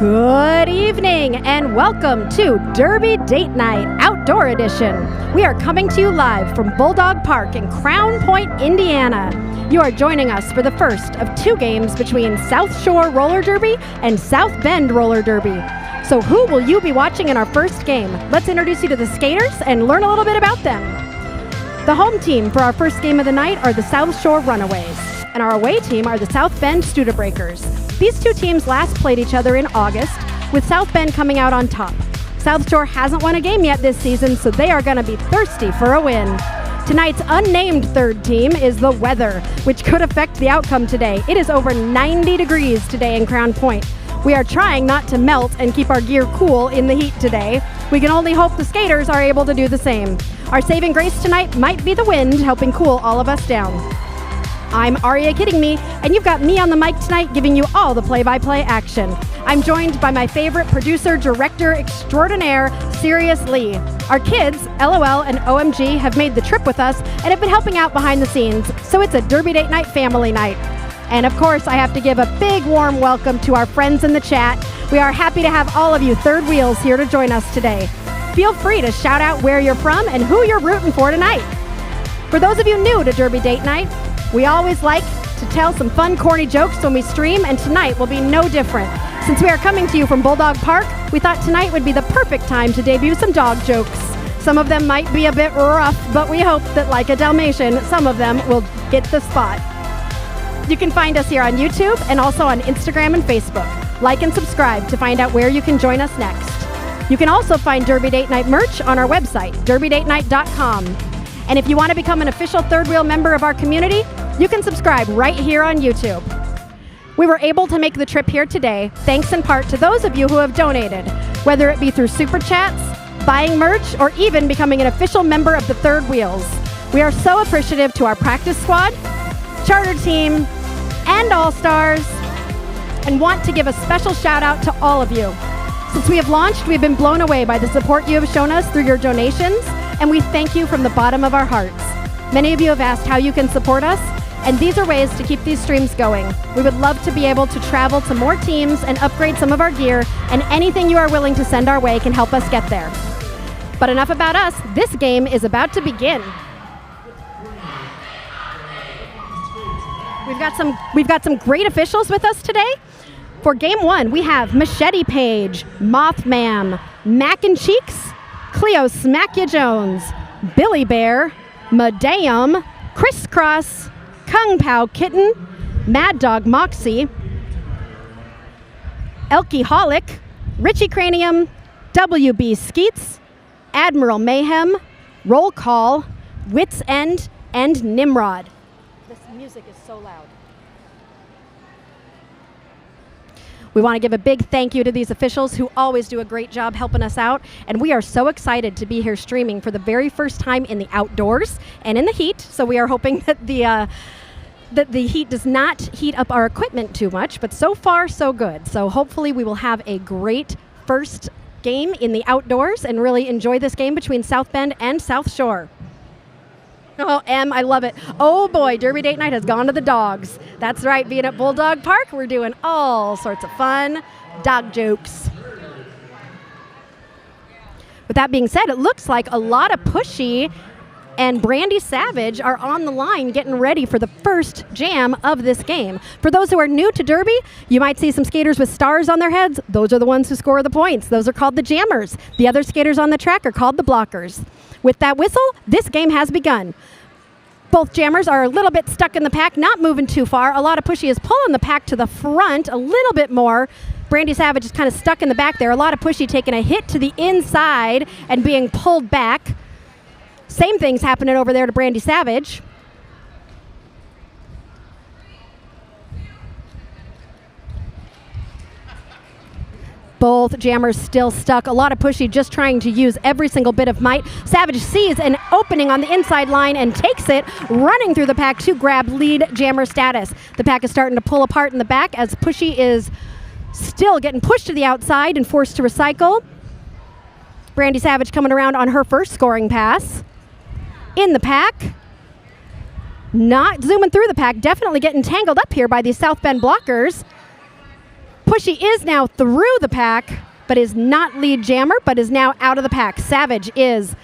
Good evening and welcome to Derby Date Night Outdoor Edition. We are coming to you live from Bulldog Park in Crown Point, Indiana. You are joining us for the first of two games between South Shore Roller Derby and South Bend Roller Derby. So who will you be watching in our first game? Let's introduce you to the skaters and learn a little bit about them. The home team for our first game of the night are the South Shore Runaways, and our away team are the South Bend Studebreakers. These two teams last played each other in August, with South Bend coming out on top. South Shore hasn't won a game yet this season, so they are going to be thirsty for a win. Tonight's unnamed third team is the weather, which could affect the outcome today. It is over 90 degrees today in Crown Point. We are trying not to melt and keep our gear cool in the heat today. We can only hope the skaters are able to do the same. Our saving grace tonight might be the wind, helping cool all of us down. I'm Aria Kidding Me, and you've got me on the mic tonight giving you all the play-by-play action. I'm joined by my favorite producer, director extraordinaire, Sirius Lee. Our kids, LOL and OMG, have made the trip with us and have been helping out behind the scenes, so it's a Derby Date Night family night. And of course, I have to give a big warm welcome to our friends in the chat. We are happy to have all of you third wheels here to join us today. Feel free to shout out where you're from and who you're rooting for tonight. For those of you new to Derby Date Night, we always like to tell some fun, corny jokes when we stream, and tonight will be no different. Since we are coming to you from Bulldog Park, we thought tonight would be the perfect time to debut some dog jokes. Some of them might be a bit rough, but we hope that, like a Dalmatian, some of them will get the spot. You can find us here on YouTube and also on Instagram and Facebook. Like and subscribe to find out where you can join us next. You can also find Derby Date Night merch on our website, derbydatenight.com. And if you want to become an official third wheel member of our community, you can subscribe right here on YouTube. We were able to make the trip here today thanks in part to those of you who have donated, whether it be through super chats, buying merch, or even becoming an official member of the Third Wheels. We are so appreciative to our practice squad, charter team, and all-stars, and want to give a special shout out to all of you. Since we have launched, we've been blown away by the support you have shown us through your donations, and we thank you from the bottom of our hearts. Many of you have asked how you can support us, and these are ways to keep these streams going. We would love to be able to travel to more teams and upgrade some of our gear, and anything you are willing to send our way can help us get there. But enough about us. This game is about to begin. We've got some great officials with us today. For game one, we have Machete Page, Mothman, Mac and Cheeks, Cleo Smackya Jones, Billy Bear, Madame, Crisscross, Kung Pao Kitten, Mad Dog Moxie, Elkie Holic, Richie Cranium, WB Skeets, Admiral Mayhem, Roll Call, Wits End, and Nimrod. This music is so loud. We want to give a big thank you to these officials who always do a great job helping us out, and we are so excited to be here streaming for the very first time in the outdoors and in the heat, so we are hoping that the heat does not heat up our equipment too much, but so far so good. So hopefully we will have a great first game in the outdoors and really enjoy this game between South Bend and South Shore. Oh, Em, I love it. Oh boy, Derby Date Night has gone to the dogs. That's right, being at Bulldog Park, we're doing all sorts of fun dog jokes. With that being said, it looks like a lot of Pushy and Brandy Savage are on the line getting ready for the first jam of this game. For those who are new to Derby, you might see some skaters with stars on their heads. Those are the ones who score the points. Those are called the jammers. The other skaters on the track are called the blockers. With that whistle, this game has begun. Both jammers are a little bit stuck in the pack, not moving too far. A lot of Pushy is pulling the pack to the front a little bit more. Brandy Savage is kind of stuck in the back there. A lot of Pushy taking a hit to the inside and being pulled back. Same thing's happening over there to Brandy Savage. Both jammers still stuck. A lot of Pushy just trying to use every single bit of might. Savage sees an opening on the inside line and takes it, running through the pack to grab lead jammer status. The pack is starting to pull apart in the back as Pushy is still getting pushed to the outside and forced to recycle. Brandy Savage coming around on her first scoring pass. In the pack. Not zooming through the pack, definitely getting tangled up here by these South Bend blockers. Pushy is now through the pack, but is not lead jammer, but is now out of the pack. Savage is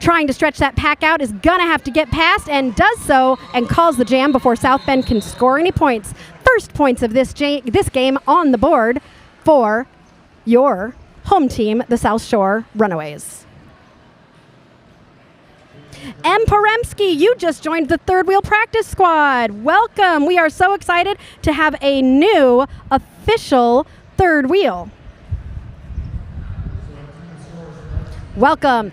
trying to stretch that pack out, is going to have to get past, and does so, and calls the jam before South Bend can score any points. First points of this game on the board for your home team, the South Shore Runaways. M. Poremski, you just joined the third wheel practice squad. Welcome. We are so excited to have a new official third wheel. Welcome.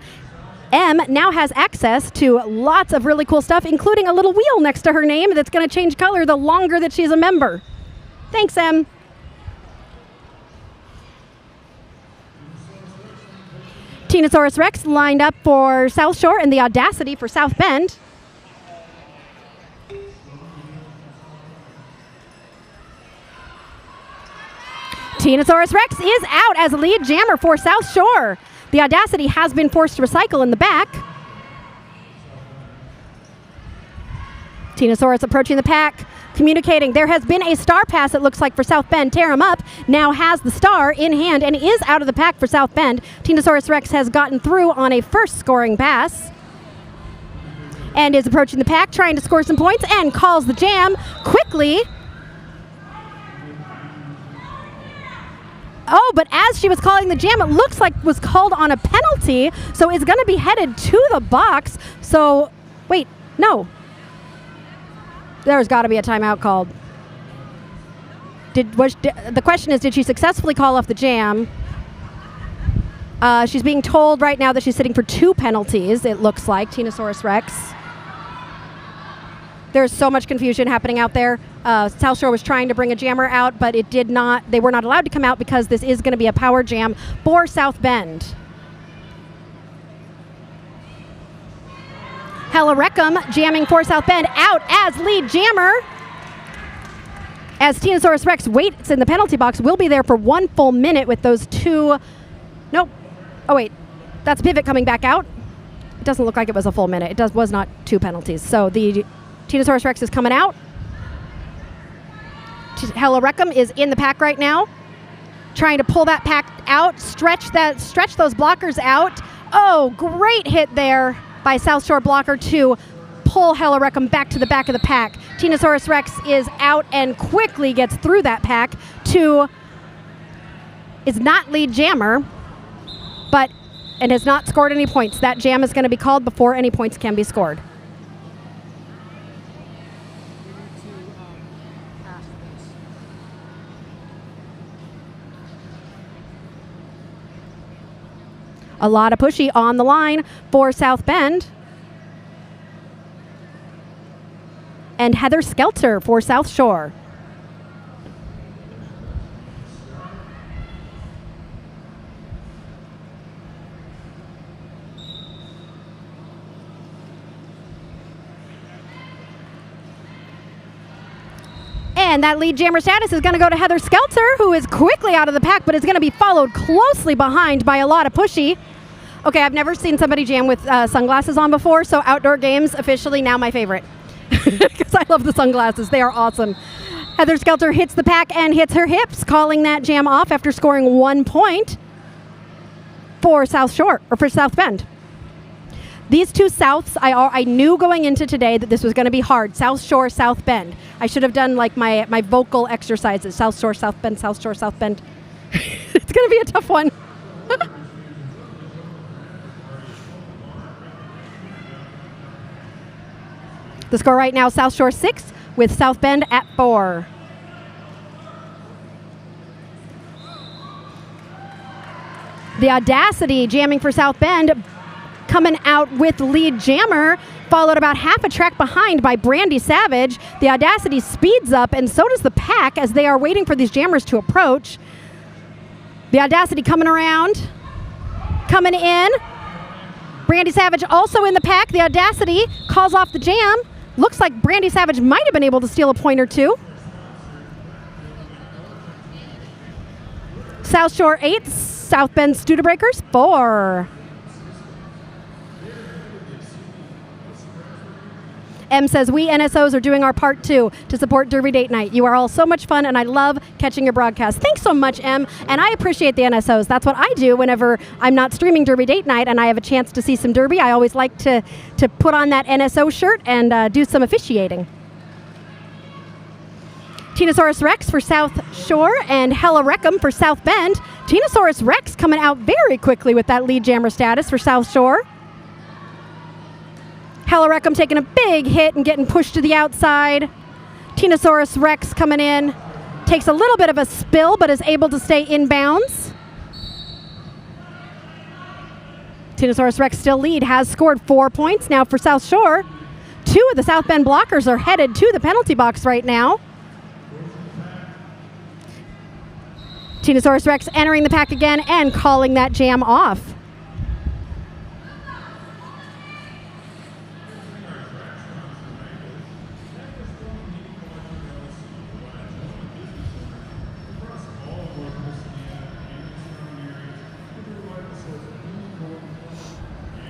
M now has access to lots of really cool stuff, including a little wheel next to her name that's going to change color the longer that she's a member. Thanks, M. Tinosaurus Rex lined up for South Shore and the Audacity for South Bend. Tinosaurus Rex is out as lead jammer for South Shore. The Audacity has been forced to recycle in the back. Tinosaurus approaching the pack, communicating. There has been a star pass, it looks like, for South Bend. Tear him up now has the star in hand and is out of the pack for South Bend. Tinosaurus Rex has gotten through on a first scoring pass and is approaching the pack, trying to score some points, and calls the jam quickly. Oh, but as she was calling the jam, it looks like was called on a penalty, so it's going to be headed to the box. So, wait, no. There's got to be a timeout called. The question is, did she successfully call off the jam? She's being told right now that she's sitting for 2 penalties, it looks like, Tinosaurus Rex. There's so much confusion happening out there. South Shore was trying to bring a jammer out, but it did not. They were not allowed to come out because this is going to be a power jam for South Bend. Hella Reckham jamming for South Bend, out as lead jammer. As Tinosaurus Rex waits in the penalty box, will be there for 1 full minute with those 2. Nope. Oh wait, that's Pivot coming back out. It doesn't look like it was a full minute. It was not 2 penalties. So the Tinosaurus Rex is coming out. Hella Reckham is in the pack right now, trying to pull that pack out, stretch those blockers out. Oh, great hit there by South Shore blocker to pull Hella Reckham back to the back of the pack. Tinosaurus Rex is out and quickly gets through that pack is not lead jammer, and has not scored any points. That jam is going to be called before any points can be scored. A lot of pushy on the line for South Bend. And Heather Skelter for South Shore. And that lead jammer status is going to go to Heather Skelter, who is quickly out of the pack, but is going to be followed closely behind by a lot of pushy. Okay, I've never seen somebody jam with sunglasses on before, so outdoor games officially now my favorite. Because I love the sunglasses. They are awesome. Heather Skelter hits the pack and hits her hips, calling that jam off after scoring 1 point for South Shore, or for South Bend. These 2 Souths, I knew going into today that this was going to be hard. South Shore, South Bend. I should have done like my vocal exercises. South Shore, South Bend, South Shore, South Bend. It's going to be a tough one. The score right now, South Shore 6 with South Bend at 4. The Audacity jamming for South Bend, coming out with lead jammer, followed about half a track behind by Brandy Savage. The Audacity speeds up, and so does the pack as they are waiting for these jammers to approach. The Audacity coming around, coming in. Brandy Savage also in the pack. The Audacity calls off the jam. Looks like Brandy Savage might have been able to steal a point or 2. South Shore 8, South Bend Studebreakers 4. M says, we NSOs are doing our part too to support Derby Date Night. You are all so much fun, and I love catching your broadcast. Thanks so much, M. And I appreciate the NSOs. That's what I do whenever I'm not streaming Derby Date Night and I have a chance to see some Derby. I always like to put on that NSO shirt and do some officiating. Tinosaurus Rex for South Shore and Hella Wreckham for South Bend. Tinosaurus Rex coming out very quickly with that lead jammer status for South Shore. Hella Wreckham taking a big hit and getting pushed to the outside. Tinosaurus Rex coming in. Takes a little bit of a spill, but is able to stay in bounds. Tinosaurus Rex still lead, has scored 4 points now for South Shore. 2 of the South Bend blockers are headed to the penalty box right now. Tinosaurus Rex entering the pack again and calling that jam off.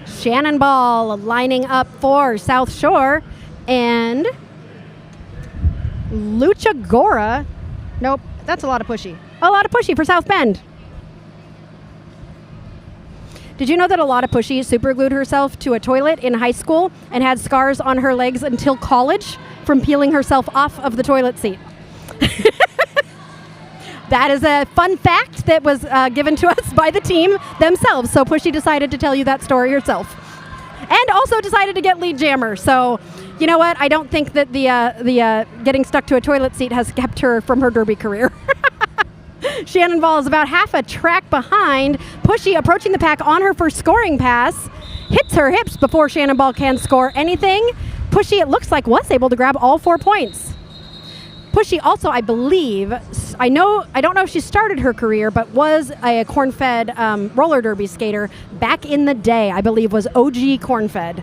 Shannon Ball lining up for South Shore, and Lucha Gora. Nope, that's a lot of pushy. A lot of pushy for South Bend. Did you know that a lot of pushy superglued herself to a toilet in high school and had scars on her legs until college from peeling herself off of the toilet seat? That is a fun fact that was given to us by the team themselves. So Pushy decided to tell you that story herself. And also decided to get lead jammer. So, you know what? I don't think that the getting stuck to a toilet seat has kept her from her derby career. Shannon Ball is about half a track behind. Pushy approaching the pack on her first scoring pass. Hits her hips before Shannon Ball can score anything. Pushy, it looks like, was able to grab all 4 points. Pushy also, I believe, I don't know if she started her career, but was a corn-fed roller derby skater back in the day. I believe was OG Corn-Fed,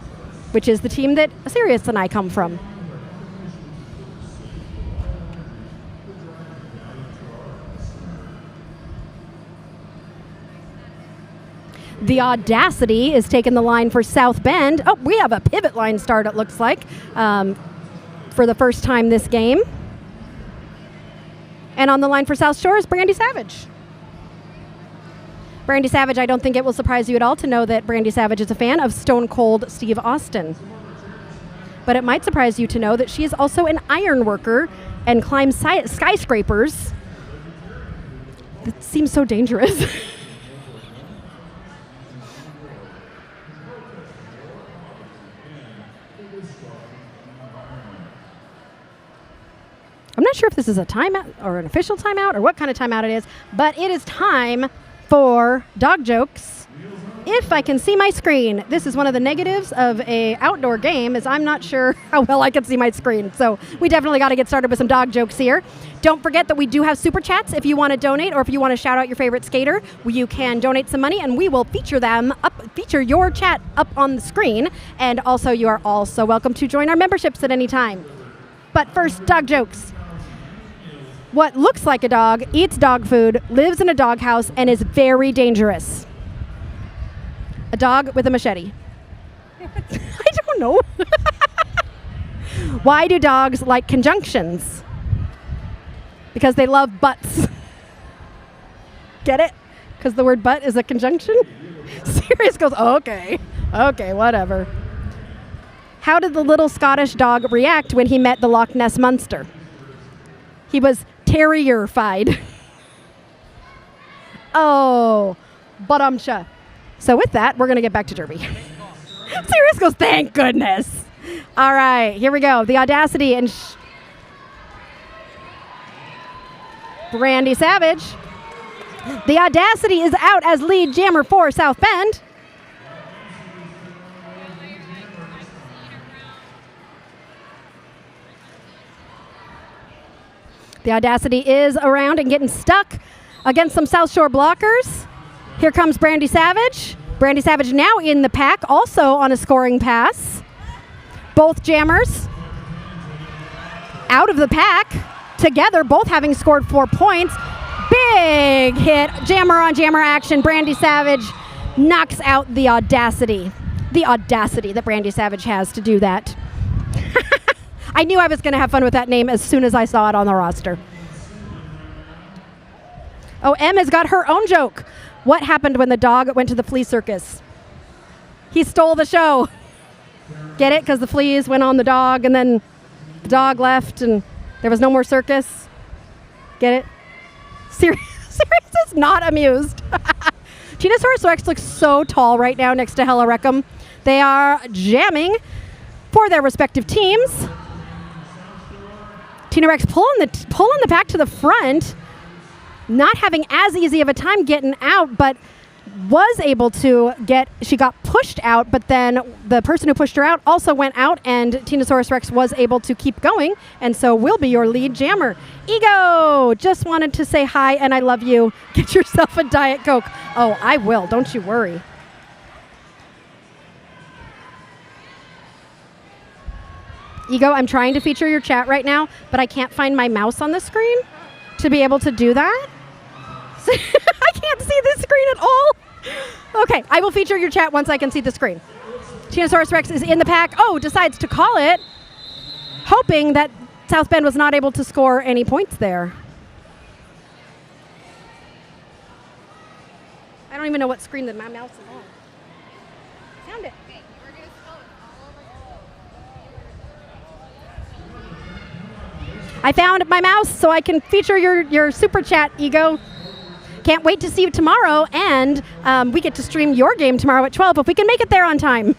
which is the team that Sirius and I come from. The Audacity is taking the line for South Bend. Oh, we have a pivot line start, it looks like, for the first time this game. And on the line for South Shore is Brandy Savage. Brandy Savage, I don't think it will surprise you at all to know that Brandy Savage is a fan of Stone Cold Steve Austin. But it might surprise you to know that she is also an iron worker and climbs skyscrapers. That seems so dangerous. I'm not sure if this is a timeout or an official timeout or what kind of timeout it is, but it is time for dog jokes. If I can see my screen. This is one of the negatives of a outdoor game, is I'm not sure how well I can see my screen. So we definitely got to get started with some dog jokes here. Don't forget that we do have super chats. If you want to donate or if you want to shout out your favorite skater, you can donate some money and we will feature your chat up on the screen. And also you are also welcome to join our memberships at any time. But first, dog jokes. What looks like a dog, eats dog food, lives in a doghouse, and is very dangerous? A dog with a machete. I don't know. Why do dogs like conjunctions? Because they love butts. Get it? Because the word butt is a conjunction? Sirius goes, okay, whatever. How did the little Scottish dog react when he met the Loch Ness Monster? He was terrified. Oh, but So with that, we're going to get back to Derby. Sirius goes, thank goodness. All right, here we go. The Audacity and Brandy Savage. The Audacity is out as lead jammer for South Bend. The Audacity is around and getting stuck against some South Shore blockers. Here comes Brandy Savage. Brandy Savage now in the pack, also on a scoring pass. Both jammers out of the pack together, both having scored 4 points. Big hit, jammer on jammer action. Brandy Savage knocks out the Audacity. The audacity that Brandy Savage has to do that. I knew I was going to have fun with that name as soon as I saw it on the roster. Oh, Em has got her own joke. What happened when the dog went to the flea circus? He stole the show. Get it? Because the fleas went on the dog, and then the dog left, and there was no more circus. Get it? Sirius is not amused. Tinosaurus Rex looks so tall right now next to Hella Reckham. They are jamming for their respective teams. Tina Rex pulling the pack to the front, not having as easy of a time getting out, but was able to she got pushed out, but then the person who pushed her out also went out, and Tinosaurus Rex was able to keep going, and so will be your lead jammer. Ego, just wanted to say hi and I love you. Get yourself a Diet Coke. Oh, I will, don't you worry. Ego, I'm trying to feature your chat right now, but I can't find my mouse on the screen to be able to do that. I can't see this screen at all. Okay, I will feature your chat once I can see the screen. Tinosaurus Rex is in the pack. Oh, decides to call it, hoping that South Bend was not able to score any points there. I don't even know what screen my mouse is on. Found it. I found my mouse so I can feature your super chat, Ego. Can't wait to see you tomorrow, and we get to stream your game tomorrow at 12 if we can make it there on time.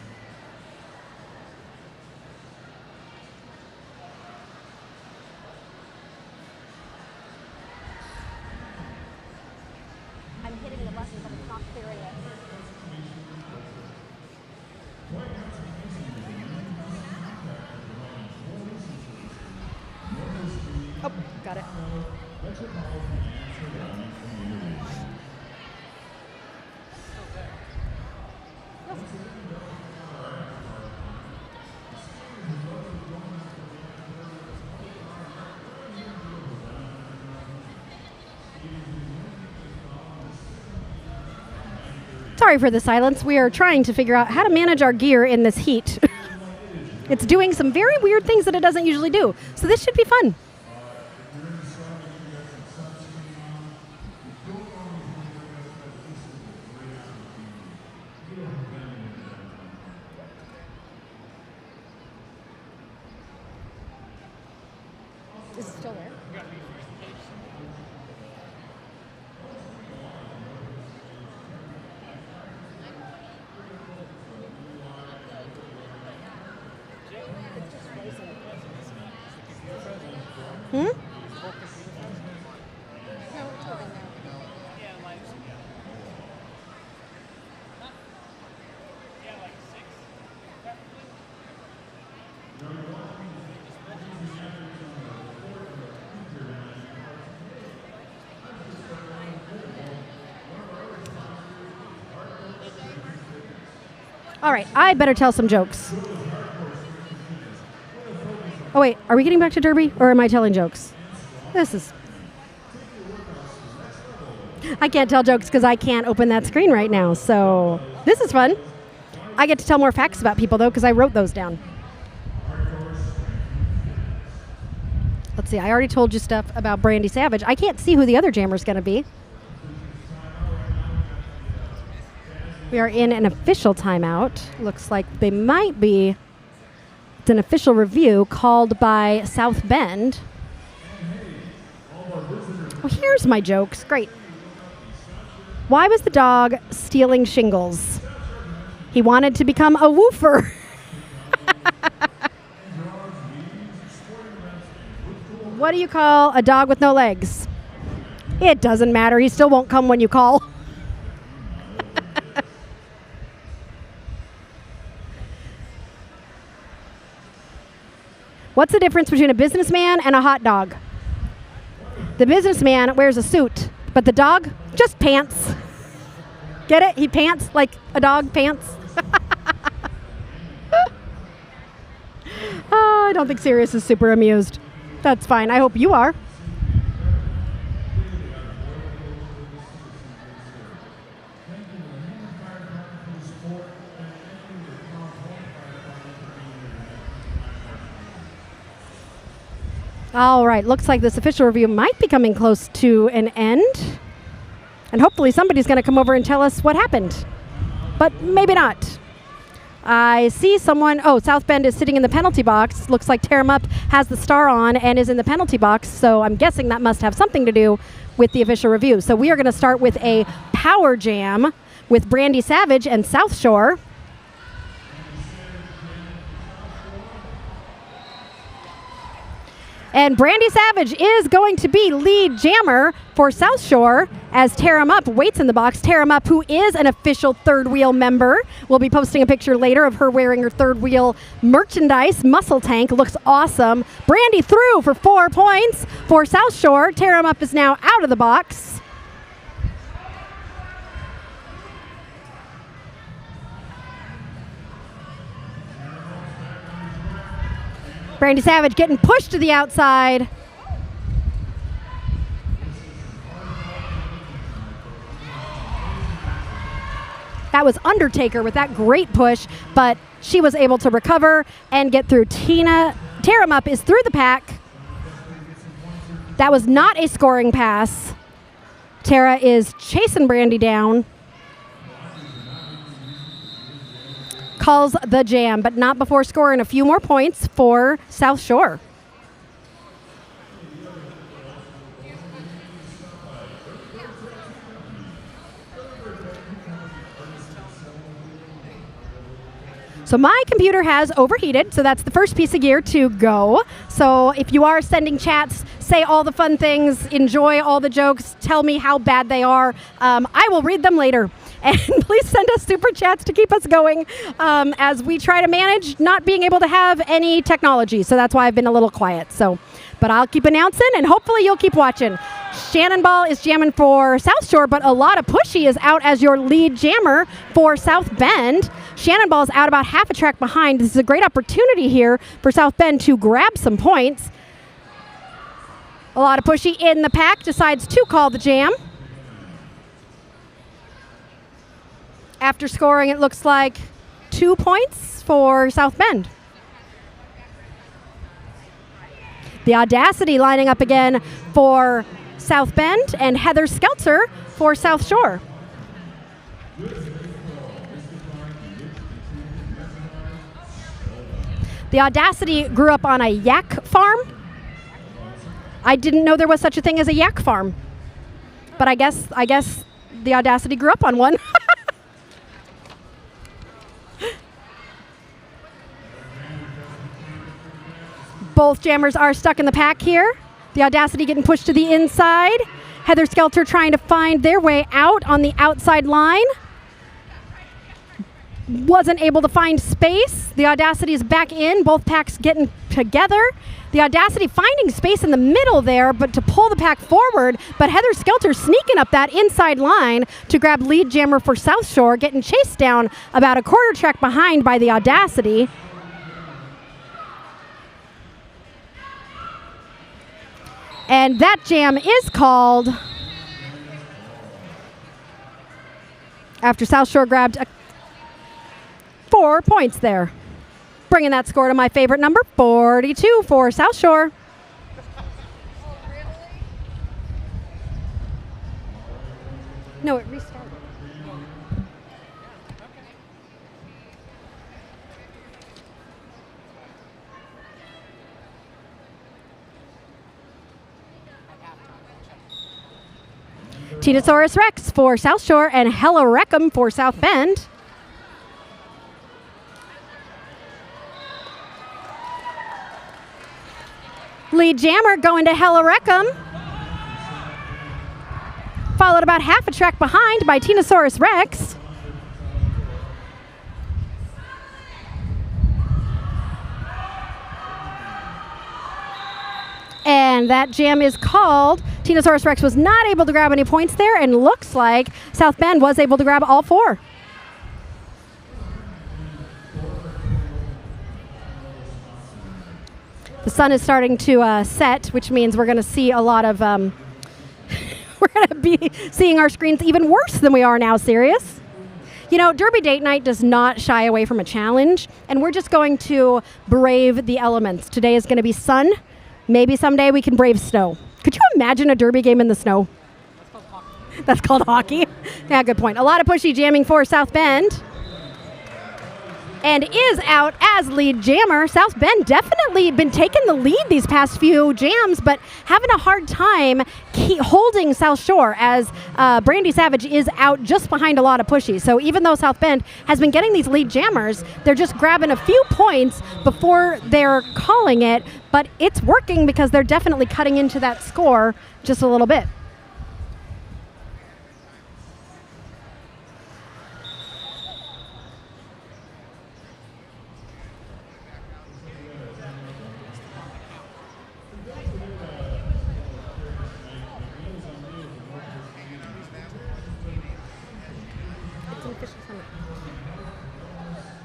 I'm hitting the button, but it's not clear yet. Oh, got it. Sorry for the silence. We are trying to figure out how to manage our gear in this heat. It's doing some very weird things that it doesn't usually do. So this should be fun. Is it still there? Hmm? All right, I better tell some jokes. Oh wait, are we getting back to Derby or am I telling jokes? I can't tell jokes because I can't open that screen right now, so this is fun. I get to tell more facts about people though because I wrote those down. Let's see, I already told you stuff about Brandy Savage. I can't see who the other jammer's gonna be. We are in an official timeout. Looks like they might be. It's an official review called by South Bend. Oh, here's my jokes. Great. Why was the dog stealing shingles? He wanted to become a woofer. What do you call a dog with no legs? It doesn't matter. He still won't come when you call. What's the difference between a businessman and a hot dog? The businessman wears a suit, but the dog, just pants. Get it? He pants like a dog pants. Oh, I don't think Sirius is super amused. That's fine. I hope you are. All right, looks like this official review might be coming close to an end. And hopefully somebody's going to come over and tell us what happened. But maybe not. I see someone, South Bend is sitting in the penalty box. Looks like Tear 'em Up has the star on and is in the penalty box, so I'm guessing that must have something to do with the official review. So we are going to start with a power jam with Brandy Savage and South Shore. And Brandy Savage is going to be lead jammer for South Shore as Tear 'em Up waits in the box. Tear 'em Up, who is an official Third Wheel member. We'll be posting a picture later of her wearing her Third Wheel merchandise. Muscle Tank looks awesome. Brandy through for 4 points for South Shore. Tear 'em Up is now out of the box. Brandy Savage getting pushed to the outside. That was Undertaker with that great push, but she was able to recover and get through. Tear 'em Up is through the pack. That was not a scoring pass. Tara is chasing Brandy down. Calls the jam, but not before scoring a few more points for South Shore. So my computer has overheated, so that's the first piece of gear to go. So if you are sending chats, say all the fun things, enjoy all the jokes, tell me how bad they are. I will read them later. And please send us super chats to keep us going as we try to manage not being able to have any technology. So that's why I've been a little quiet. But I'll keep announcing, and hopefully you'll keep watching. Shannon Ball is jamming for South Shore, but a lot of Pushy is out as your lead jammer for South Bend. Shannon Ball is out about half a track behind. This is a great opportunity here for South Bend to grab some points. A lot of Pushy in the pack, decides to call the jam. After scoring, it looks like 2 points for South Bend. The Audacity lining up again for South Bend, and Heather Skelter for South Shore. The Audacity grew up on a yak farm. I didn't know there was such a thing as a yak farm, but I guess the Audacity grew up on one. Both jammers are stuck in the pack here. The Audacity getting pushed to the inside. Heather Skelter trying to find their way out on the outside line. Wasn't able to find space. The Audacity is back in. Both packs getting together. The Audacity finding space in the middle there, but to pull the pack forward. But Heather Skelter sneaking up that inside line to grab lead jammer for South Shore, getting chased down about a quarter track behind by the Audacity. And that jam is called after South Shore grabbed 4 points there. Bringing that score to my favorite number, 42 for South Shore. No, it restarted. Tinosaurus Rex for South Shore and Hella Wreckham for South Bend. Lead jammer going to Hella Wreckham. Followed about half a track behind by Tinosaurus Rex. And that jam is called. Tinosaurus Rex was not able to grab any points there, and looks like South Bend was able to grab all 4. The sun is starting to set, which means we're going to see a lot of, we're going to be seeing our screens even worse than we are now, Sirius. You know, Derby Date Night does not shy away from a challenge, and we're just going to brave the elements. Today is going to be sun, Maybe someday we can brave snow. Could you imagine a derby game in the snow? That's called hockey. Yeah, good point. A lot of pushy jamming for South Bend. And is out as lead jammer. South Bend definitely been taking the lead these past few jams, but having a hard time holding South Shore as Brandy Savage is out just behind a lot of pushies. So even though South Bend has been getting these lead jammers, they're just grabbing a few points before they're calling it, but it's working because they're definitely cutting into that score just a little bit.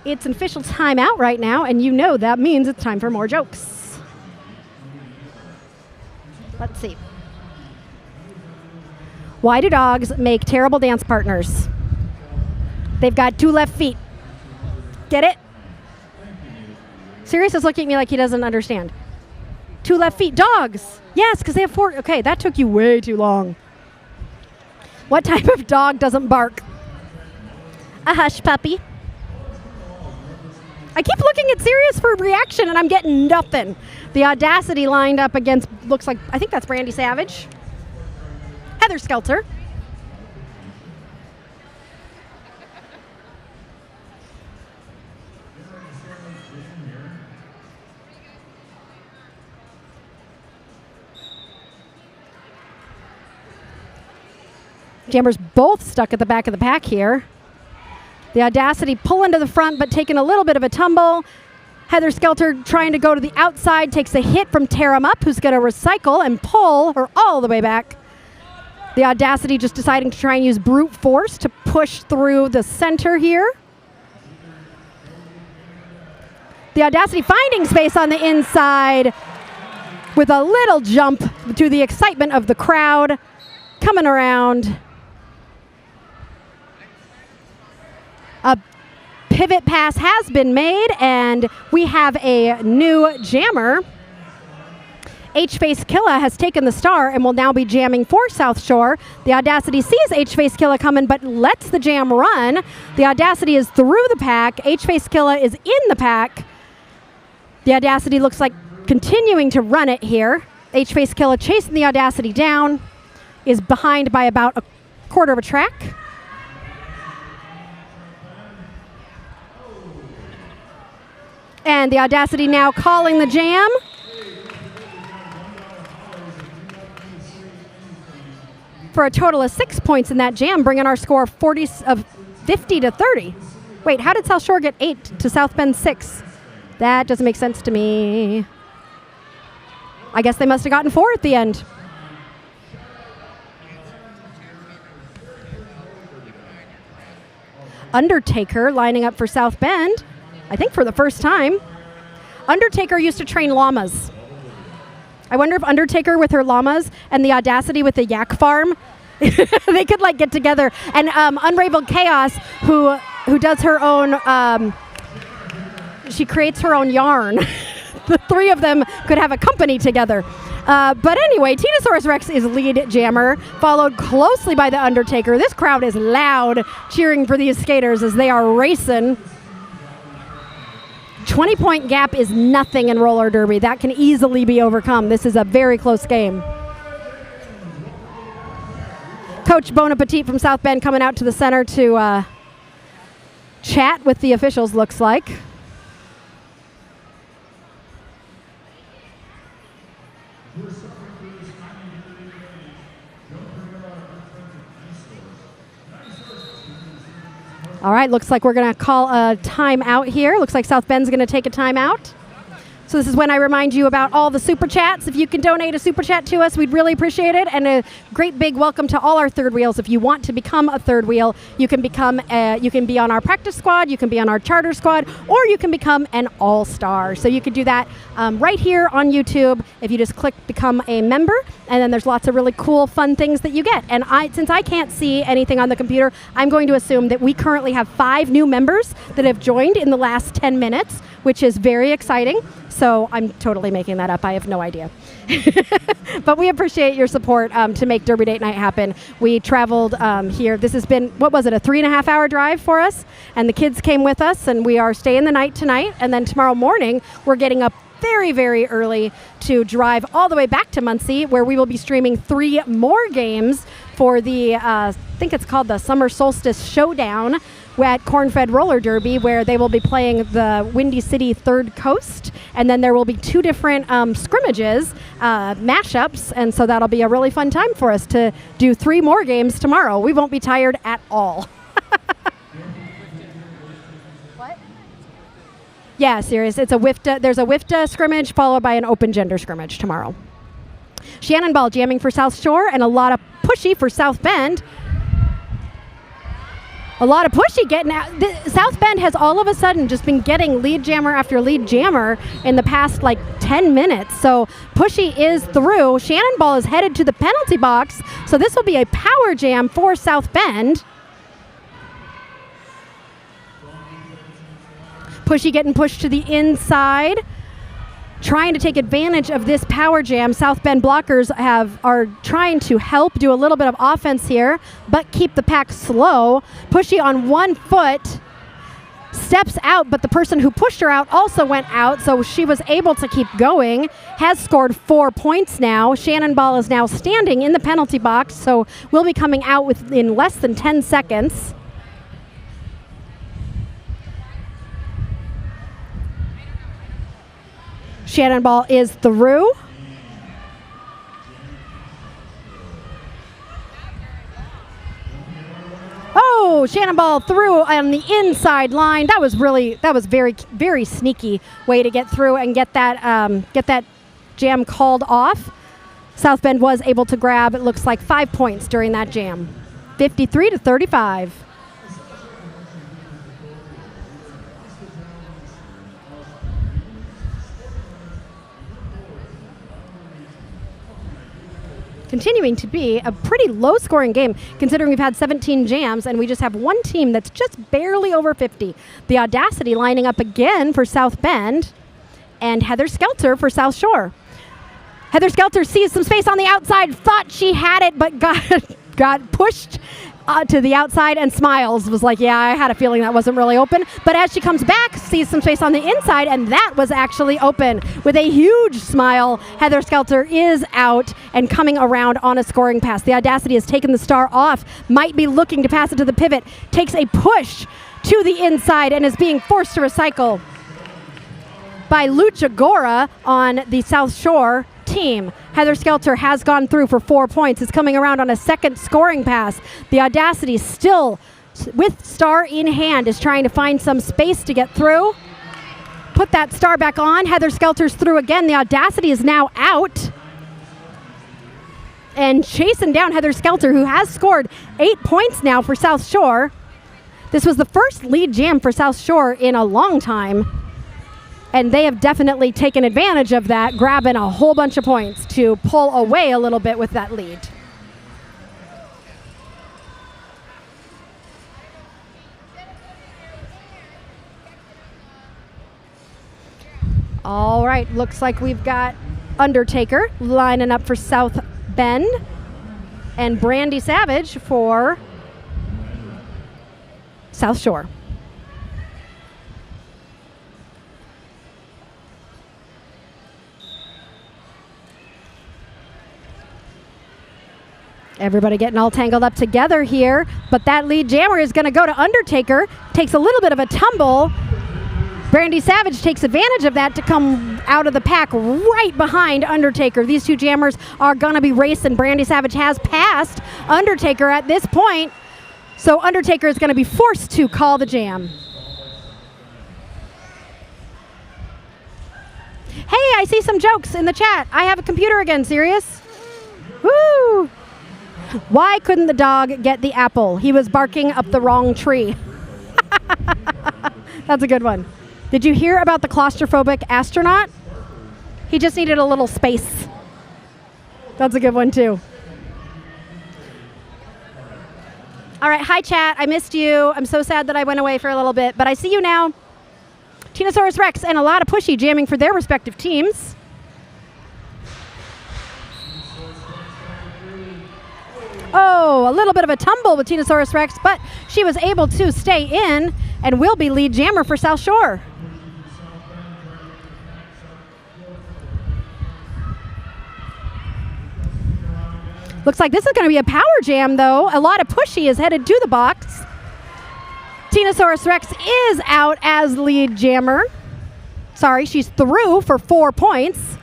It's an official timeout right now, and you know that means it's time for more jokes. Let's see. Why do dogs make terrible dance partners? They've got 2 left feet. Get it? Sirius is looking at me like he doesn't understand. 2 left feet. Dogs. Yes, because they have 4. Okay, that took you way too long. What type of dog doesn't bark? A hush puppy. I keep looking at Sirius for reaction, and I'm getting nothing. The Audacity lined up against, looks like, I think that's Brandy Savage. Heather Skelter. Jammers both stuck at the back of the pack here. The Audacity pulling to the front, but taking a little bit of a tumble. Heather Skelter trying to go to the outside, takes a hit from Tear 'em Up, who's going to recycle and pull her all the way back. The Audacity just deciding to try and use brute force to push through the center here. The Audacity finding space on the inside with a little jump to the excitement of the crowd coming around. A pivot pass has been made, and we have a new jammer. H-Face Killa has taken the star and will now be jamming for South Shore. The Audacity sees H-Face Killa coming, but lets the jam run. The Audacity is through the pack. H-Face Killa is in the pack. The Audacity looks like continuing to run it here. H-Face Killa chasing the Audacity down, is behind by about a quarter of a track. And the Audacity now calling the jam. For a total of 6 points in that jam, bringing our score 50 to 30. Wait, how did South Shore get 8 to South Bend 6? That doesn't make sense to me. I guess they must have gotten 4 at the end. Undertaker lining up for South Bend. I think for the first time. Undertaker used to train llamas. I wonder if Undertaker with her llamas and the Audacity with the yak farm, they could like get together. And Unraveled Chaos, who does her own, she creates her own yarn. The 3 of them could have a company together. But anyway, Tinosaurus Rex is lead jammer, followed closely by the Undertaker. This crowd is loud, cheering for these skaters as they are racing. 20-point gap is nothing in roller derby. That can easily be overcome. This is a very close game. Coach Bon Appetit from South Bend coming out to the center to chat with the officials, looks like. All right, looks like we're going to call a timeout here. Looks like South Bend's going to take a timeout. So this is when I remind you about all the super chats. If you can donate a super chat to us, we'd really appreciate it. And a great big welcome to all our third wheels. If you want to become a third wheel, you can become you can be on our practice squad, you can be on our charter squad, or you can become an all-star. So you could do that right here on YouTube if you just click become a member. and then there's lots of really cool, fun things that you get. And since I can't see anything on the computer, I'm going to assume that we currently have 5 new members that have joined in the last 10 minutes, which is very exciting. So I'm totally making that up. I have no idea. But we appreciate your support to make Derby Date Night happen. We traveled here. This has been, what was it, a 3.5-hour drive for us? And the kids came with us, and we are staying the night tonight. And then tomorrow morning, we're getting up very, very early to drive all the way back to Muncie, where we will be streaming 3 more games for the, I think it's called the Summer Solstice Showdown at Corn-Fed Roller Derby, where they will be playing the Windy City Third Coast, and then there will be 2 different scrimmages, mashups, and so that'll be a really fun time for us to do 3 more games tomorrow. We won't be tired at all. What? Yeah, serious. It's a WIFTA. There's a WIFTA scrimmage followed by an open gender scrimmage tomorrow. Shannon Ball jamming for South Shore, and a lot of pushy for South Bend. A lot of pushy getting out. South Bend has all of a sudden just been getting lead jammer after lead jammer in the past like 10 minutes. So pushy is through. Shannon Ball is headed to the penalty box. So this will be a power jam for South Bend. Pushy getting pushed to the inside, trying to take advantage of this power jam. South Bend blockers are trying to help do a little bit of offense here, but keep the pack slow. Pushy on 1 foot, steps out, but the person who pushed her out also went out, so she was able to keep going. Has scored 4 points now. Shannon Ball is now standing in the penalty box, so will be coming out within less than 10 seconds. Shannon Ball is through. Oh, Shannon Ball through on the inside line. That was very, very sneaky way to get through and get that jam called off. South Bend was able to grab, it looks like, 5 points during that jam. 53-35. Continuing to be a pretty low-scoring game, considering we've had 17 jams and we just have 1 team that's just barely over 50. The Audacity lining up again for South Bend, and Heather Skelter for South Shore. Heather Skelter sees some space on the outside, thought she had it, but got pushed to the outside, and smiles, was like, yeah, I had a feeling that wasn't really open. But as she comes back, sees some space on the inside, and that was actually open. With a huge smile, Heather Skelter is out and coming around on a scoring pass. The Audacity has taken the star off, might be looking to pass it to the pivot, takes a push to the inside and is being forced to recycle by Lucha Gora on the South Shore team. Heather Skelter has gone through for 4 points. Is coming around on a second scoring pass. The Audacity still, with star in hand, is trying to find some space to get through. Put that star back on. Heather Skelter's through again. The Audacity is now out. And chasing down Heather Skelter, who has scored 8 points now for South Shore. This was the first lead jam for South Shore in a long time. And they have definitely taken advantage of that, grabbing a whole bunch of points to pull away a little bit with that lead. All right, looks like we've got Undertaker lining up for South Bend and Brandy Savage for South Shore. Everybody getting all tangled up together here, but that lead jammer is going to go to Undertaker. Takes a little bit of a tumble. Brandy Savage takes advantage of that to come out of the pack right behind Undertaker. These 2 jammers are going to be racing. Brandy Savage has passed Undertaker at this point, so Undertaker is going to be forced to call the jam. Hey, I see some jokes in the chat. I have a computer again, serious? Woo! Why couldn't the dog get the apple? He was barking up the wrong tree. That's a good one. Did you hear about the claustrophobic astronaut? He just needed a little space. That's a good one, too. All right, hi, chat. I missed you. I'm so sad that I went away for a little bit, but I see you now. Tinosaurus Rex and a lot of Pushy jamming for their respective teams. Oh, a little bit of a tumble with Tinosaurus Rex, but she was able to stay in and will be lead jammer for South Shore. Looks like this is going to be a power jam, though. A lot of Pushy is headed to the box. Tinosaurus Rex is out as lead jammer. Sorry, she's through for 4 points.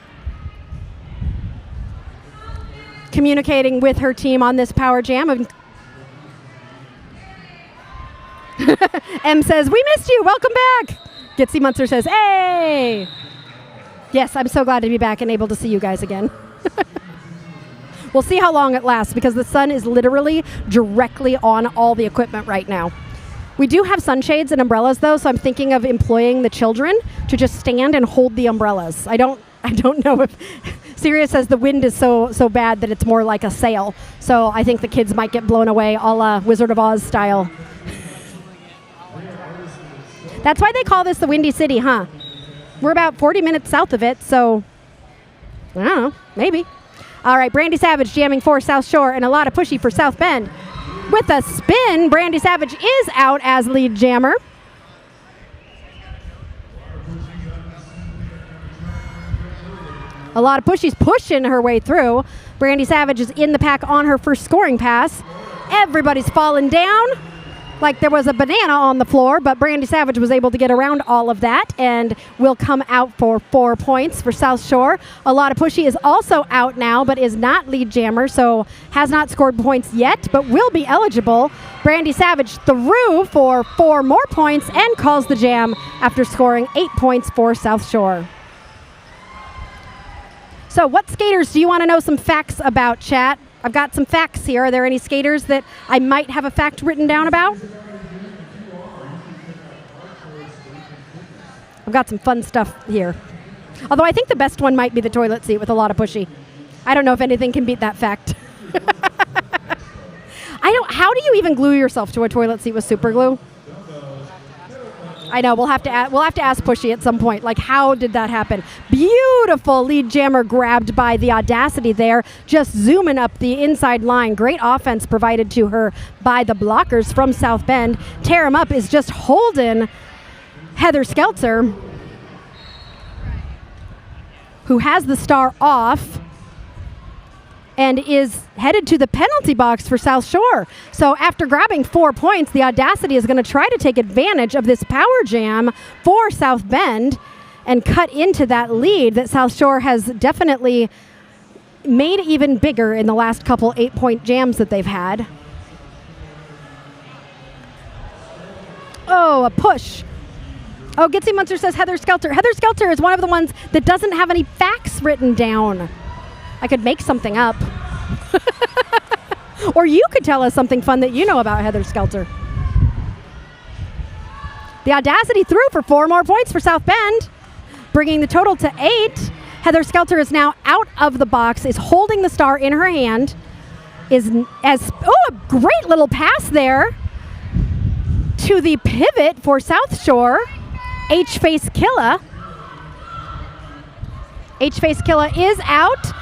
Communicating with her team on this power jam. M says, we missed you, welcome back. Gitsy Munster says, hey. Yes, I'm so glad to be back and able to see you guys again. We'll see how long it lasts because the sun is literally directly on all the equipment right now. We do have sunshades and umbrellas though, so I'm thinking of employing the children to just stand and hold the umbrellas. I don't know if Sirius says the wind is so bad that it's more like a sail. So I think the kids might get blown away a la Wizard of Oz style. That's why they call this the Windy City, huh? We're about 40 minutes south of it, so I don't know, maybe. All right, Brandy Savage jamming for South Shore and a lot of Pushy for South Bend. With a spin, Brandy Savage is out as lead jammer. A lot of Pushy's pushing her way through. Brandy Savage is in the pack on her first scoring pass. Everybody's falling down like there was a banana on the floor, but Brandy Savage was able to get around all of that and will come out for 4 points for South Shore. A lot of Pushy is also out now, but is not lead jammer, so has not scored points yet, but will be eligible. Brandy Savage through for 4 more points and calls the jam after scoring 8 points for South Shore. So what skaters do you want to know some facts about, chat? I've got some facts here. Are there any skaters that I might have a fact written down about? I've got some fun stuff here. Although I think the best one might be the toilet seat with a lot of Pushy. I don't know if anything can beat that fact. How do you even glue yourself to a toilet seat with super glue? I know, we'll have to ask Pushy at some point, like, how did that happen? Beautiful lead jammer grabbed by the Audacity there, just zooming up the inside line. Great offense provided to her by the blockers from South Bend. Tear him up is just holding Heather Skelter, who has the star off and is headed to the penalty box for South Shore. So after grabbing 4 points, the Audacity is going to try to take advantage of this power jam for South Bend and cut into that lead that South Shore has definitely made even bigger in the last couple 8-point jams that they've had. Oh, a push. Oh, Gitsy Munster says Heather Skelter. Heather Skelter is one of the ones that doesn't have any facts written down. I could make something up. Or you could tell us something fun that you know about Heather Skelter. The Audacity threw for 4 more points for South Bend, bringing the total to 8. Heather Skelter is now out of the box, is holding the star in her hand, a great little pass there to the pivot for South Shore, H-Face Killa. H-Face Killa is out.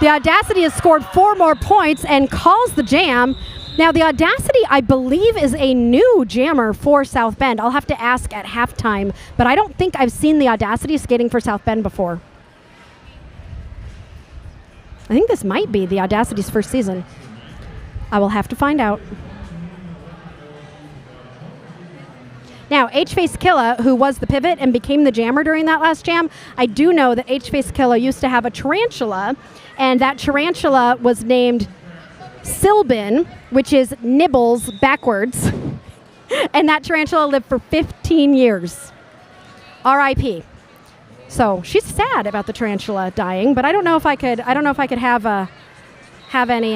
The Audacity has scored 4 more points and calls the jam. Now, the Audacity, I believe, is a new jammer for South Bend. I'll have to ask at halftime, but I don't think I've seen the Audacity skating for South Bend before. I think this might be the Audacity's first season. I will have to find out. Now, H-Face Killa, who was the pivot and became the jammer during that last jam, I do know that H-Face Killa used to have a tarantula, and that tarantula was named Silbin, which is Nibbles backwards. And that tarantula lived for 15 years. R.I.P. So she's sad about the tarantula dying, but I don't know if I could have any.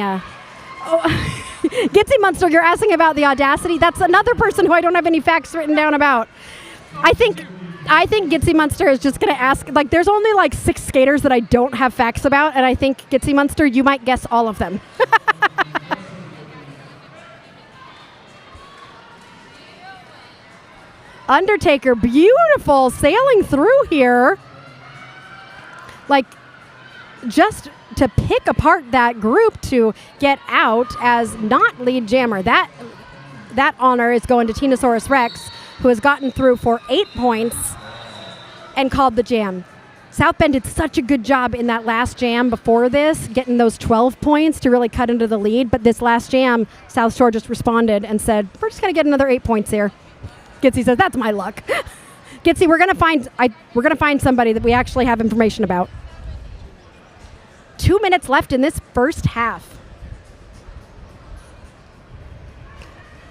Gitsy Munster, you're asking about the Audacity. That's another person who I don't have any facts written down about. I think I think Gitsy Munster is just going to ask, like, there's only like 6 skaters that I don't have facts about, and I think Gitsy Munster, you might guess all of them. Undertaker, beautiful, sailing through here. Like, just to pick apart that group to get out as not lead jammer. That honor is going to Tinosaurus Rex, who has gotten through for 8 points and called the jam. South Bend did such a good job in that last jam before this, getting those 12 points to really cut into the lead. But this last jam, South Shore just responded and said, we're just going to get another 8 points here. Gitsy says, that's my luck. Gitsy, we're going to find somebody that we actually have information about. 2 minutes left in this first half.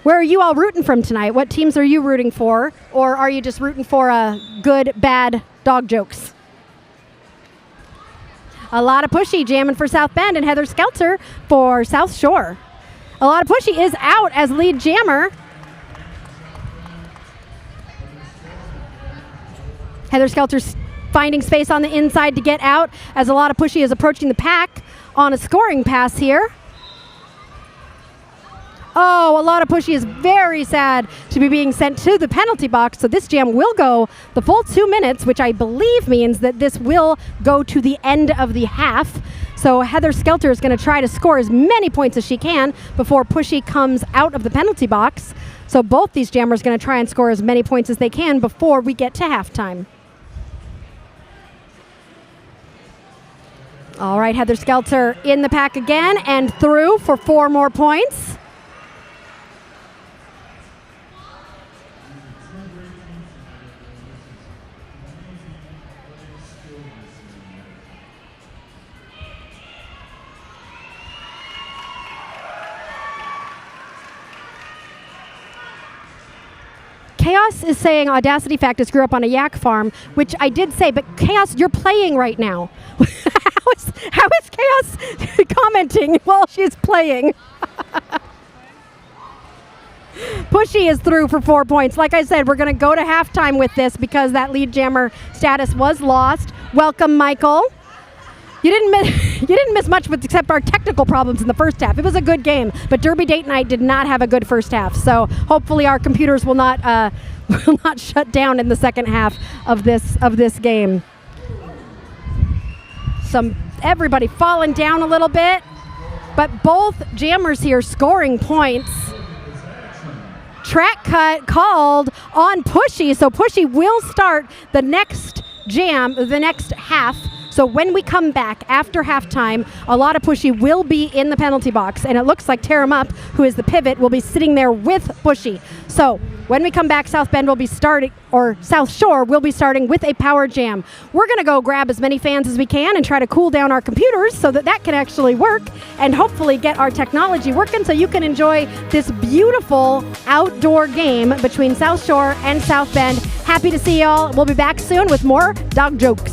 Where are you all rooting from tonight? What teams are you rooting for? Or are you just rooting for good, bad dog jokes? A lot of Pushy jamming for South Bend and Heather Skelter for South Shore. A lot of Pushy is out as lead jammer. Heather Skelter's finding space on the inside to get out as a lot of Pushy is approaching the pack on a scoring pass here. Oh, a lot of Pushy is very sad to be being sent to the penalty box, so this jam will go the full 2 minutes, which I believe means that this will go to the end of the half. So Heather Skelter is going to try to score as many points as she can before Pushy comes out of the penalty box. So both these jammers are going to try and score as many points as they can before we get to halftime. All right, Heather Skelter in the pack again and through for 4 more points. Chaos is saying Audacity Factus grew up on a yak farm, which I did say, but Chaos, you're playing right now. How is Chaos commenting while she's playing? Pushy is through for 4 points. Like I said, we're going to go to halftime with this because that lead jammer status was lost. Welcome, Michael. You didn't miss much except our technical problems in the first half. It was a good game, but Derby Date Night did not have a good first half. So hopefully our computers will not shut down in the second half of this game. Everybody falling down a little bit, but both jammers here scoring points. Track cut called on Pushy, so Pushy will start the next jam, the next half. So when we come back after halftime, a lot of Pushy will be in the penalty box, and it looks like Tear 'em Up, who is the pivot, will be sitting there with Pushy. So when we come back, South Bend will be starting, or South Shore will be starting with a power jam. We're going to go grab as many fans as we can and try to cool down our computers so that can actually work and hopefully get our technology working so you can enjoy this beautiful outdoor game between South Shore and South Bend. Happy to see y'all. We'll be back soon with more dog jokes.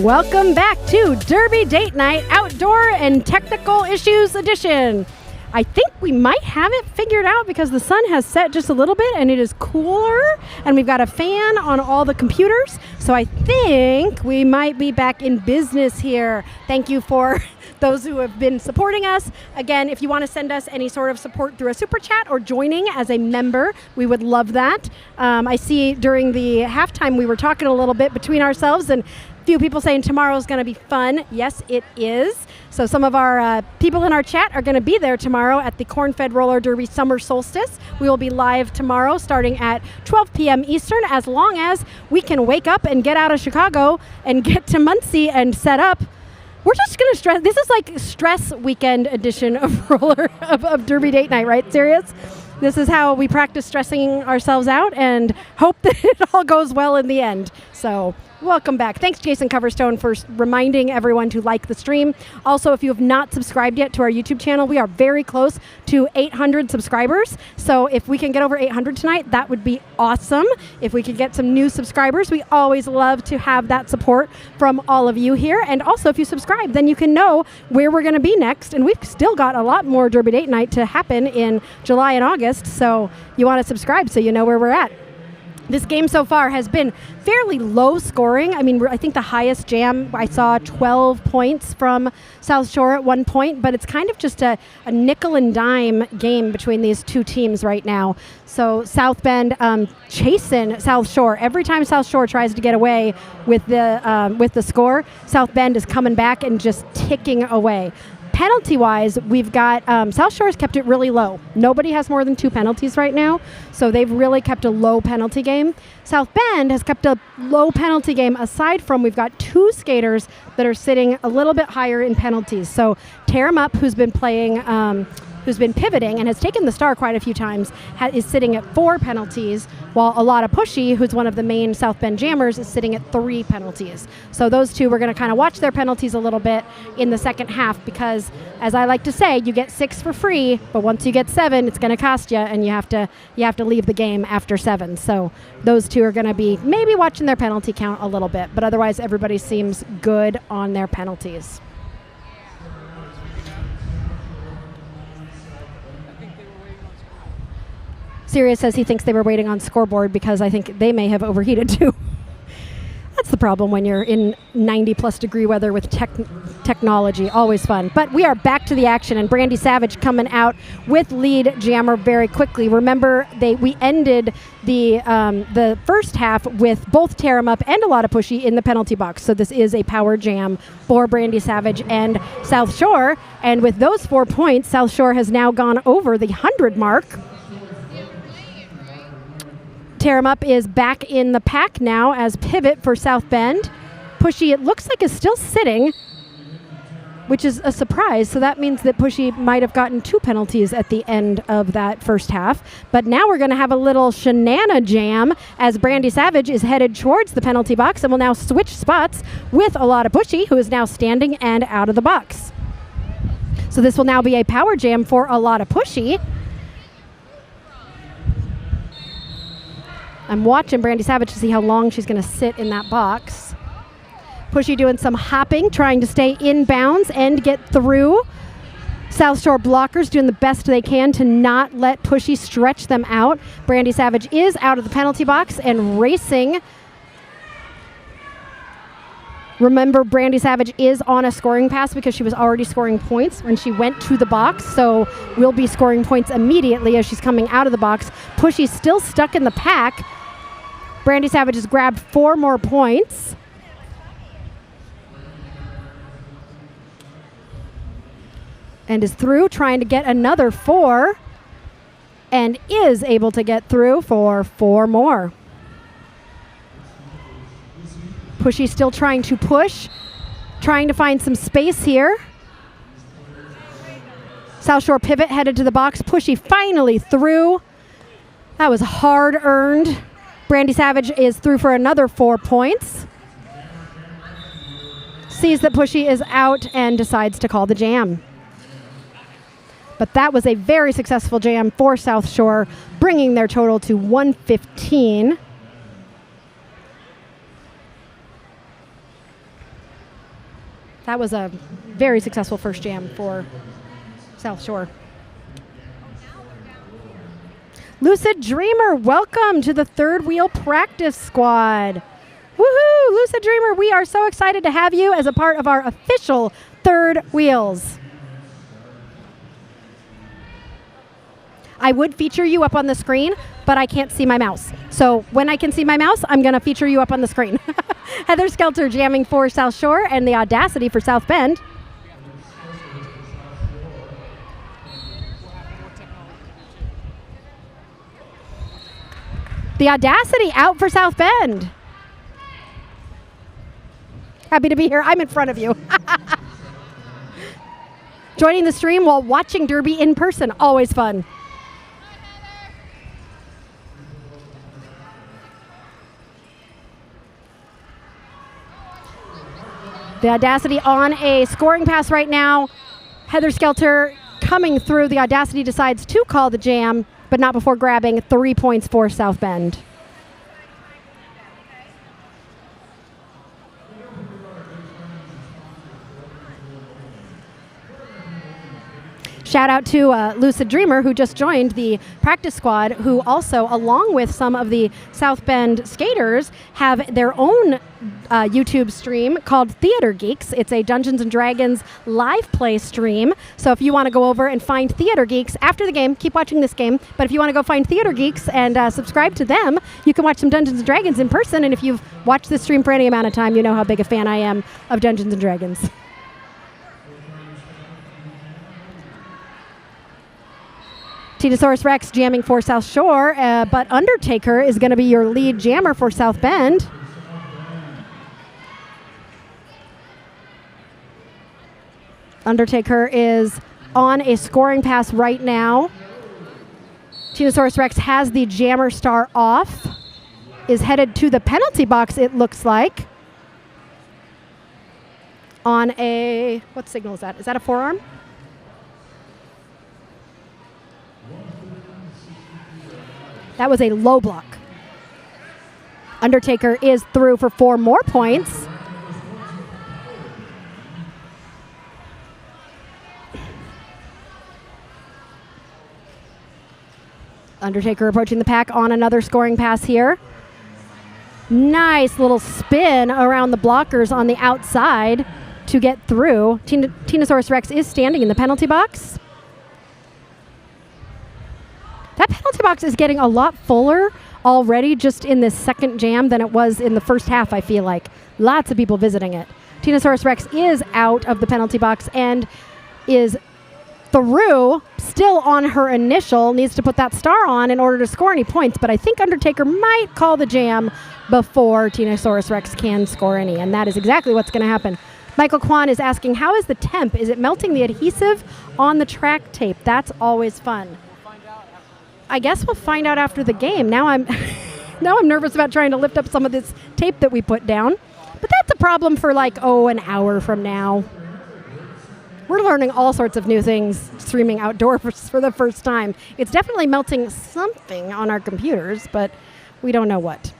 and welcome back to Derby Date Night Outdoor and Technical Issues Edition. I think we might have it figured out because the sun has set just a little bit and it is cooler and we've got a fan on all the computers. So I think we might be back in business here. Thank you for those who have been supporting us. Again, if you want to send us any sort of support through a super chat or joining as a member, we would love that. I see during the halftime we were talking a little bit between ourselves and a few people saying tomorrow's going to be fun. Yes, it is. So some of our people in our chat are going to be there tomorrow at the Corn-Fed Roller Derby Summer Solstice. We will be live tomorrow starting at 12 p.m. Eastern, as long as we can wake up and get out of Chicago and get to Muncie and set up. We're just going to stress. This is like stress weekend edition of of Derby Date Night, right? Serious? This is how we practice stressing ourselves out and hope that it all goes well in the end. So welcome back. Thanks, Jason Coverstone, for reminding everyone to like the stream. Also, if you have not subscribed yet to our YouTube channel, we are very close to 800 subscribers. So if we can get over 800 tonight, that would be awesome. If we could get some new subscribers, we always love to have that support from all of you here. And also, if you subscribe, then you can know where we're going to be next. And we've still got a lot more Derby Date Night to happen in July and August. So you want to subscribe so you know where we're at. This game so far has been fairly low scoring. I mean, I think the highest jam, I saw 12 points from South Shore at one point, but it's kind of just a nickel and dime game between these two teams right now. So South Bend chasing South Shore. Every time South Shore tries to get away with the score, South Bend is coming back and just ticking away. Penalty-wise, we've got South Shore's kept it really low. Nobody has more than 2 penalties right now, so they've really kept a low penalty game. South Bend has kept a low penalty game, aside from we've got 2 skaters that are sitting a little bit higher in penalties. So Tear 'em Up, who's been playing, who's been pivoting and has taken the star quite a few times, is sitting at 4 penalties, while A Lot of Pushy, who's one of the main South Bend jammers, is sitting at 3 penalties. So those two, we're going to kind of watch their penalties a little bit in the second half because, as I like to say, you get 6 for free, but once you get 7, it's going to cost you, and you have to leave the game after 7. So those two are going to be maybe watching their penalty count a little bit, but otherwise everybody seems good on their penalties. Sirius says he thinks they were waiting on scoreboard because I think they may have overheated too. That's the problem when you're in 90-plus degree weather with technology. Always fun. But we are back to the action, and Brandy Savage coming out with lead jammer very quickly. Remember, we ended the first half with both Tear 'em Up and A Lot of Pushy in the penalty box. So this is a power jam for Brandy Savage and South Shore. And with those 4 points, South Shore has now gone over the 100 mark. Tear 'em Up is back in the pack now as pivot for South Bend. Pushy, it looks like, is still sitting, which is a surprise. So that means that Pushy might have gotten 2 penalties at the end of that first half. But now we're going to have a little shenana jam as Brandy Savage is headed towards the penalty box and will now switch spots with A Lot of Pushy, who is now standing and out of the box. So this will now be a power jam for A Lot of Pushy. I'm watching Brandy Savage to see how long she's going to sit in that box. Pushy doing some hopping, trying to stay in bounds and get through. South Shore blockers doing the best they can to not let Pushy stretch them out. Brandy Savage is out of the penalty box and racing. Remember, Brandy Savage is on a scoring pass because she was already scoring points when she went to the box, so will be scoring points immediately as she's coming out of the box. Pushy's still stuck in the pack. Brandy Savage has grabbed 4 more points. And is through, trying to get another 4, and is able to get through for 4 more. Pushy still trying to push, trying to find some space here. South Shore pivot headed to the box. Pushy finally through. That was hard earned. Brandy Savage is through for another 4 points. Sees that Pushy is out and decides to call the jam. But that was a very successful jam for South Shore, bringing their total to 115. That was a very successful first jam for South Shore. Lucid Dreamer, welcome to the third wheel practice squad. Woohoo! Lucid Dreamer, we are so excited to have you as a part of our official third wheels. I would feature you up on the screen, but I can't see my mouse. So when I can see my mouse, I'm going to feature you up on the screen. Heather Skelter jamming for South Shore and the Audacity for South Bend. The Audacity out for South Bend. Happy to be here. I'm in front of you. Joining the stream while watching Derby in person, always fun. The Audacity on a scoring pass right now. Heather Skelter coming through. The Audacity decides to call the jam, but not before grabbing 3 points for South Bend. Shout out to Lucid Dreamer, who just joined the practice squad, who also, along with some of the South Bend skaters, have their own YouTube stream called Theater Geeks. It's a Dungeons & Dragons live play stream. So if you want to go over and find Theater Geeks after the game, keep watching this game, but if you want to go find Theater Geeks and subscribe to them, you can watch some Dungeons & Dragons in person, and if you've watched this stream for any amount of time, you know how big a fan I am of Dungeons & Dragons. Titosaurus Rex jamming for South Shore, but Undertaker is going to be your lead jammer for South Bend. Undertaker is on a scoring pass right now. Titosaurus Rex has the jammer star off, is headed to the penalty box, it looks like. On a, what signal is that? Is that a forearm? That was a low block. Undertaker is through for 4 more points. Undertaker approaching the pack on another scoring pass here. Nice little spin around the blockers on the outside to get through. Tinosaurus Rex is standing in the penalty box. That penalty box is getting a lot fuller already just in this second jam than it was in the first half, I feel like. Lots of people visiting it. Tinosaurus Rex is out of the penalty box and is through, still on her initial, needs to put that star on in order to score any points, but I think Undertaker might call the jam before Tinosaurus Rex can score any, and that is exactly what's going to happen. Michael Kwan is asking, how is the temp? Is it melting the adhesive on the track tape? That's always fun. I guess we'll find out after the game. Now I'm nervous about trying to lift up some of this tape that we put down. But that's a problem for like, an hour from now. We're learning all sorts of new things streaming outdoors for the first time. It's definitely melting something on our computers, but we don't know what.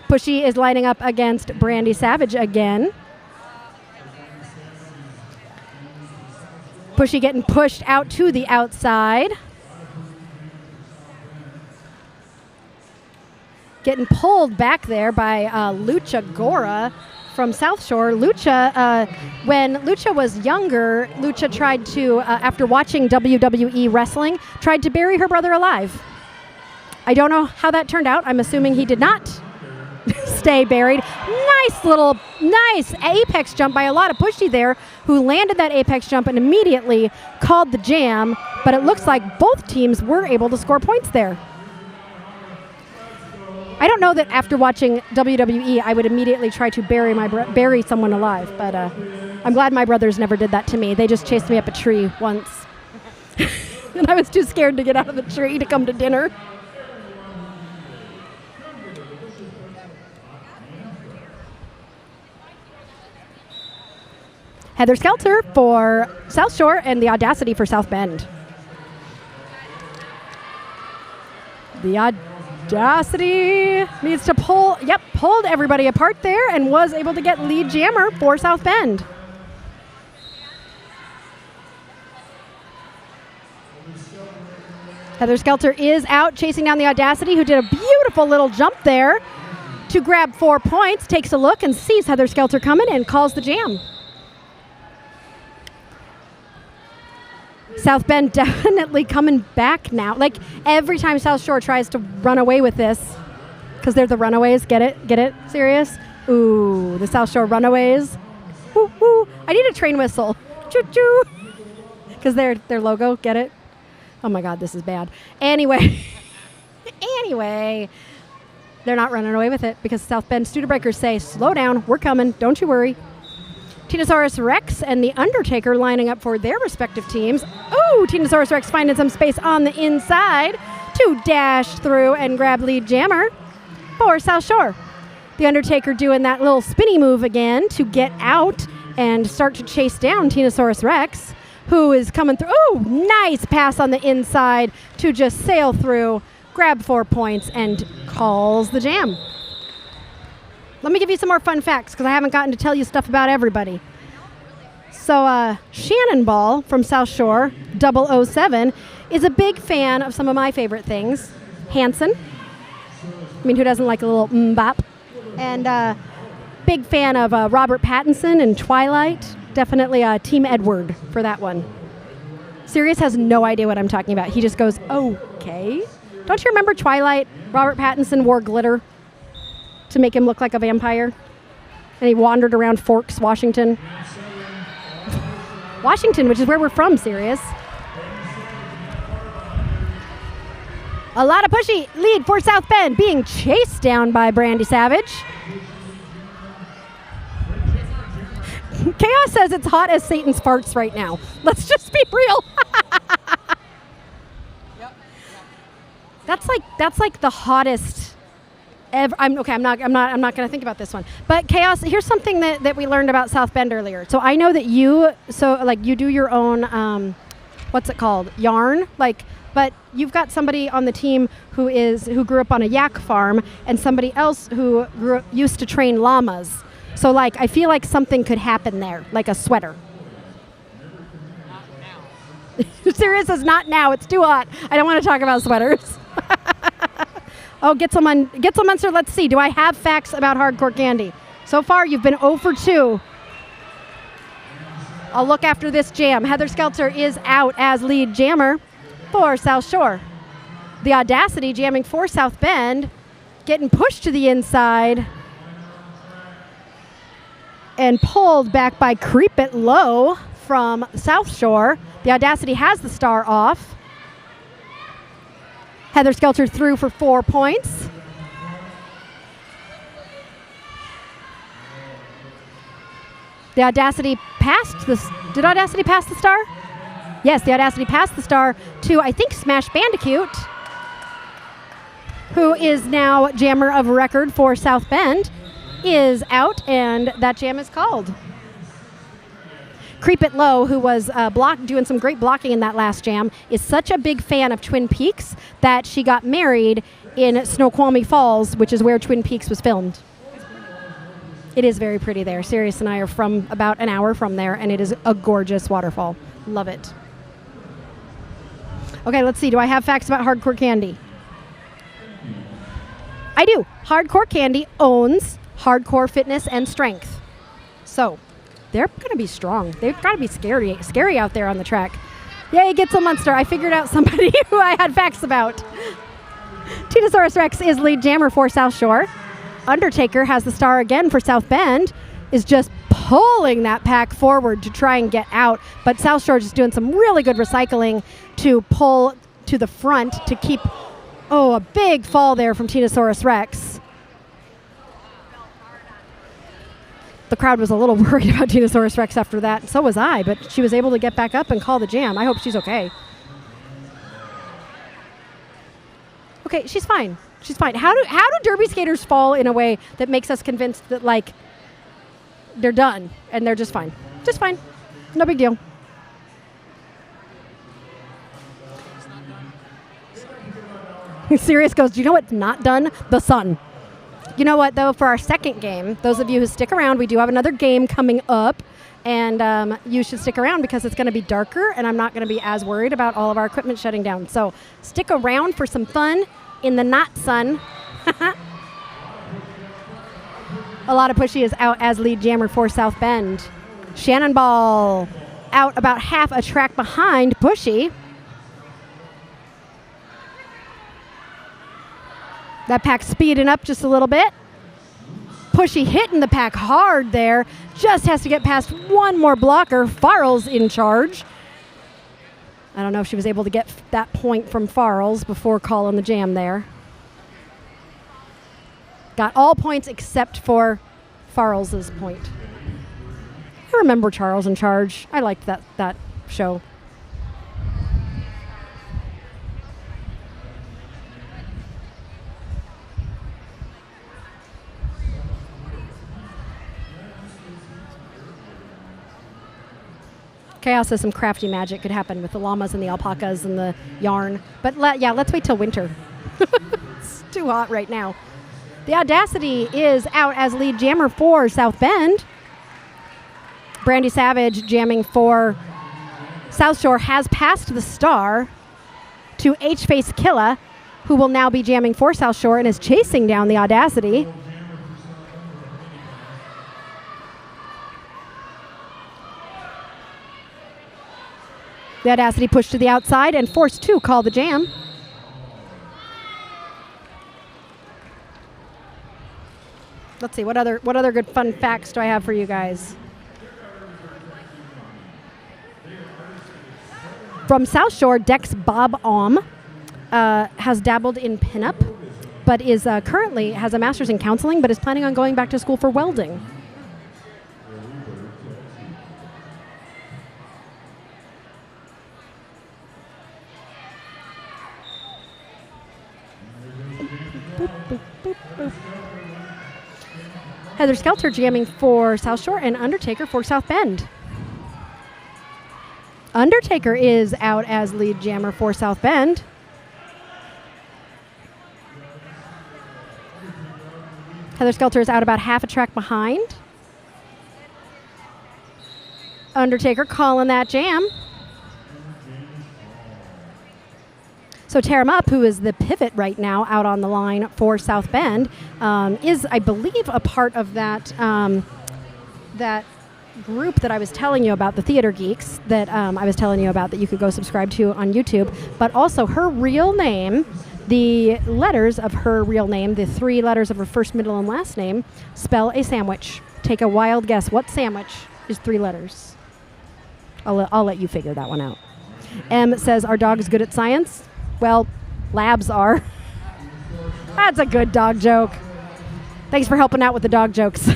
Pushy is lining up against Brandy Savage again. Pushy getting pushed out to the outside. Getting pulled back there by Lucha Gora from South Shore. Lucha, when Lucha was younger, Lucha tried to, after watching WWE wrestling, tried to bury her brother alive. I don't know how that turned out. I'm assuming he did not stay buried. Nice apex jump by a lot of Pushy there, who landed that apex jump and immediately called the jam, but it looks like both teams were able to score points there. I don't know that after watching WWE, I would immediately try to bury someone alive, but I'm glad my brothers never did that to me. They just chased me up a tree once, and I was too scared to get out of the tree to come to dinner. Heather Skelter for South Shore and the Audacity for South Bend. The Audacity needs to pulled everybody apart there and was able to get lead jammer for South Bend. Heather Skelter is out chasing down the Audacity, who did a beautiful little jump there to grab 4 points, takes a look and sees Heather Skelter coming and calls the jam. South Bend definitely coming back now. Like every time South Shore tries to run away with this, because they're the Runaways, get it? Get it? Serious? Ooh, the South Shore Runaways. Woo, woo. I need a train whistle. Choo choo. Because their logo, get it? Oh my God, this is bad. Anyway, they're not running away with it because South Bend Studebreakers say, slow down, we're coming, don't you worry. Tinosaurus Rex and the Undertaker lining up for their respective teams. Oh, Tinosaurus Rex finding some space on the inside to dash through and grab lead jammer for South Shore. The Undertaker doing that little spinny move again to get out and start to chase down Tinosaurus Rex, who is coming through. Oh, nice pass on the inside to just sail through, grab 4 points, and calls the jam. Let me give you some more fun facts because I haven't gotten to tell you stuff about everybody. So Shannon Ball from South Shore, 007, is a big fan of some of my favorite things. Hanson. I mean, who doesn't like a little bop? And big fan of Robert Pattinson and Twilight. Definitely Team Edward for that one. Sirius has no idea what I'm talking about. He just goes, okay. Don't you remember Twilight? Robert Pattinson wore glitter to make him look like a vampire. And he wandered around Forks, Washington. Washington, which is where we're from, Sirius. A lot of pushy lead for South Bend, being chased down by Brandy Savage. Chaos says it's hot as Satan's farts right now. Let's just be real. That's like the hottest ever. I'm not going to think about this one. But Chaos, here's something that we learned about South Bend earlier. So I know that you do your own what's it called? Yarn, but you've got somebody on the team who grew up on a yak farm and somebody else who used to train llamas. So, I feel like something could happen there, like a sweater. Not now. Sirius says, not now. It's too hot. I don't want to talk about sweaters. Oh, Gitzelmunster, let's see. Do I have facts about hardcore candy? So far, you've been 0 for 2. I'll look after this jam. Heather Skelter is out as lead jammer for South Shore. The Audacity jamming for South Bend, getting pushed to the inside and pulled back by Creep It Low from South Shore. The Audacity has the star off. Heather Skelter through for 4 points. The Audacity passed this. Did Audacity pass the star? Yes, the Audacity passed the star to, I think, Smash Bandicoot, who is now jammer of record for South Bend, is out, and that jam is called. Creep It Low, who was doing some great blocking in that last jam, is such a big fan of Twin Peaks that she got married in Snoqualmie Falls, which is where Twin Peaks was filmed. It is very pretty there. Sirius and I are from about an hour from there, and it is a gorgeous waterfall. Love it. Okay, let's see. Do I have facts about hardcore candy? I do. Hardcore candy owns hardcore fitness and strength. So they're going to be strong. They've got to be scary out there on the track. Yay, Gitzelmunster. I figured out somebody who I had facts about. Tinosaurus Rex is lead jammer for South Shore. Undertaker has the star again for South Bend, is just pulling that pack forward to try and get out. But South Shore just doing some really good recycling to pull to the front to keep, a big fall there from Tinosaurus Rex. The crowd was a little worried about Tinosaurus Rex after that. So was I, but she was able to get back up and call the jam. I hope she's okay. Okay, she's fine. She's fine. How do derby skaters fall in a way that makes us convinced that, they're done and they're just fine? Just fine. No big deal. Sirius goes, do you know what's not done? The sun. You know what, though? For our second game, those of you who stick around, we do have another game coming up. And you should stick around because it's going to be darker, and I'm not going to be as worried about all of our equipment shutting down. So stick around for some fun in the not sun. A lot of Pushy is out as lead jammer for South Bend. Shannon Ball out about half a track behind Pushy. That pack speeding up just a little bit. Pushy hitting the pack hard there. Just has to get past one more blocker. Farrell's in charge. I don't know if she was able to get that point from Farrell's before calling the jam there. Got all points except for Farrell's point. I remember Charles in Charge. I liked that show. Chaos says some crafty magic could happen with the llamas and the alpacas and the yarn. But let's wait till winter. It's too hot right now. The Audacity is out as lead jammer for South Bend. Brandy Savage jamming for South Shore has passed the star to H-Face Killa, who will now be jamming for South Shore and is chasing down the Audacity. The Audacity pushed to the outside and forced to call the jam. Let's see, what other good fun facts do I have for you guys? From South Shore, Dex Bob Ohm has dabbled in pinup, but is currently has a master's in counseling, but is planning on going back to school for welding. Boop, boop, boop, boop. Heather Skelter jamming for South Shore and Undertaker for South Bend. Undertaker is out as lead jammer for South Bend. Heather Skelter is out about half a track behind. Undertaker calling that jam. So Tear 'em Up, who is the pivot right now out on the line for South Bend, is, I believe, a part of that that group that I was telling you about, the Theater Geeks, that I was telling you about that you could go subscribe to on YouTube. But also her real name, the letters of her real name, the 3 letters of her first, middle, and last name, spell a sandwich. Take a wild guess. What sandwich is 3 letters? I'll let you figure that one out. M says, our dog is good at science. Well, labs are. That's a good dog joke. Thanks for helping out with the dog jokes. We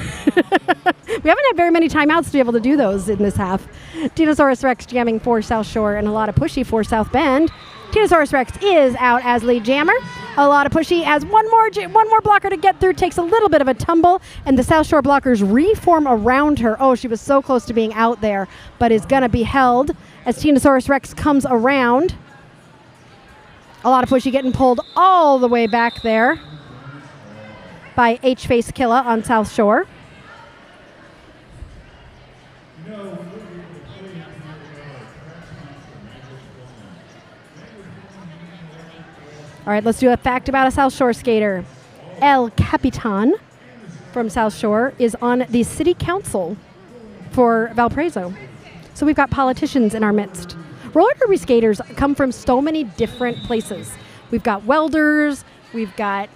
haven't had very many timeouts to be able to do those in this half. Tinosaurus Rex jamming for South Shore and a lot of Pushy for South Bend. Tinosaurus Rex is out as lead jammer. A lot of Pushy has one more blocker to get through, takes a little bit of a tumble, and the South Shore blockers reform around her. Oh, she was so close to being out there, but is going to be held as Tinosaurus Rex comes around. A lot of Pushy getting pulled all the way back there by H-Face Killa on South Shore. All right, let's do a fact about a South Shore skater. El Capitan from South Shore is on the city council for Valparaiso. So we've got politicians in our midst. Roller derby skaters come from so many different places. We've got welders, we've got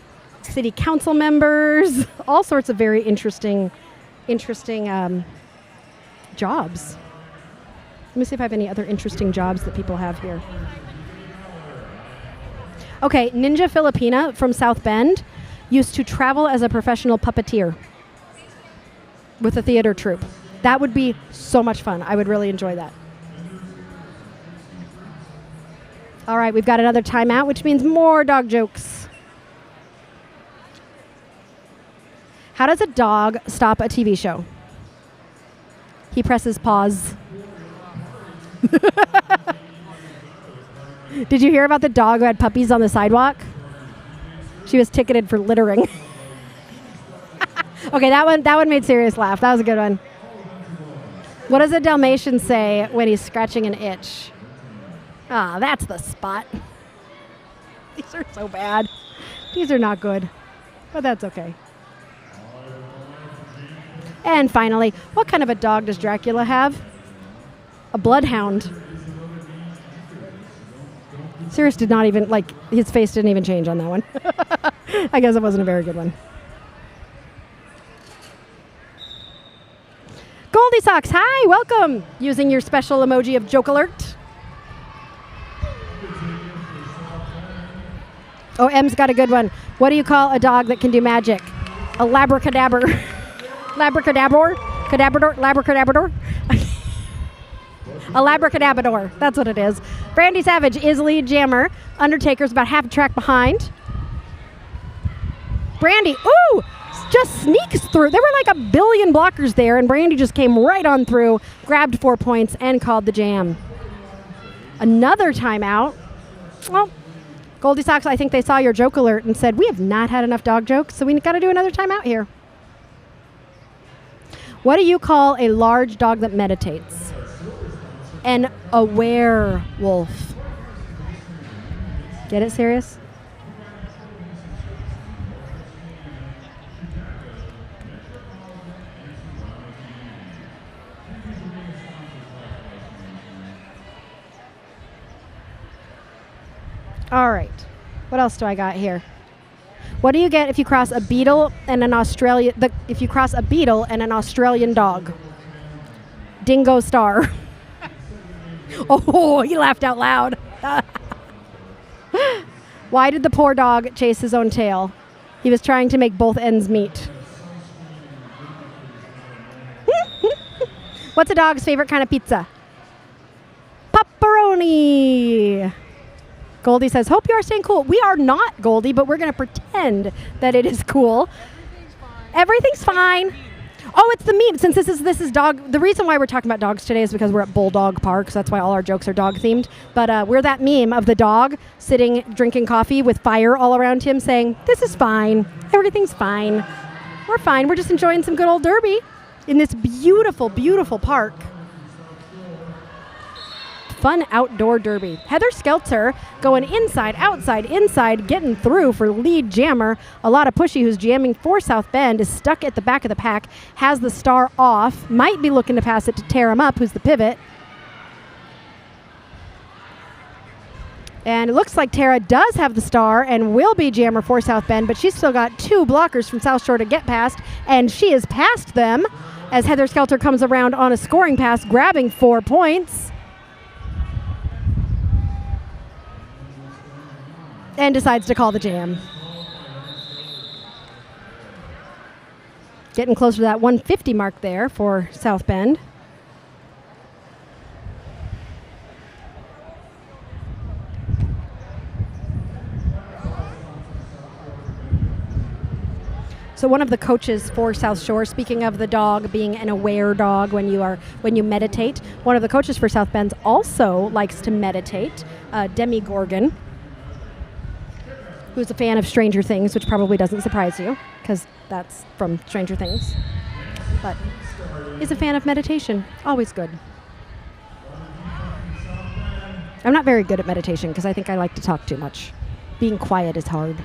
city council members, all sorts of very interesting jobs. Let me see if I have any other interesting jobs that people have here. Okay, Ninja Filipina from South Bend used to travel as a professional puppeteer with a theater troupe. That would be so much fun. I would really enjoy that. All right, we've got another timeout, which means more dog jokes. How does a dog stop a TV show? He presses pause. Did you hear about the dog who had puppies on the sidewalk? She was ticketed for littering. Okay, that one made Sirius laugh. That was a good one. What does a Dalmatian say when he's scratching an itch? Ah, that's the spot. These are so bad. These are not good, but that's okay. And finally, what kind of a dog does Dracula have? A bloodhound. Sirius did not even, his face didn't even change on that one. I guess it wasn't a very good one. Goldie Socks, hi, welcome. Using your special emoji of joke alert. Oh, M's got a good one. What do you call a dog that can do magic? A labracadabra. Labracadabra? Cadabrador? Labracadabrador? A labracadabrador. That's what it is. Brandy Savage is lead jammer. Undertaker's about half a track behind. Brandy, ooh, just sneaks through. There were like a billion blockers there, and Brandy just came right on through, grabbed 4 points, and called the jam. Another timeout. Well, Goldie Socks, I think they saw your joke alert and said, we have not had enough dog jokes, so we got to do another timeout here. What do you call a large dog that meditates? An aware wolf. Get it, Sirius? All right. What else do I got here? What do you get if you cross a beetle and an Australian dog? Dingo star. Oh, he laughed out loud. Why did the poor dog chase his own tail? He was trying to make both ends meet. What's a dog's favorite kind of pizza? Pepperoni. Goldie says, hope you are staying cool. We are not, Goldie, but we're going to pretend that it is cool. Everything's fine. Oh, it's the meme. Since this is dog. The reason why we're talking about dogs today is because we're at Bulldog Park, so that's why all our jokes are dog themed. But we're that meme of the dog sitting, drinking coffee with fire all around him saying, this is fine. Everything's fine. We're fine. We're just enjoying some good old derby in this beautiful, beautiful park. Fun outdoor derby. Heather Skelter going inside, outside, inside, getting through for lead jammer. A lot of pushy who's jamming for South Bend is stuck at the back of the pack, has the star off, might be looking to pass it to tear him up, who's the pivot. And it looks like Tara does have the star and will be jammer for South Bend, but she's still got 2 blockers from South Shore to get past, and she has passed them as Heather Skelter comes around on a scoring pass, grabbing 4 points. And decides to call the jam. Getting closer to that 150 mark there for South Bend. So one of the coaches for South Shore, speaking of the dog being an aware dog when you meditate, one of the coaches for South Bend also likes to meditate, Demi Gorgon, who's a fan of Stranger Things, which probably doesn't surprise you, because that's from Stranger Things. But is a fan of meditation. Always good. I'm not very good at meditation, because I think I like to talk too much. Being quiet is hard.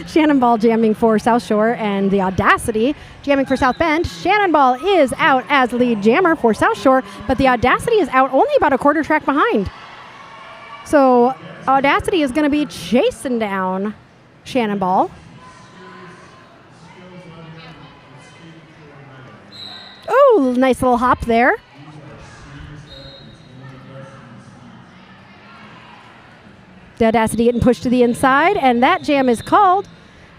Shannon Ball jamming for South Shore, and the Audacity jamming for South Bend. Shannon Ball is out as lead jammer for South Shore, but the Audacity is out only about a quarter track behind. So Audacity is going to be chasing down Shannon Ball. Oh, nice little hop there. The Audacity getting pushed to the inside, and that jam is called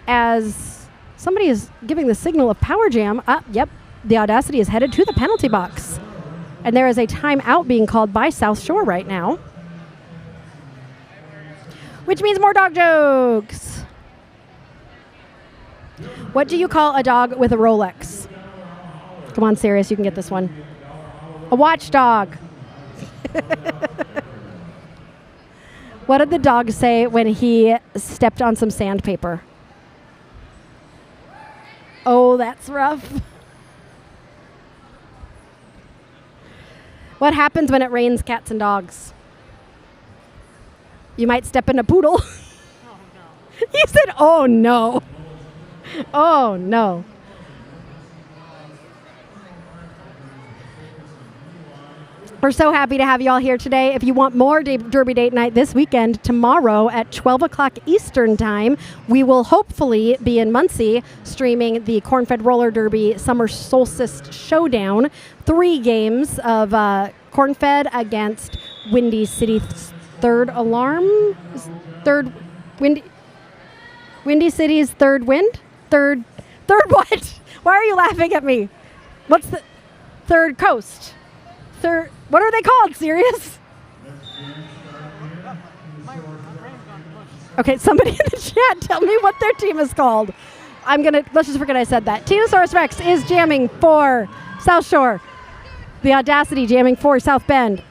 as somebody is giving the signal of power jam. Yep, the Audacity is headed to the penalty box. And there is a timeout being called by South Shore right now, which means more dog jokes. What do you call a dog with a Rolex? Come on, Sirius, you can get this one. A watchdog. What did the dog say when he stepped on some sandpaper? Oh, that's rough. What happens when it rains cats and dogs? You might step in a poodle. Oh, no. He said, oh, no. Oh, no. We're so happy to have you all here today. If you want more Derby Date Night this weekend, tomorrow at 12 o'clock Eastern Time, we will hopefully be in Muncie streaming the Corn-Fed Roller Derby Summer Solstice Showdown. 3 games of Corn-Fed against Windy City's Third Alarm? Windy City's Third Wind? Third what? Why are you laughing at me? What's the Third Coast? What are they called? Serious? Okay, somebody in the chat, tell me what their team is called. Let's just forget I said that. Tyrannosaurus Rex is jamming for South Shore. The Audacity jamming for South Bend.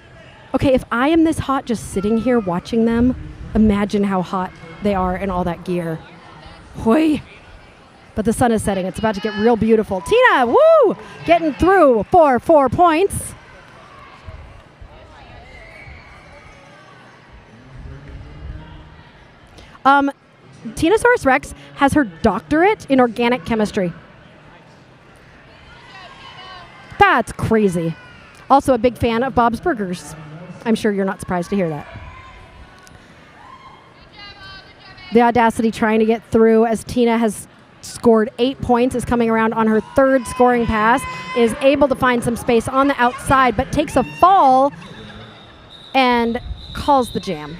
Okay, if I am this hot just sitting here watching them, imagine how hot they are in all that gear. Hoy. But the sun is setting. It's about to get real beautiful. Tina, woo! Getting through for 4 points. Tyrannosaurus Rex has her doctorate in organic chemistry. That's crazy. Also a big fan of Bob's Burgers. I'm sure you're not surprised to hear that. The Audacity trying to get through as Tina has scored 8 points, is coming around on her 3rd scoring pass, is able to find some space on the outside, but takes a fall and calls the jam.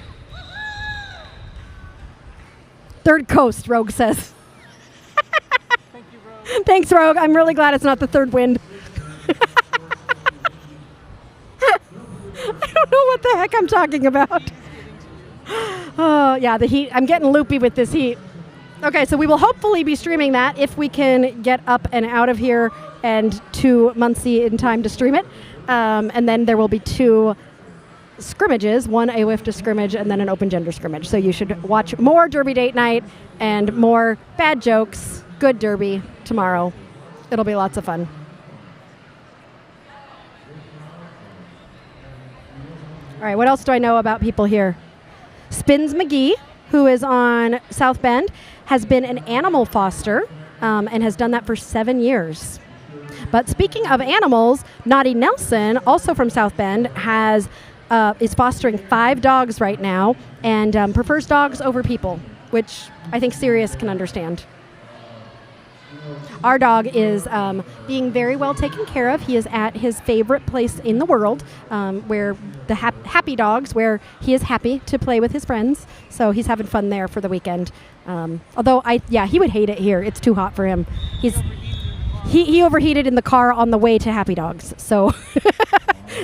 Third Coast, Rogue says. Thank you, Rogue. Thanks, Rogue. I'm really glad it's not the Third Wind. I don't know what the heck I'm talking about. Oh, yeah, the heat. I'm getting loopy with this heat. Okay, so we will hopefully be streaming that if we can get up and out of here and to Muncie in time to stream it. And then there will be 2 scrimmages, one AWIFTA scrimmage and then an open gender scrimmage. So you should watch more Derby Date Night and more bad jokes, good derby tomorrow. It'll be lots of fun. All right, what else do I know about people here? Spins McGee, who is on South Bend, has been an animal foster and has done that for 7 years. But speaking of animals, Naughty Nelson, also from South Bend, is fostering 5 dogs right now and prefers dogs over people, which I think Sirius can understand. Our dog is being very well taken care of. He is at his favorite place in the world, where the happy dogs, where he is happy to play with his friends. So he's having fun there for the weekend. Although, he would hate it here. It's too hot for him. He overheated in the car on the way to Happy Dogs. So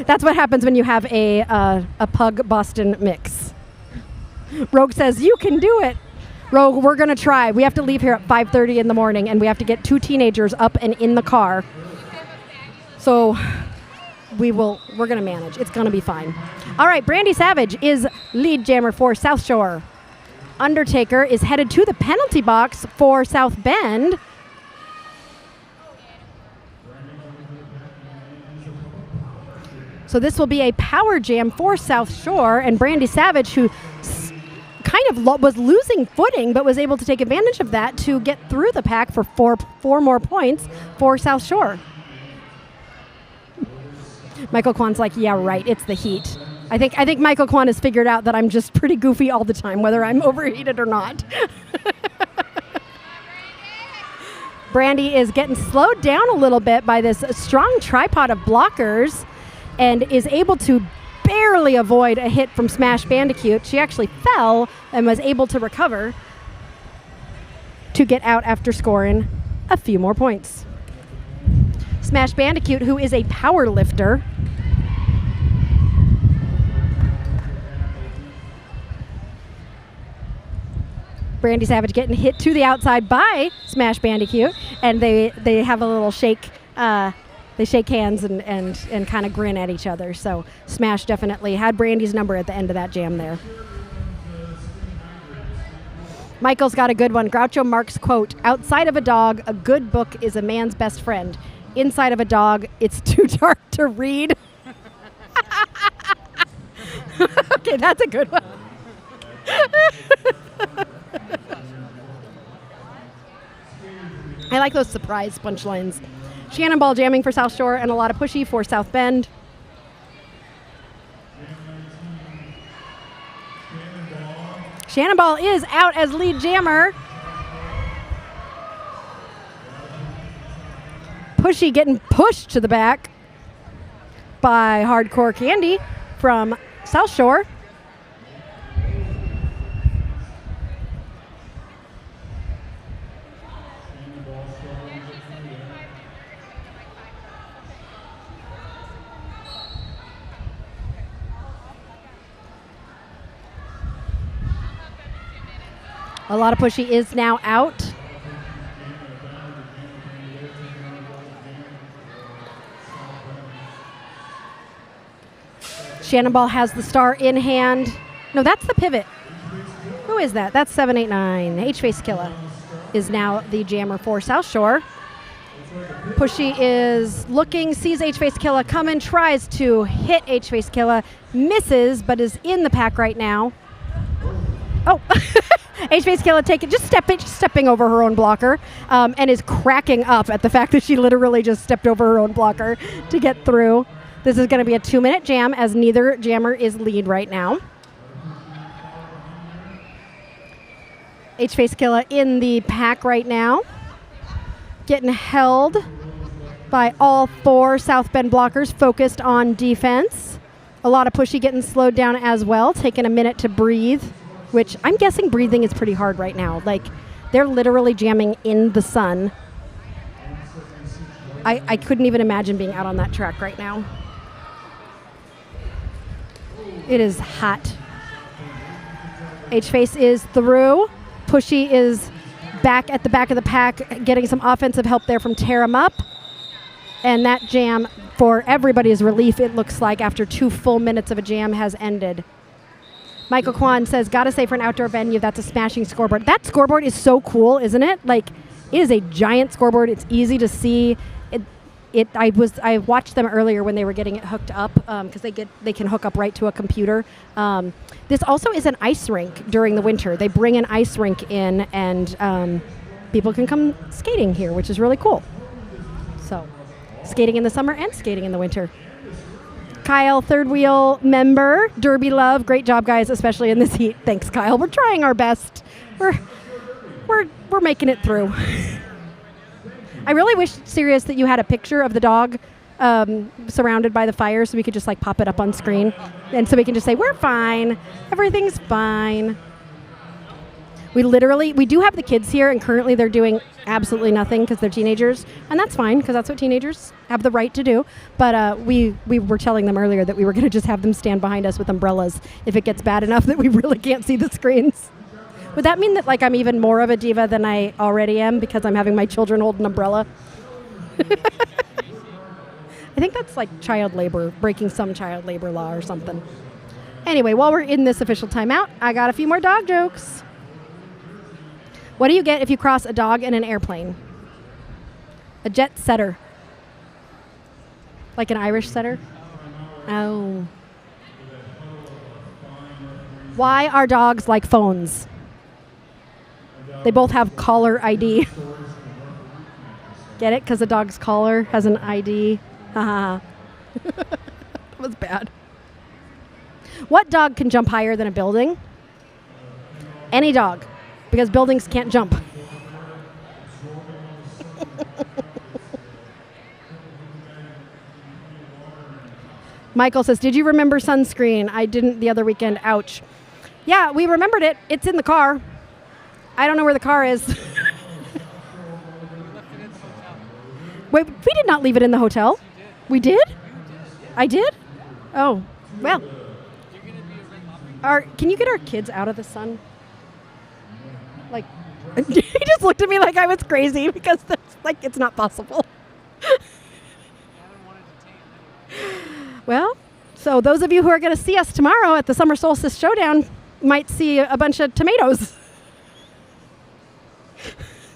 that's what happens when you have a Pug Boston mix. Rogue says, you can do it. Rogue, we're going to try. We have to leave here at 5:30 in the morning, and we have to get 2 teenagers up and in the car. So we're going to manage. It's going to be fine. All right, Brandy Savage is lead jammer for South Shore. Undertaker is headed to the penalty box for South Bend. So this will be a power jam for South Shore, and Brandy Savage, who kind of was losing footing but was able to take advantage of that to get through the pack for four more points for South Shore. Michael Kwan's like, yeah, right, it's the heat. I think Michael Kwan has figured out that I'm just pretty goofy all the time, whether I'm overheated or not. Brandy is getting slowed down a little bit by this strong tripod of blockers and is able to barely avoid a hit from Smash Bandicoot. She actually fell and was able to recover to get out after scoring a few more points. Smash Bandicoot, who is a power lifter. Brandy Savage getting hit to the outside by Smash Bandicoot, and they have a little shake. They shake hands and kind of grin at each other. So Smash definitely had Brandy's number at the end of that jam there. Michael's got a good one. Groucho Marx quote, outside of a dog, a good book is a man's best friend. Inside of a dog, it's too dark to read. Okay, that's a good one. I like those surprise punchlines. Shannon Ball jamming for South Shore and a lot of pushy for South Bend. Shannon Ball is out as lead jammer. Pushy getting pushed to the back by Hardcore Candy from South Shore. A lot of pushy is now out. Shannon Ball has the star in hand. No, that's the pivot. Who is that? That's 789. H-Face Killa is now the jammer for South Shore. Pushy is looking, sees H-Face Killa coming, tries to hit H-Face Killa, misses, but is in the pack right now. Oh, H-Face Killa stepping over her own blocker and is cracking up at the fact that she literally just stepped over her own blocker to get through. This is going to be a 2-minute jam as neither jammer is lead right now. H-Face Killa in the pack right now. Getting held by all 4 South Bend blockers focused on defense. A lot of pushy getting slowed down as well, taking a minute to breathe, which I'm guessing breathing is pretty hard right now. Like, they're literally jamming in the sun. I couldn't even imagine being out on that track right now. It is hot. H-Face is through. Pushy is back at the back of the pack, getting some offensive help there from Tear 'em Up. And that jam, for everybody's relief, it looks like, after 2 full minutes of a jam, has ended. Michael Kwan says, gotta say for an outdoor venue, that's a smashing scoreboard. That scoreboard is so cool, isn't it? Like, it is a giant scoreboard. It's easy to see. I watched them earlier when they were getting it hooked up because they can hook up right to a computer. This also is an ice rink during the winter. They bring an ice rink in and people can come skating here, which is really cool. So, skating in the summer and skating in the winter. Kyle, third wheel member, Derby Love. Great job, guys, especially in this heat. Thanks, Kyle. We're trying our best. We're making it through. I really wish, Sirius, that you had a picture of the dog surrounded by the fire so we could just like pop it up on screen. And so we can just say, we're fine. Everything's fine. We do have the kids here, and currently they're doing absolutely nothing because they're teenagers. And that's fine because that's what teenagers have the right to do. But we were telling them earlier that we were going to just have them stand behind us with umbrellas if it gets bad enough that we really can't see the screens. Would that mean that like I'm even more of a diva than I already am because I'm having my children hold an umbrella? I think that's like child labor, breaking some child labor law or something. Anyway, while we're in this official timeout, I got a few more dog jokes. What do you get if you cross a dog and an airplane? A jet setter. Like an Irish setter? Oh. Why are dogs like phones? They both have caller ID. Get it? Because the dog's collar has an ID. Haha. That was bad. What dog can jump higher than a building? Any dog. Because buildings can't jump. Michael says, did you remember sunscreen? I didn't the other weekend. Ouch. Yeah, we remembered it. It's in the car. I don't know where the car is. Wait, we did not leave it in the hotel. We did? I did? Oh, well. Can you get our kids out of the sun? Like, he just looked at me like I was crazy because that's like, it's not possible. Well, so those of you who are going to see us tomorrow at the Summer Solstice Showdown might see a bunch of tomatoes.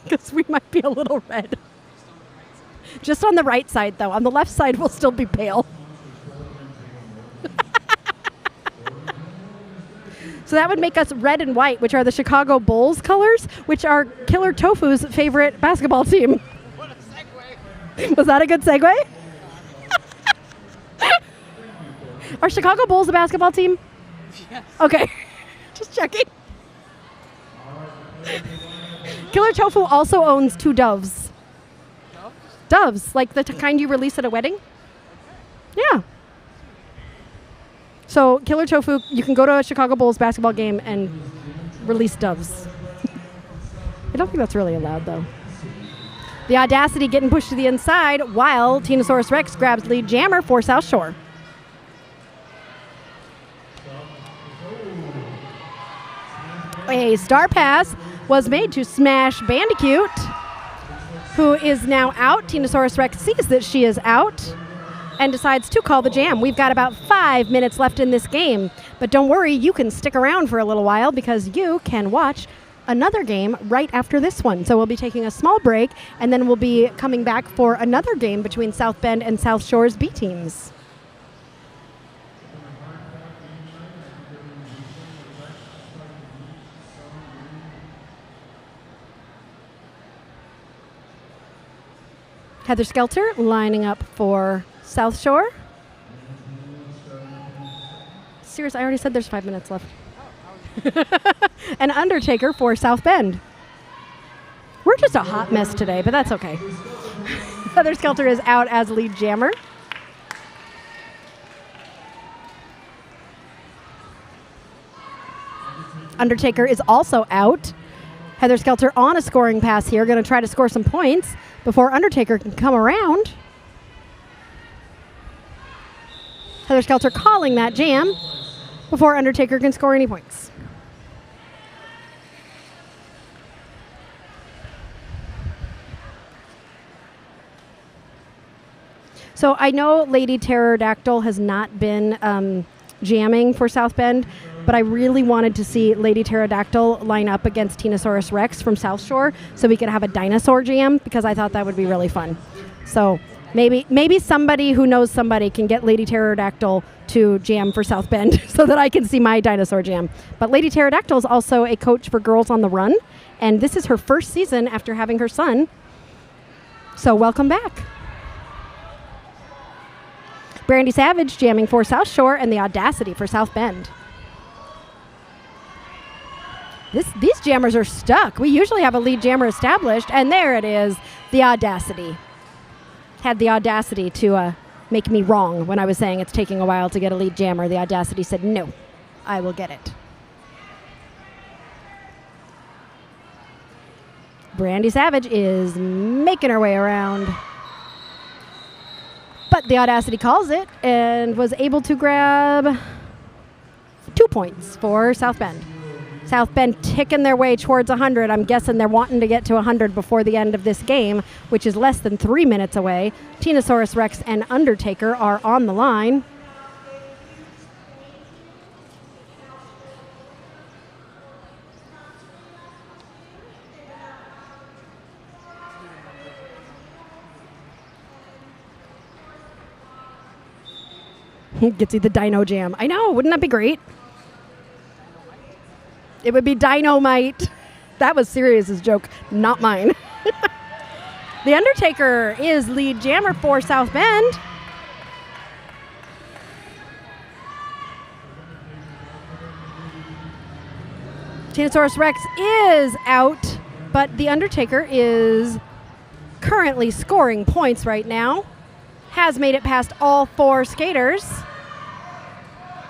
because we might be a little red. Just on the right side, though. On the left side, we'll still be pale. So that would make us red and white, which are the Chicago Bulls colors, which are Killer Tofu's favorite basketball team. What a segue. Was that a good segue? Are Chicago Bulls a basketball team? Yes. Okay. Just checking. Killer Tofu also owns 2 doves. No? Doves, like the kind you release at a wedding? Yeah. So Killer Tofu, you can go to a Chicago Bulls basketball game and release doves. I don't think that's really allowed, though. The Audacity getting pushed to the inside while Tinosaurus Rex grabs lead jammer for South Shore. A star pass was made to Smash Bandicoot, who is now out. Tinosaurus Rex sees that she is out and decides to call the jam. We've got about 5 minutes left in this game, but don't worry, you can stick around for a little while because you can watch another game right after this one. So we'll be taking a small break, and then we'll be coming back for another game between South Bend and South Shore's B teams. Heather Skelter lining up for South Shore. Serious, I already said there's 5 minutes left. An Undertaker for South Bend. We're just a hot mess today, but that's okay. Heather Skelter is out as lead jammer. Undertaker is also out. Heather Skelter on a scoring pass here, going to try to score some points before Undertaker can come around. Heather Skelter calling that jam before Undertaker can score any points. So I know Lady Pterodactyl has not been jamming for South Bend, but I really wanted to see Lady Pterodactyl line up against Tinosaurus Rex from South Shore so we could have a dinosaur jam, because I thought that would be really fun. So maybe somebody who knows somebody can get Lady Pterodactyl to jam for South Bend so that I can see my dinosaur jam. But Lady Pterodactyl is also a coach for Girls on the Run, and this is her first season after having her son. So welcome back. Brandy Savage jamming for South Shore and the Audacity for South Bend. These jammers are stuck. We usually have a lead jammer established, and there it is, the Audacity. Had the audacity to make me wrong when I was saying it's taking a while to get a lead jammer. The Audacity said, no, I will get it. Brandy Savage is making her way around. But the Audacity calls it and was able to grab 2 points for South Bend. South Bend ticking their way towards 100. I'm guessing they're wanting to get to 100 before the end of this game, which is less than 3 minutes away. Tinosaurus Rex and Undertaker are on the line. Gets you the Dino Jam. I know, wouldn't that be great? It would be dynamite. That was Sirius's joke, not mine. The Undertaker is lead jammer for South Bend. Tinosaurus Rex is out, but the Undertaker is currently scoring points right now. Has made it past all 4 skaters.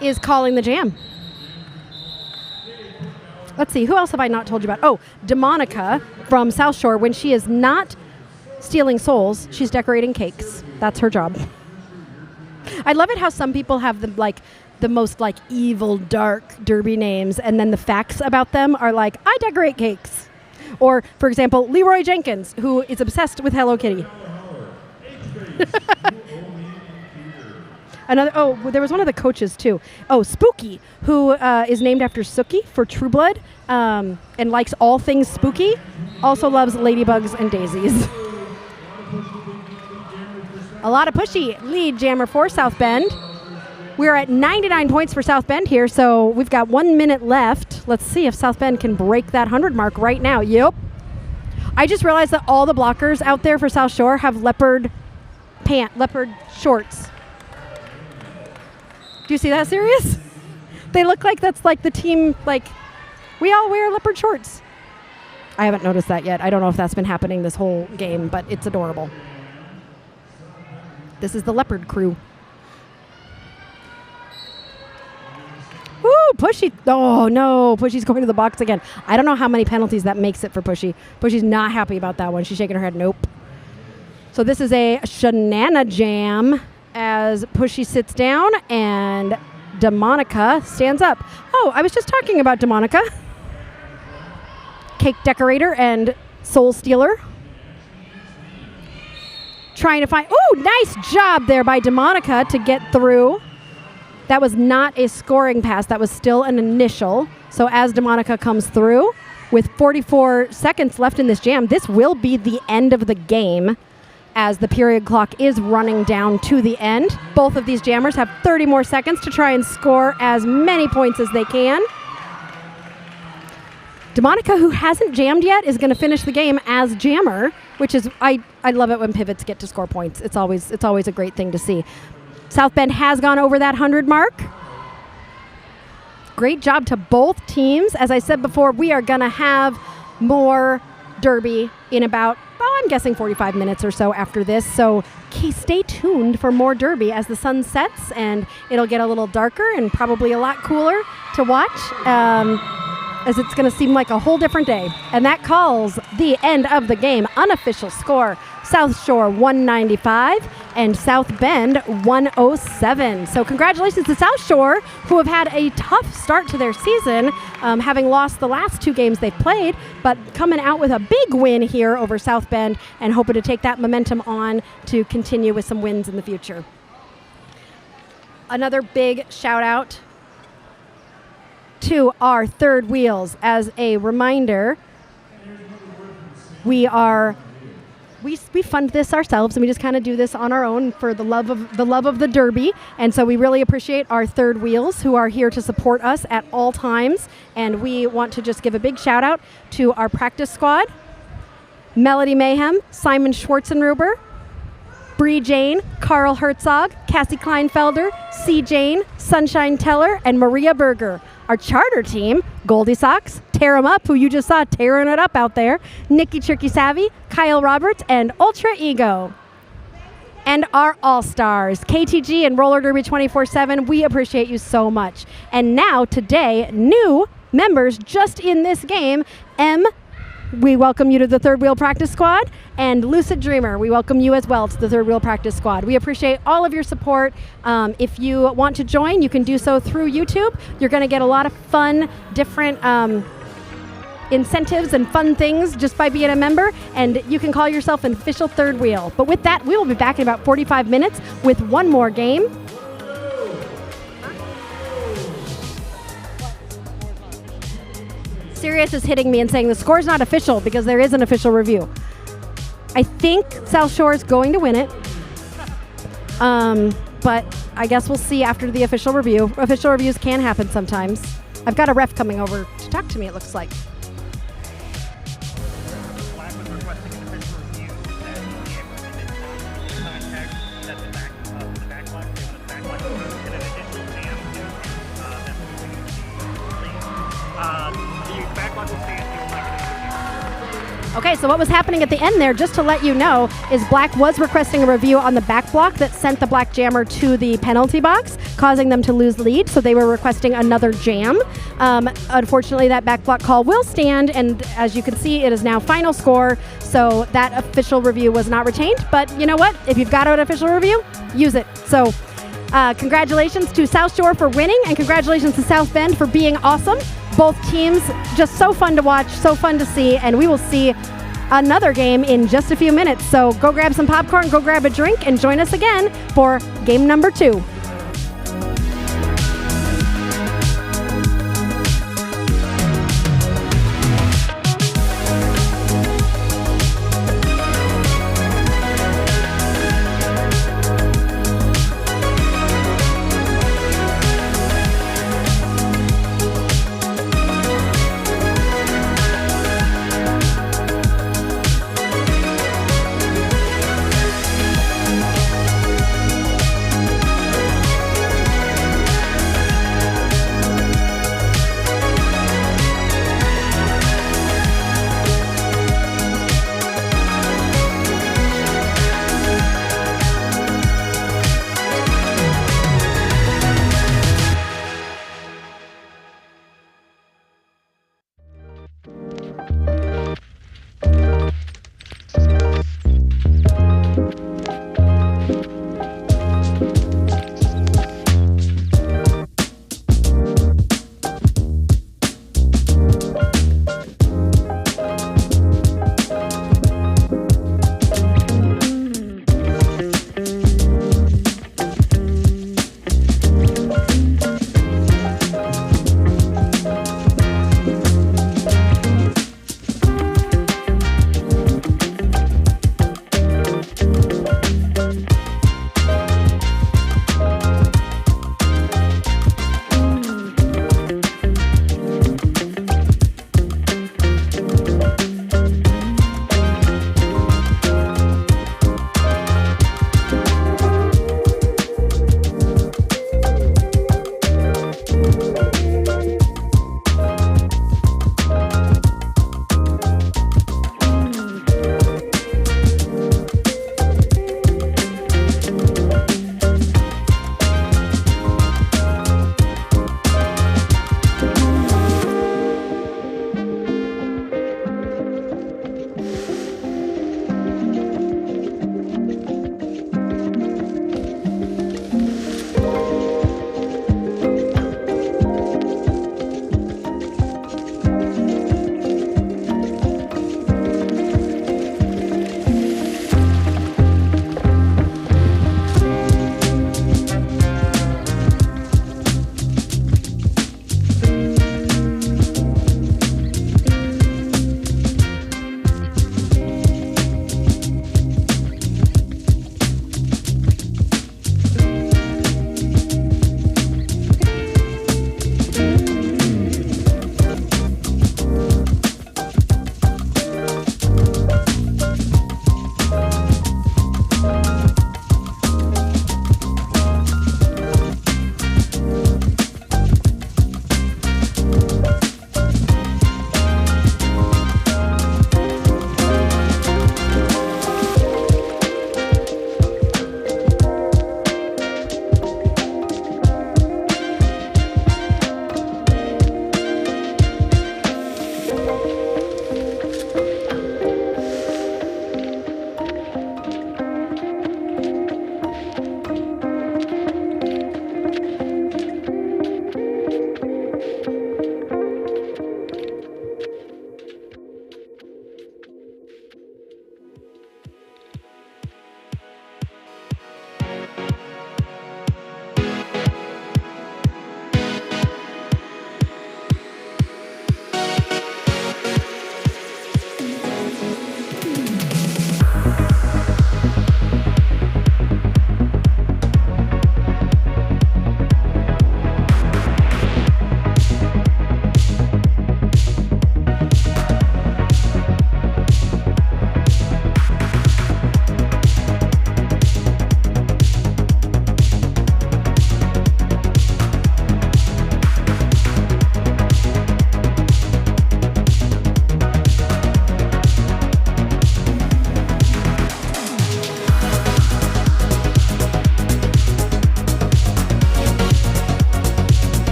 Is calling the jam. Let's see, who else have I not told you about? Oh, Demonica from South Shore. When she is not stealing souls, she's decorating cakes. That's her job. I love it how some people have the most evil, dark derby names, and then the facts about them are like, I decorate cakes. Or, for example, Leroy Jenkins, who is obsessed with Hello Kitty. There was one of the coaches too. Oh, Spooky, who is named after Sookie for True Blood, and likes all things spooky. Also loves ladybugs and daisies. A lot of pushy lead jammer for South Bend. We're at 99 points for South Bend here, so we've got 1 minute left. Let's see if South Bend can break that 100 mark right now. Yep. I just realized that all the blockers out there for South Shore have leopard shorts. Do you see that, Sirius? They look like that's like the team, like, we all wear leopard shorts. I haven't noticed that yet. I don't know if that's been happening this whole game, but it's adorable. This is the leopard crew. Woo, Pushy. Oh, no. Pushy's going to the box again. I don't know how many penalties that makes it for Pushy. Pushy's not happy about that one. She's shaking her head. Nope. So this is a Shanana Jam as Pushy sits down and Demonica stands up. Oh, I was just talking about Demonica. Cake decorator and soul stealer. Trying to find... Oh, nice job there by Demonica to get through. That was not a scoring pass. That was still an initial. So as Demonica comes through, with 44 seconds left in this jam, this will be the end of the game as the period clock is running down to the end. Both of these jammers have 30 more seconds to try and score as many points as they can. Demonica, who hasn't jammed yet, is going to finish the game as jammer, which is, I love it when pivots get to score points. It's always a great thing to see. South Bend has gone over that 100 mark. Great job to both teams. As I said before, we are going to have more Derby in about, I'm guessing 45 minutes or so after this. So stay tuned for more Derby as the sun sets and it'll get a little darker and probably a lot cooler to watch. As it's going to seem like a whole different day. And that calls the end of the game. Unofficial score, South Shore 195 and South Bend 107. So congratulations to South Shore, who have had a tough start to their season, having lost the last 2 games they've played, but coming out with a big win here over South Bend and hoping to take that momentum on to continue with some wins in the future. Another big shout out to our third wheels. As a reminder, we fund this ourselves and we just kind of do this on our own for the love of the Derby, and so we really appreciate our third wheels who are here to support us at all times. And we want to just give a big shout out to our practice squad: Melody Mayhem, Simon Schwarzenruber, Bree Jane, Carl Herzog, Cassie Kleinfelder, C. Jane, Sunshine Teller, and Maria Berger. Our charter team: Goldie Socks, Tear 'em Up, who you just saw tearing it up out there, Nikki Tricky Savvy, Kyle Roberts, and Ultra Ego. And our all-stars, KTG and Roller Derby 24/7, we appreciate you so much. And now, today, new members just in this game: we welcome you to the Third Wheel Practice Squad, and Lucid Dreamer, we welcome you as well to the Third Wheel Practice Squad. We appreciate all of your support. If you want to join, you can do so through YouTube. You're going to get a lot of fun, different incentives and fun things just by being a member, and you can call yourself an official Third Wheel. But with that, we will be back in about 45 minutes with one more game. Sirius is hitting me and saying the score's not official because there is an official review. I think South Shore is going to win it, but I guess we'll see after the official review. Official reviews can happen sometimes. I've got a ref coming over to talk to me, it looks like. Okay, so what was happening at the end there, just to let you know, is Black was requesting a review on the back block that sent the Black jammer to the penalty box, causing them to lose lead, so they were requesting another jam. Unfortunately, that back block call will stand, and as you can see, it is now final score, so that official review was not retained. But you know what? If you've got an official review, use it. So congratulations to South Shore for winning, and congratulations to South Bend for being awesome. Both teams just so fun to watch, so fun to see, and we will see another game in just a few minutes. So go grab some popcorn, go grab a drink, and join us again for game number 2.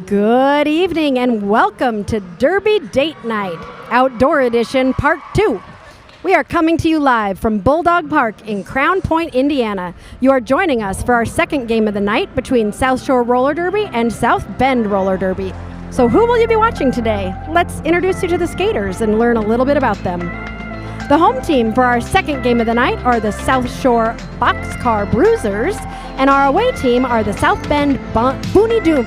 Good evening and welcome to Derby Date Night, Outdoor Edition Part 2. We are coming to you live from Bulldog Park in Crown Point, Indiana. You are joining us for our second game of the night between South Shore Roller Derby and South Bend Roller Derby. So who will you be watching today? Let's introduce you to the skaters and learn a little bit about them. The home team for our second game of the night are the South Shore Boxcar Bruisers, and our away team are the South Bend Bonnie Dooms.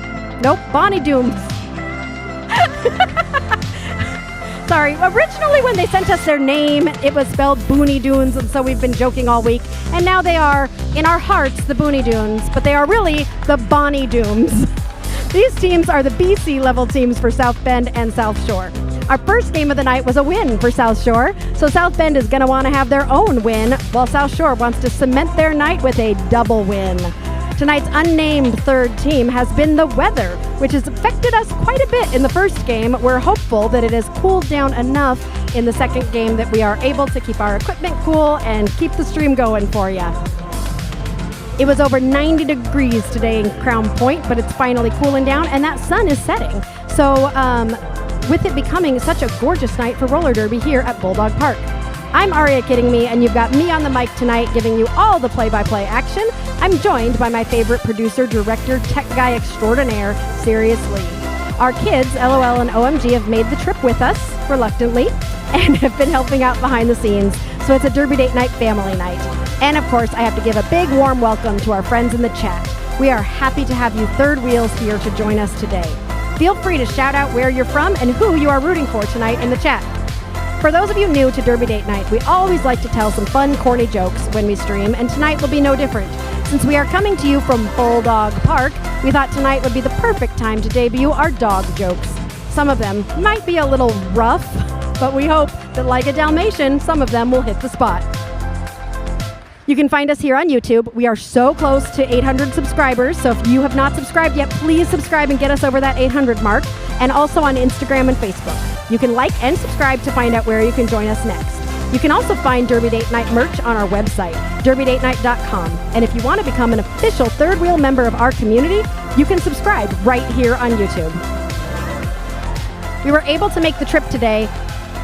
Sorry, originally when they sent us their name, it was spelled Booney Dunes, and so we've been joking all week. And now they are, in our hearts, the Booney Dunes, but they are really the Bonnie Dooms. These teams are the BC level teams for South Bend and South Shore. Our first game of the night was a win for South Shore, so South Bend is going to want to have their own win, while South Shore wants to cement their night with a double win. Tonight's unnamed third team has been the weather, which has affected us quite a bit in the first game. We're hopeful that it has cooled down enough in the second game that we are able to keep our equipment cool and keep the stream going for you. It was over 90 degrees today in Crown Point, but it's finally cooling down and that sun is setting. So with it becoming such a gorgeous night for roller derby here at Bulldog Park. I'm Aria Kidding Me, and you've got me on the mic tonight giving you all the play-by-play action. I'm joined by my favorite producer, director, tech guy extraordinaire, Seriously. Our kids, LOL and OMG, have made the trip with us, reluctantly, and have been helping out behind the scenes. So it's a Derby Date Night family night. And of course, I have to give a big warm welcome to our friends in the chat. We are happy to have you third wheels here to join us today. Feel free to shout out where you're from and who you are rooting for tonight in the chat. For those of you new to Derby Date Night, we always like to tell some fun, corny jokes when we stream, and tonight will be no different. Since we are coming to you from Bulldog Park, we thought tonight would be the perfect time to debut our dog jokes. Some of them might be a little rough, but we hope that, like a Dalmatian, some of them will hit the spot. You can find us here on YouTube. We are so close to 800 subscribers, so if you have not subscribed yet, please subscribe and get us over that 800 mark, and also on Instagram and Facebook. You can like and subscribe to find out where you can join us next. You can also find Derby Date Night merch on our website, derbydatenight.com. And if you want to become an official third wheel member of our community, you can subscribe right here on YouTube. We were able to make the trip today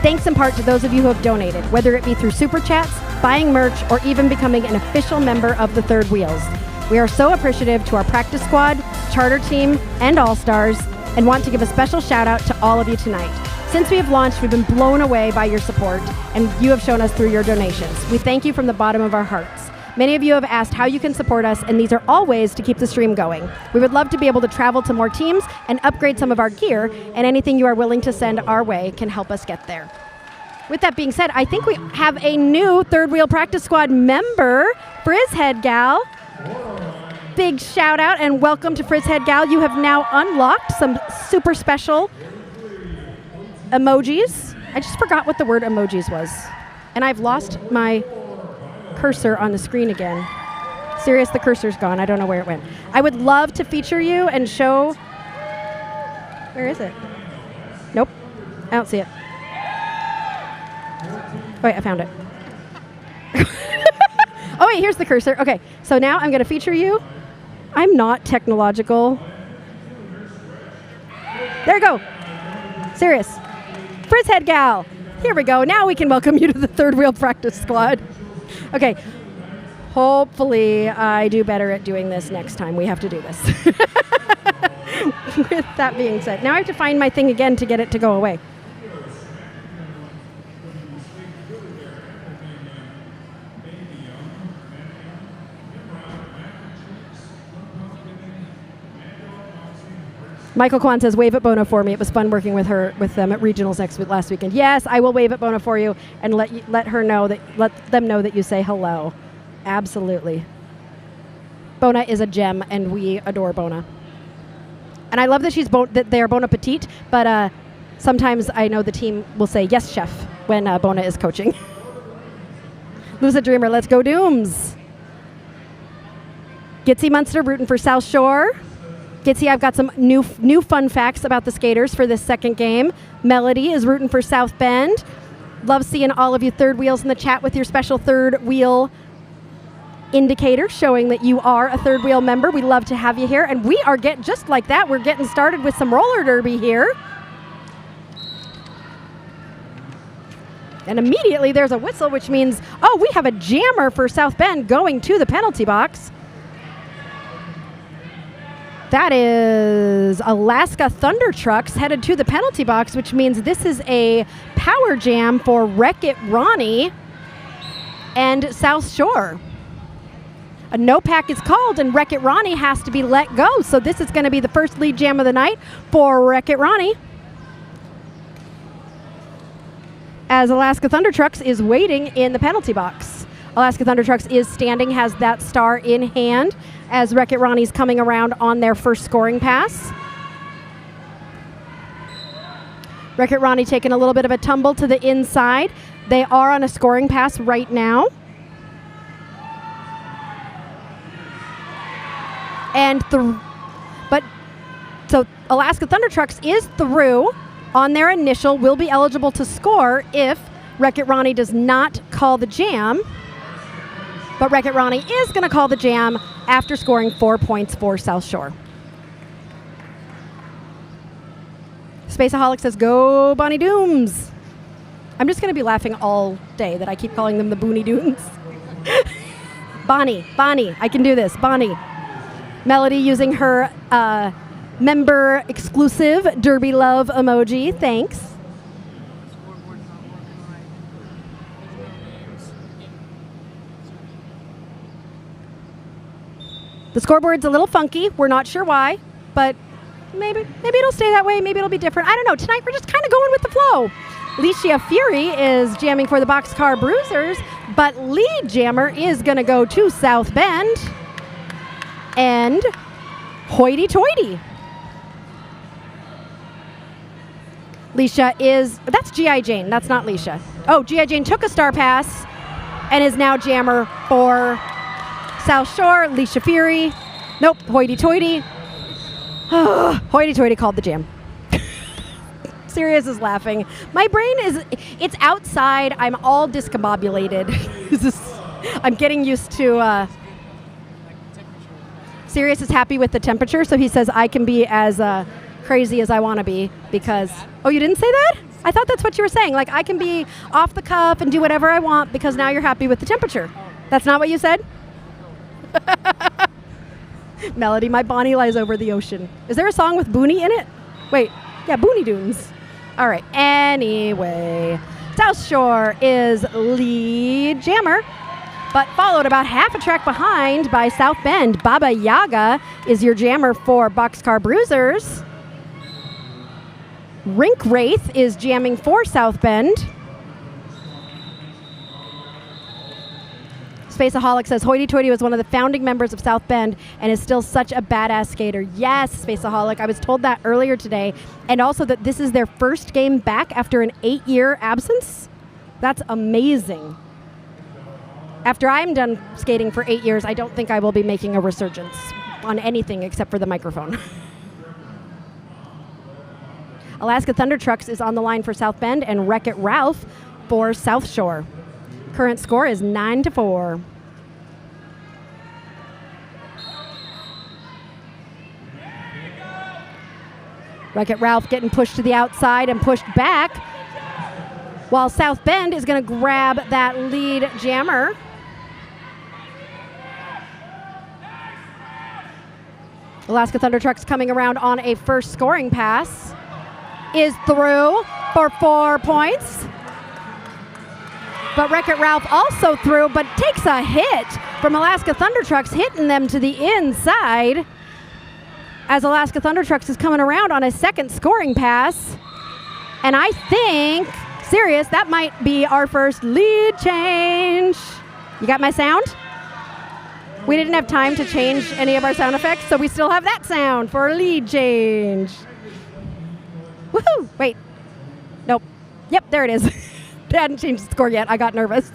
thanks in part to those of you who have donated, whether it be through super chats, buying merch, or even becoming an official member of the Third Wheels. We are so appreciative to our practice squad, charter team, and all-stars, and want to give a special shout out to all of you tonight. Since we have launched, we've been blown away by your support, and you have shown us through your donations. We thank you from the bottom of our hearts. Many of you have asked how you can support us, and these are all ways to keep the stream going. We would love to be able to travel to more teams and upgrade some of our gear, and anything you are willing to send our way can help us get there. With that being said, I think we have a new Third Wheel Practice Squad member, Frizzhead Gal. Big shout out and welcome to Frizzhead Gal. You have now unlocked some super special emojis. I just forgot what the word emojis was. And I've lost my cursor on the screen again. Serious, the cursor's gone. I don't know where it went. I would love to feature you and show... Where is it? Nope. I don't see it. Oh, wait, I found it. Oh, wait, here's the cursor. Okay, so now I'm going to feature you. I'm not technological. There you go. Serious. Frizzhead Gal. Here we go. Now we can welcome you to the Third Wheel Practice Squad. Okay. Hopefully I do better at doing this next time. We have to do this. With that being said, now I have to find my thing again to get it to go away. Michael Kwan says, wave at Bona for me. It was fun working with them at regionals last weekend. Yes, I will wave at Bona for you and let them know that you say hello. Absolutely. Bona is a gem, and we adore Bona. And I love that that they are Bona Petite, but sometimes I know the team will say, yes, chef, when Bona is coaching. Lucid Dreamer, let's go Dooms. Gitsy Munster rooting for South Shore. Gitsy, I've got some new fun facts about the skaters for this second game. Melody is rooting for South Bend. Love seeing all of you third wheels in the chat with your special third wheel indicator showing that you are a third wheel member. We love to have you here. And we are just like that. We're getting started with some roller derby here. And immediately there's a whistle, which means, oh, we have a jammer for South Bend going to the penalty box. That is Alaska Thunder Trucks headed to the penalty box, which means this is a power jam for Wreck-It Ronnie and South Shore. A no pack is called, and Wreck-It Ronnie has to be let go. So this is going to be the first lead jam of the night for Wreck-It Ronnie, as Alaska Thunder Trucks is waiting in the penalty box. Alaska Thunder Trucks is standing, has that star in hand, as Wreck-It Ronnie's coming around on their first scoring pass. Wreck-It Ronnie taking a little bit of a tumble to the inside. They are on a scoring pass right now. So Alaska Thunder Trucks is through on their initial, will be eligible to score if Wreck-It Ronnie does not call the jam. But Wreck-It Ronnie is going to call the jam after scoring 4 points for South Shore. Spaceaholic says, go Bonnie Dooms. I'm just going to be laughing all day that I keep calling them the Booney Dooms. Bonnie, I can do this, Bonnie. Melody using her member exclusive Derby Love emoji, thanks. The scoreboard's a little funky. We're not sure why, but maybe it'll stay that way. Maybe it'll be different. I don't know. Tonight we're just kind of going with the flow. Licia Fury is jamming for the Boxcar Bruisers, but lead jammer is going to go to South Bend and hoity-toity. That's G.I. Jane. That's not Licia. Oh, G.I. Jane took a star pass and is now jammer for South Shore. Licia Fury. Nope, hoity-toity. Hoity-toity called the jam. Sirius is laughing. My brain it's outside. I'm all discombobulated. I'm getting used to, Sirius is happy with the temperature, so he says I can be as crazy as I want to be because, oh, you didn't say that? I thought that's what you were saying. Like, I can be off the cuff and do whatever I want because now you're happy with the temperature. That's not what you said? Melody, my Bonnie lies over the ocean. Is there a song with Booney in it? Wait, yeah, Booney Dunes. All right, anyway, South Shore is lead jammer, but followed about half a track behind by South Bend. Baba Yaga is your jammer for Boxcar Bruisers. Rink Wraith is jamming for South Bend. Spaceaholic says, hoity-toity was one of the founding members of South Bend and is still such a badass skater. Yes, Spaceaholic. I was told that earlier today. And also that this is their first game back after an 8-year absence. That's amazing. After I'm done skating for 8 years, I don't think I will be making a resurgence on anything except for the microphone. Alaska Thunder Trucks is on the line for South Bend and Wreck-It Ralph for South Shore. Current score is 9-4. Wreck-It Ralph getting pushed to the outside and pushed back, while South Bend is going to grab that lead jammer. Alaska Thunder Trucks coming around on a first scoring pass. Is through for 4 points. But Wreck-It Ralph also through, but takes a hit from Alaska Thunder Trucks, hitting them to the inside. As Alaska Thunder Trucks is coming around on a second scoring pass. And I think, Sirius, that might be our first lead change. You got my sound? We didn't have time to change any of our sound effects, so we still have that sound for a lead change. Woohoo! Wait. Nope. Yep, there it is. They hadn't changed the score yet. I got nervous.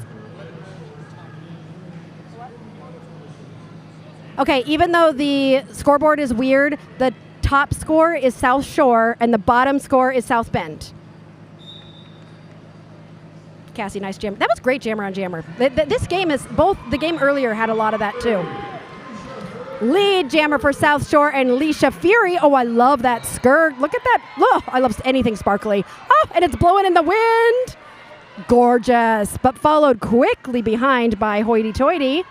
Okay, even though the scoreboard is weird, the top score is South Shore and the bottom score is South Bend. Cassie. Nice jammer. That was great jammer on jammer. This game is both. The game earlier had a lot of that too. Lead jammer for South Shore and Alicia Fury. Oh, I love that skirt. Look at that. Oh, I love anything sparkly. Oh, and it's blowing in the wind. Gorgeous. But followed quickly behind by Hoity Toity,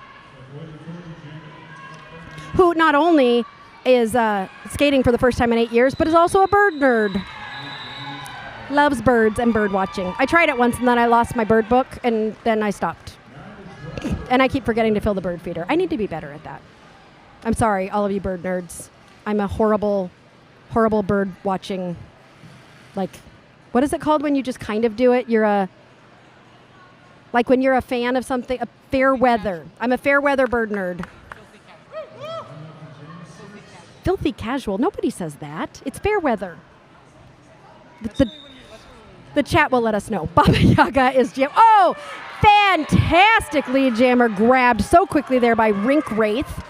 who not only is skating for the first time in 8 years, but is also a bird nerd. Loves birds and bird watching. I tried it once and then I lost my bird book and then I stopped. And I keep forgetting to fill the bird feeder. I need to be better at that. I'm sorry, all of you bird nerds. I'm a horrible, horrible bird watching. Like, what is it called when you just kind of do it? Like when you're a fan of something, a fair weather. I'm a fair weather bird nerd. Filthy casual. Nobody says that. It's fair weather. The chat will let us know. Baba Yaga is jam. Oh, fantastic lead jammer grabbed so quickly there by Rink Wraith.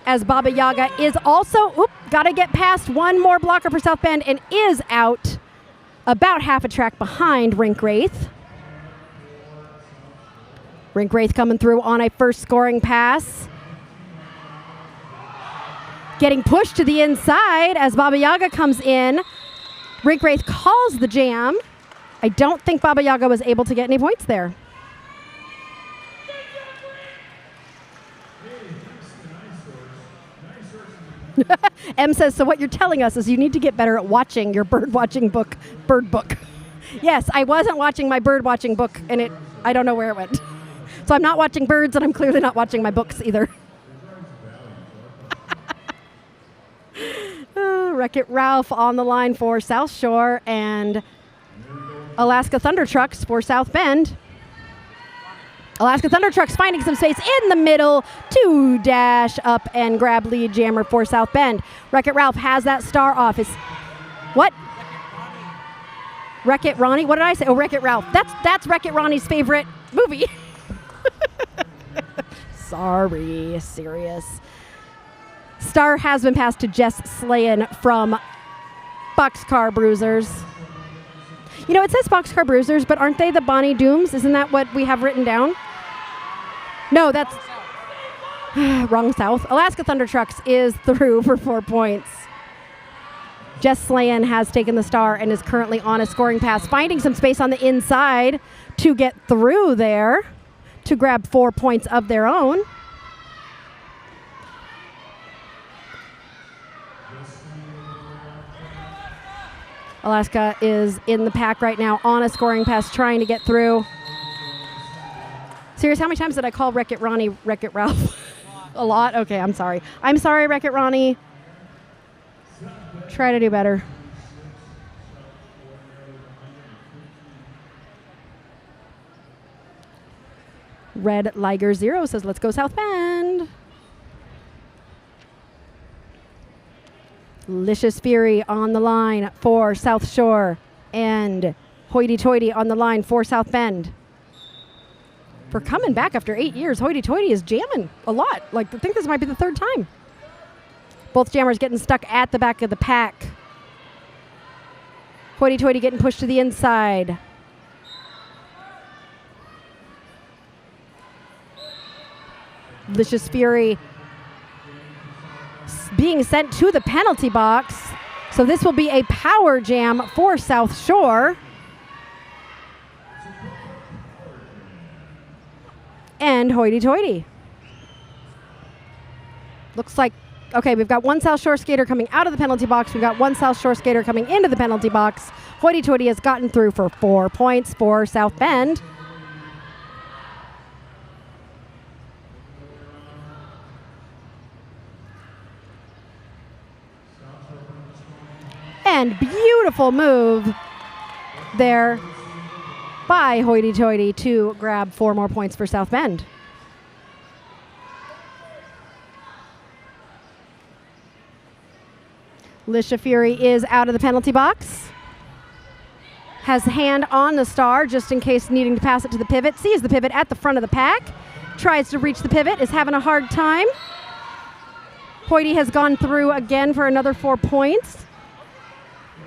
As Baba Yaga is also, got to get past one more blocker for South Bend and is out about half a track behind Rink Wraith. Rink Wraith coming through on a first scoring pass. Getting pushed to the inside as Baba Yaga comes in. Rink Wraith calls the jam. I don't think Baba Yaga was able to get any points there. M says, so what you're telling us is you need to get better at watching your bird book. Yes, I wasn't watching my bird watching book and I don't know where it went. So I'm not watching birds and I'm clearly not watching my books either. Wreck-It Ralph on the line for South Shore and Alaska Thunder Trucks for South Bend. Alaska Thunder Trucks finding some space in the middle to dash up and grab lead jammer for South Bend. Wreck-It Ralph has that star off. What? Wreck-It Ronnie? What did I say? Oh, Wreck-It Ralph. That's Wreck-It Ronnie's favorite movie. Sorry, serious. Star has been passed to Jess Slayen from Boxcar Bruisers. You know, it says Boxcar Bruisers, but aren't they the Bonnie Dooms? Isn't that what we have written down? No, that's wrong South. Alaska Thunder Trucks is through for 4 points. Jess Slayen has taken the star and is currently on a scoring pass, finding some space on the inside to get through there to grab 4 points of their own. Alaska is in the pack right now on a scoring pass, trying to get through. Serious, how many times did I call Wreck-It Ronnie Wreck-It Ralph? A lot? Okay, I'm sorry. I'm sorry, Wreck-It Ronnie. Try to do better. Red Liger 0 says, let's go South Bend. Licious Fury on the line for South Shore and Hoity Toity on the line for South Bend. For coming back after 8 years, Hoity Toity is jamming a lot. Like, I think this might be the third time. Both jammers getting stuck at the back of the pack. Hoity Toity getting pushed to the inside. Licious Fury being sent to the penalty box. So this will be a power jam for South Shore. And Hoity Toity. Looks like, okay, we've got one South Shore skater coming out of the penalty box. We've got one South Shore skater coming into the penalty box. Hoity Toity has gotten through for 4 points for South Bend. And beautiful move there by Hoity Toity to grab 4 more points for South Bend. Lisha Fury is out of the penalty box. Has hand on the star just in case needing to pass it to the pivot. Sees the pivot at the front of the pack. Tries to reach the pivot, is having a hard time. Hoity has gone through again for another 4 points.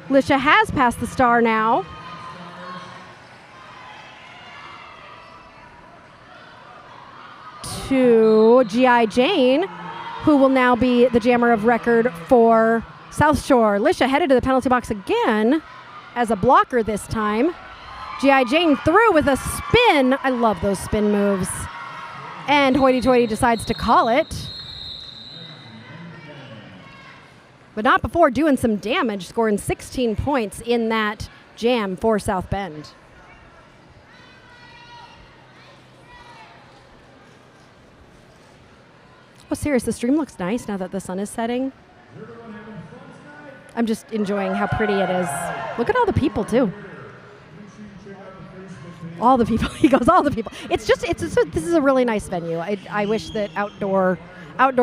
Lisha has passed the star now. to G.I. Jane, who will now be the jammer of record for South Shore. Lisha headed to the penalty box again as a blocker this time. G.I. Jane through with a spin. I love those spin moves. And hoity-toity decides to call it. But not before doing some damage, scoring 16 points in that jam for South Bend. Oh, serious, the stream looks nice now that the sun is setting. I'm just enjoying how pretty it is. Look at all the people, too. All the people. He goes, all the people. This is a really nice venue. I wish that outdoor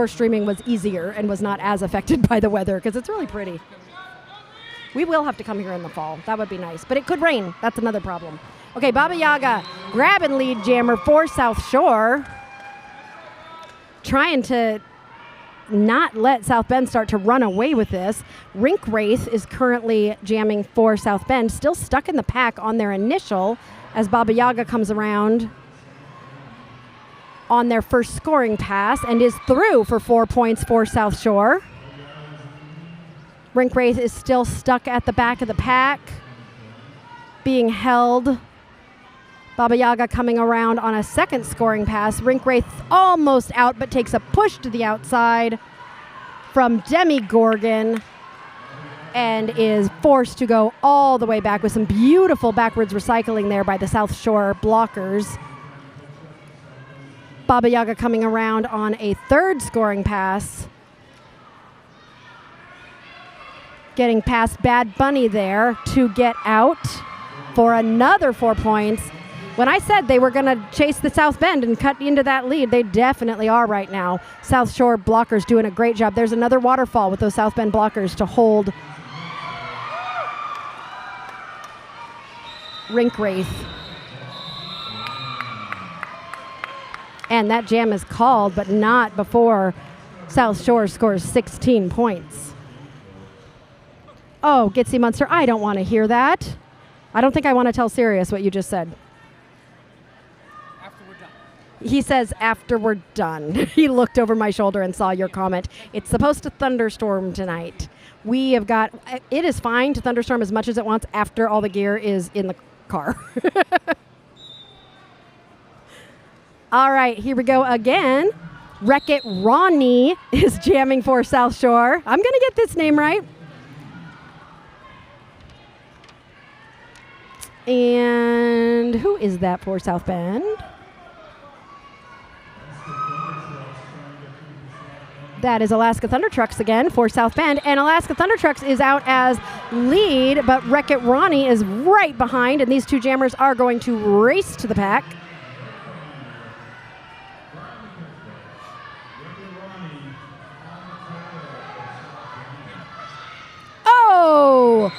streaming was easier and was not as affected by the weather, because it's really pretty. We will have to come here in the fall. That would be nice. But it could rain. That's another problem. Okay, Baba Yaga grabbing lead jammer for South Shore. Trying to not let South Bend start to run away with this. Rink Wraith is currently jamming for South Bend, still stuck in the pack on their initial as Baba Yaga comes around on their first scoring pass and is through for 4 points for South Shore. Rink Wraith is still stuck at the back of the pack, being held. Baba Yaga coming around on a second scoring pass. Rink Wraith almost out, but takes a push to the outside from Demi Gorgon and is forced to go all the way back with some beautiful backwards recycling there by the South Shore blockers. Baba Yaga coming around on a third scoring pass. Getting past Bad Bunny there to get out for another 4 points. When I said they were going to chase the South Bend and cut into that lead, they definitely are right now. South Shore blockers doing a great job. There's another waterfall with those South Bend blockers to hold Rink Wraith. And that jam is called, but not before South Shore scores 16 points. Oh, Gitsy Munster, I don't want to hear that. I don't think I want to tell Sirius what you just said. He says, after we're done. He looked over my shoulder and saw your comment. It's supposed to thunderstorm tonight. We have got, it is fine to thunderstorm as much as it wants after all the gear is in the car. All right, here we go again. Wreck-It Ronnie is jamming for South Shore. I'm going to get this name right. And who is that for South Bend? That is Alaska Thunder Trucks again for South Bend. And Alaska Thunder Trucks is out as lead, but Wreck-It Ronnie is right behind, and these two jammers are going to race to the pack. Oh!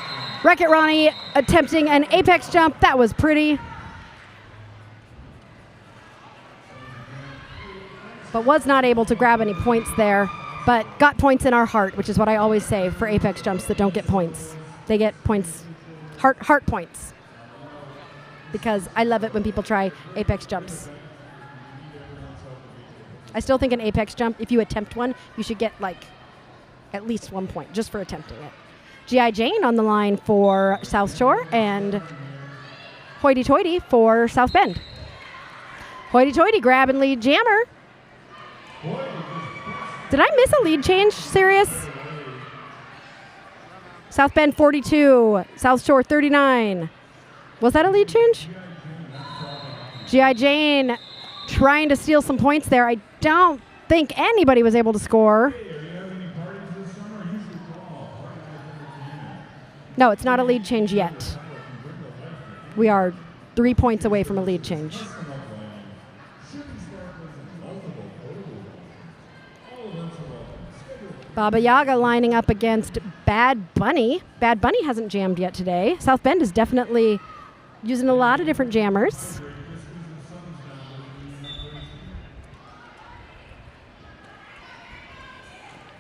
Wreck-It Ronnie attempting an apex jump. That was pretty. But was not able to grab any points there, but got points in our heart, which is what I always say for apex jumps that don't get points. They get points, heart points, because I love it when people try apex jumps. I still think an apex jump, if you attempt one, you should get like at least 1 point just for attempting it. G.I. Jane on the line for South Shore and hoity-toity for South Bend. Hoity-toity grabbing lead jammer. Did I miss a lead change, Sirius? South Bend 42, South Shore 39. Was that a lead change? G.I. Jane trying to steal some points there. I don't think anybody was able to score. No, it's not a lead change yet. We are 3 points away from a lead change. Baba Yaga lining up against Bad Bunny. Bad Bunny hasn't jammed yet today. South Bend is definitely using a lot of different jammers.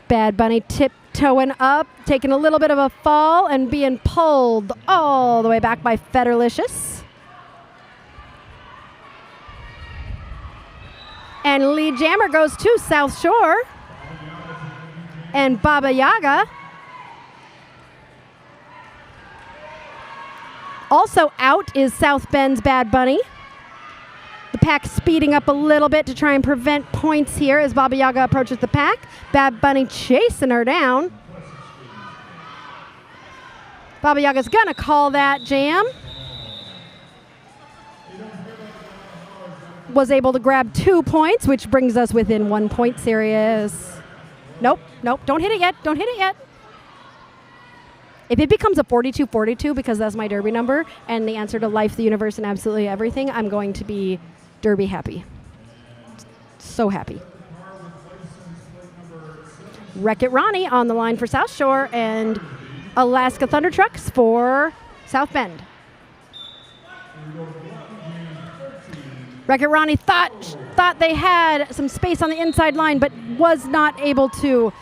Bad Bunny tiptoeing up, taking a little bit of a fall and being pulled all the way back by Federlicious. And And lead jammer goes to South Shore. And Baba Yaga. Also out is South Bend's Bad Bunny. The pack speeding up a little bit to try and prevent points here as Baba Yaga approaches the pack. Bad Bunny chasing her down. Baba Yaga's gonna call that jam. Was able to grab 2 points, which brings us within 1 point series. Nope, don't hit it yet, don't hit it yet. If it becomes a 42-42, because that's my Derby number, and the answer to life, the universe, and absolutely everything, I'm going to be Derby happy. So happy. Wreck-It Ronnie on the line for South Shore, and Alaska Thunder Trucks for South Bend. Wreck-It Ronnie thought they had some space on the inside line, but was not able to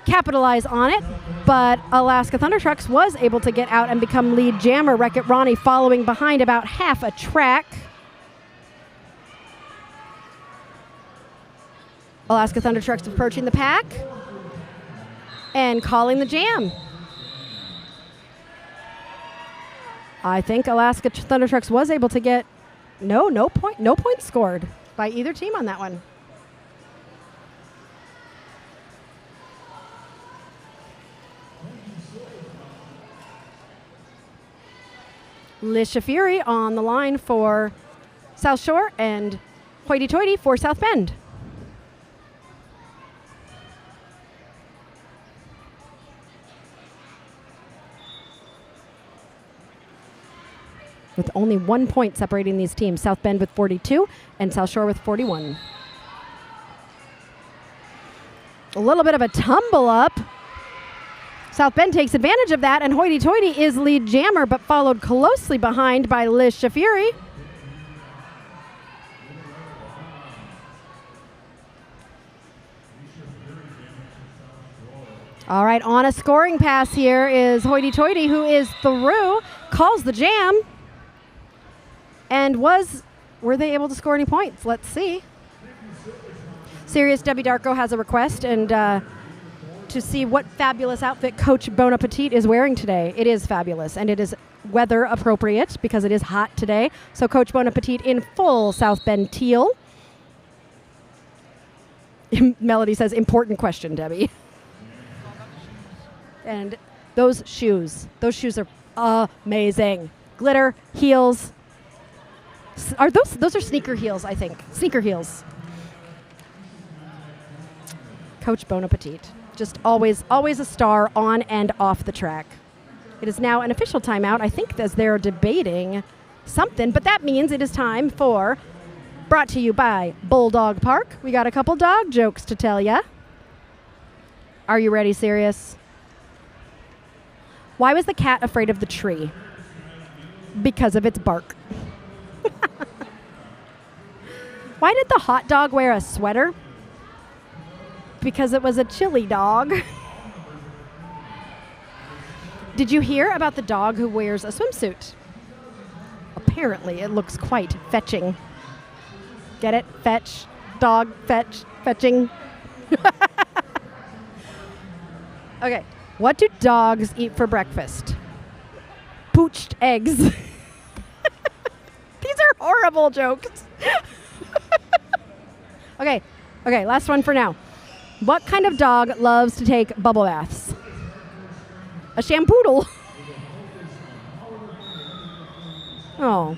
capitalize on it. But Alaska Thunder Trucks was able to get out and become lead jammer. Wreck-It Ronnie following behind about half a track. Alaska Thunder Trucks approaching the pack and calling the jam. I think Alaska Thunder Trucks was able to get no points scored by either team on that one. Lisha Fury on the line for South Shore and Hoity Toity for South Bend. With only 1 point separating these teams, South Bend with 42 and South Shore with 41. A little bit of a tumble up. South Bend takes advantage of that, and Hoity Toity is lead jammer, but followed closely behind by Liz Shafiri. All right, on a scoring pass here is Hoity Toity, who is through, calls the jam. And were they able to score any points? Let's see. Serious Debbie Darko has a request, and to see what fabulous outfit Coach Bon Appetit is wearing today. It is fabulous, and it is weather appropriate because it is hot today. So Coach Bon Appetit in full South Bend teal. Melody says, important question, Debbie. And those shoes are amazing. Glitter, heels. Are those are sneaker heels, I think. Sneaker heels. Coach Bon Appetit. Just always a star on and off the track. It is now an official timeout, I think, as they're debating something, but that means it is time for, brought to you by Bulldog Park. We got a couple dog jokes to tell ya. Are you ready, Sirius? Why was the cat afraid of the tree? Because of its bark. Why did the hot dog wear a sweater? Because it was a chili dog. Did you hear about the dog who wears a swimsuit? Apparently, it looks quite fetching. Get it? Fetch. Dog. Fetch. Fetching. Okay. What do dogs eat for breakfast? Poached eggs. These are horrible jokes. Okay, last one for now. What kind of dog loves to take bubble baths? A shampoodle. Oh.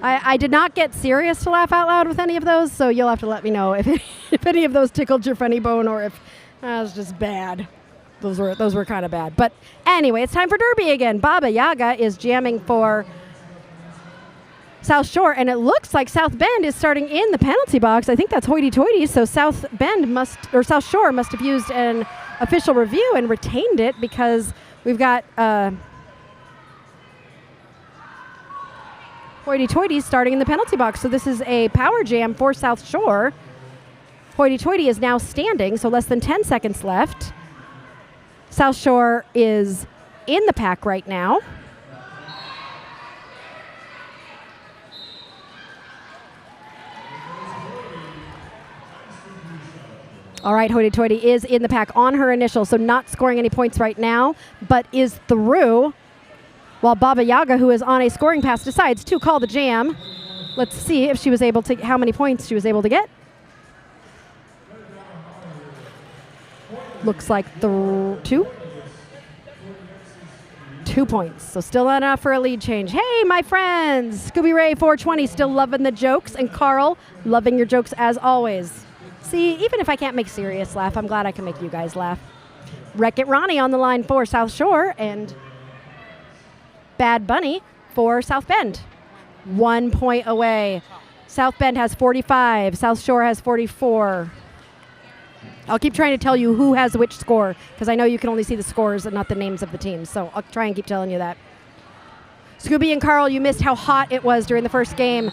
I did not get serious to laugh out loud with any of those, so you'll have to let me know if any of those tickled your funny bone or if that was just bad. Those were kind of bad. But anyway, it's time for Derby again. Baba Yaga is jamming for South Shore, and it looks like South Bend is starting in the penalty box. I think that's hoity-toity, so South Shore must have used an official review and retained it because we've got hoity-toity starting in the penalty box. So this is a power jam for South Shore. Hoity-toity is now standing, so less than 10 seconds left. South Shore is in the pack right now. All right, Hoity Toity is in the pack on her initial, so not scoring any points right now, but is through, while Baba Yaga, who is on a scoring pass, decides to call the jam. Let's see if she was able to, how many points she was able to get. Looks like 2. 2 points, so still not enough for a lead change. Hey, my friends! Scooby Ray 420 still loving the jokes, and Carl, loving your jokes as always. See, even if I can't make Sirius laugh, I'm glad I can make you guys laugh. Wreck-It Ronnie on the line for South Shore, and Bad Bunny for South Bend. 1 point away. South Bend has 45. South Shore has 44. I'll keep trying to tell you who has which score, because I know you can only see the scores and not the names of the teams, so I'll try and keep telling you that. Scooby and Carl, you missed how hot it was during the first game.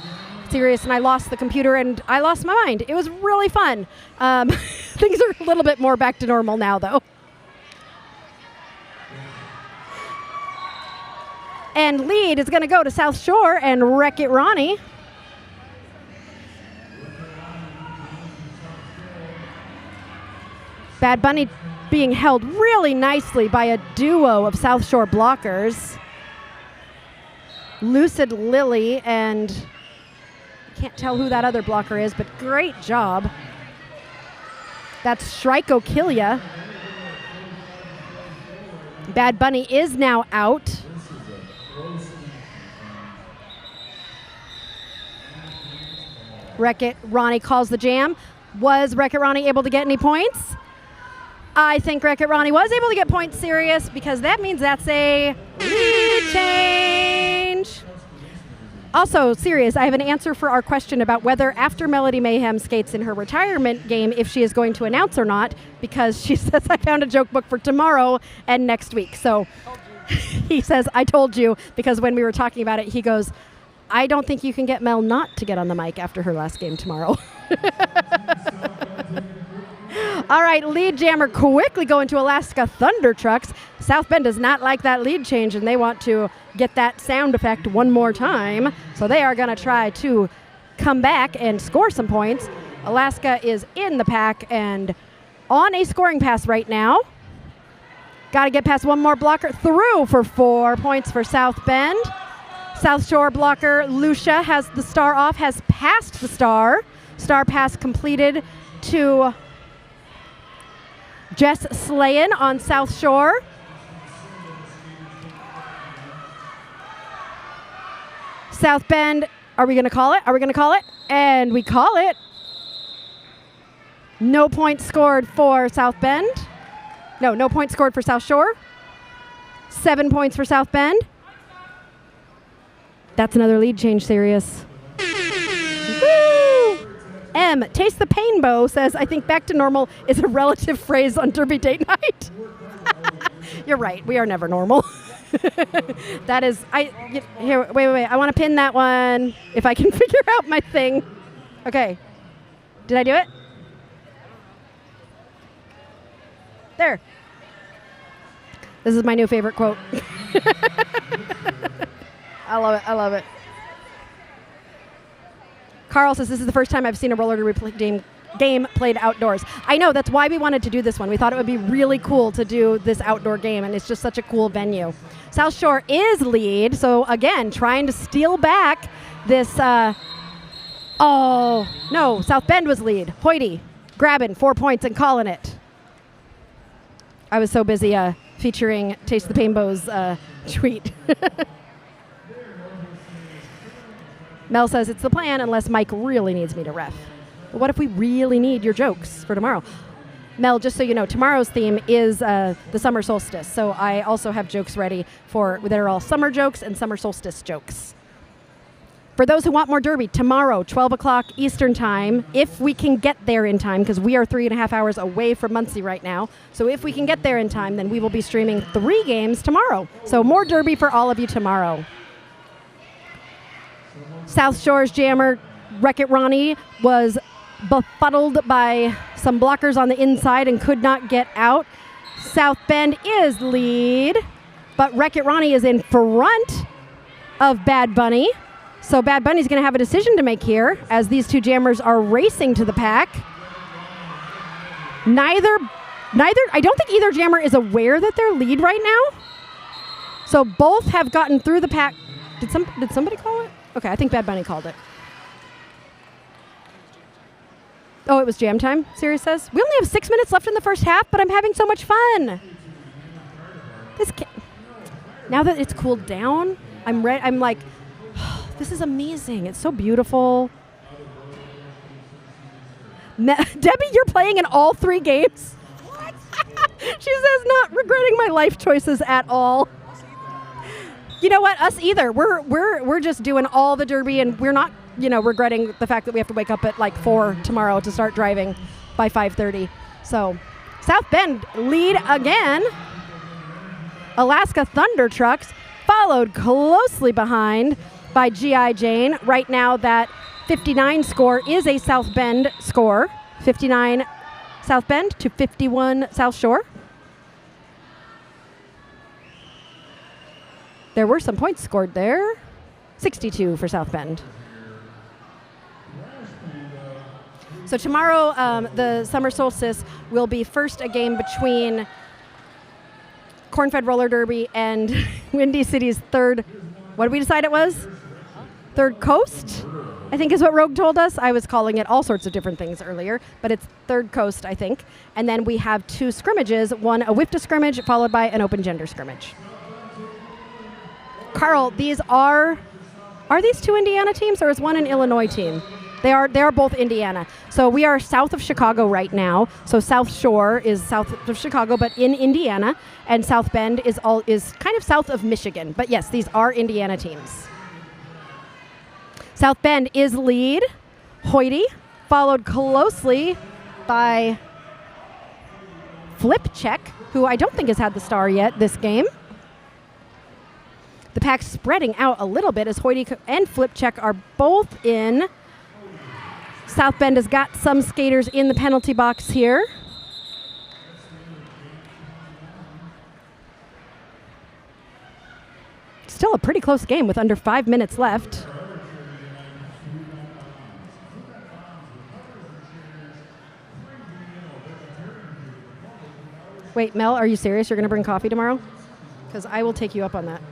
Serious, and I lost the computer and I lost my mind. It was really fun. Things are a little bit more back to normal now, though. And lead is going to go to South Shore and Wreck-It Ronnie. Bad Bunny being held really nicely by a duo of South Shore blockers. Lucid Lily and can't tell who that other blocker is, but great job. That's Shriko Killia. Bad Bunny is now out. Wreck-It Ronnie calls the jam. Was Wreck-It Ronnie able to get any points? I think Wreck-It Ronnie was able to get points, Sirius, because that means that's a lead change. Also, Sirius, I have an answer for our question about whether after Melody Mayhem skates in her retirement game, if she is going to announce or not, because she says, I found a joke book for tomorrow and next week. So he says, I told you, because when we were talking about it, he goes, I don't think you can get Mel not to get on the mic after her last game tomorrow. All right, lead jammer quickly going to Alaska Thunder Trucks. South Bend does not like that lead change, and they want to get that sound effect one more time. So they are going to try to come back and score some points. Alaska is in the pack and on a scoring pass right now. Got to get past one more blocker. Through for 4 points for South Bend. South Shore blocker Lucia has the star off, has passed the star. Star pass completed to Jess Slayen on South Shore. South Bend, are we going to call it? Are we going to call it? And we call it. No points scored for South Bend. No points scored for South Shore. 7 points for South Bend. That's another lead change, Sirius. Woo! M, Taste the Painbow says, I think back to normal is a relative phrase on Derby Date Night. You're right. We are never normal. That is, here, wait. I want to pin that one if I can figure out my thing. Okay. Did I do it? There. This is my new favorite quote. I love it. Carl says, this is the first time I've seen a roller derby game played outdoors. I know, that's why we wanted to do this one. We thought it would be really cool to do this outdoor game, and it's just such a cool venue. South Shore is lead, so again, trying to steal back this, South Bend was lead. Hoity, grabbing 4 points and calling it. I was so busy featuring Taste the Painbow's tweet. Mel says it's the plan unless Mike really needs me to ref. But what if we really need your jokes for tomorrow? Mel, just so you know, tomorrow's theme is the summer solstice. So I also have jokes ready that are all summer jokes and summer solstice jokes. For those who want more Derby, tomorrow, 12 o'clock Eastern time, if we can get there in time, because we are 3.5 hours away from Muncie right now. So if we can get there in time, then we will be streaming 3 games tomorrow. So more Derby for all of you tomorrow. South Shore's jammer, Wreck-It Ronnie, was befuddled by some blockers on the inside and could not get out. South Bend is lead, but Wreck-It Ronnie is in front of Bad Bunny. So Bad Bunny's going to have a decision to make here as these two jammers are racing to the pack. Neither, I don't think either jammer is aware that they're lead right now. So both have gotten through the pack. Did somebody call it? Okay, I think Bad Bunny called it. Oh, it was jam time, Siri says. We only have 6 minutes left in the first half, but I'm having so much fun. Now that it's cooled down, I'm like, oh, this is amazing. It's so beautiful. Debbie, you're playing in all 3 games? What? She says, not regretting my life choices at all. You know what? Us either. We're just doing all the derby, and we're not, regretting the fact that we have to wake up at like 4 tomorrow to start driving by 5:30. So, South Bend lead again. Alaska Thunder Trucks followed closely behind by G.I. Jane. Right now, that 59 score is a South Bend score. 59 South Bend to 51 South Shore. There were some points scored there. 62 for South Bend. So tomorrow, the summer solstice will be first a game between Corn-Fed Roller Derby and Windy City's third, what did we decide it was? Third Coast, I think is what Rogue told us. I was calling it all sorts of different things earlier, but it's Third Coast, I think. And then we have 2 scrimmages, one a WIFTA scrimmage followed by an open gender scrimmage. Carl, these are these 2 Indiana teams, or is one an Illinois team? They are both Indiana. So we are south of Chicago right now. So South Shore is south of Chicago, but in Indiana, and South Bend is kind of south of Michigan. But yes, these are Indiana teams. South Bend is lead, Hoity, followed closely by Flip Check, who I don't think has had the star yet this game. The pack's spreading out a little bit as Hoity and Flip Check are both in. South Bend has got some skaters in the penalty box here. Still a pretty close game with under 5 minutes left. Wait, Mel, are you serious? You're going to bring coffee tomorrow? Because I will take you up on that.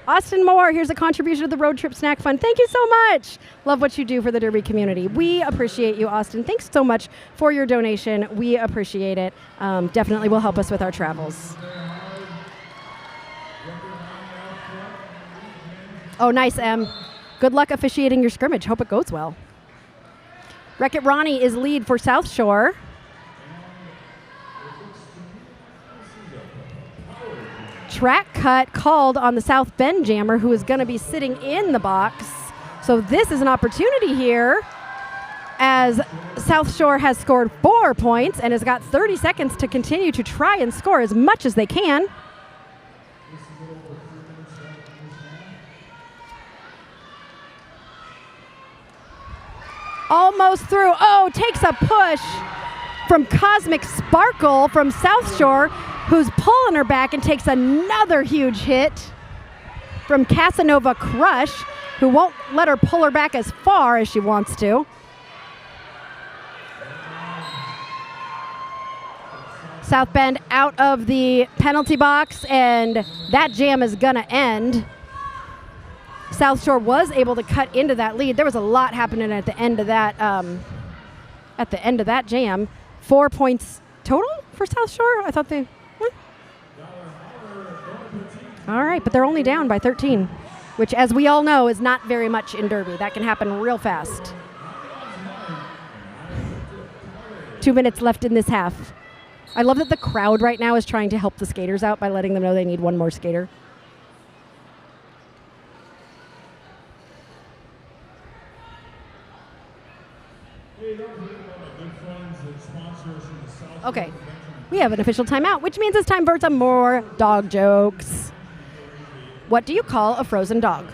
Austin Moore, here's a contribution to the Road Trip Snack Fund. Thank you so much. Love what you do for the Derby community. We appreciate you, Austin. Thanks so much for your donation. We appreciate it. Definitely will help us with our travels. Oh, nice, Em. Good luck officiating your scrimmage. Hope it goes well. Wreck-It Ronnie is lead for South Shore. Track cut called on the South Bend jammer, who is going to be sitting in the box. So this is an opportunity here, as South Shore has scored 4 points and has got 30 seconds to continue to try and score as much as they can. Almost through. Oh, takes a push from Cosmic Sparkle from South Shore, who's pulling her back, and takes another huge hit from Casanova Crush, who won't let her pull her back as far as she wants to. South Bend out of the penalty box, and that jam is gonna end. South Shore was able to cut into that lead. There was a lot happening at the end of that jam. 4 points total for South Shore. I thought they. All right, but they're only down by 13, which, as we all know, is not very much in Derby. That can happen real fast. 2 minutes left in this half. I love that the crowd right now is trying to help the skaters out by letting them know they need one more skater. Okay, we have an official timeout, which means it's time for some more dog jokes. What do you call a frozen dog?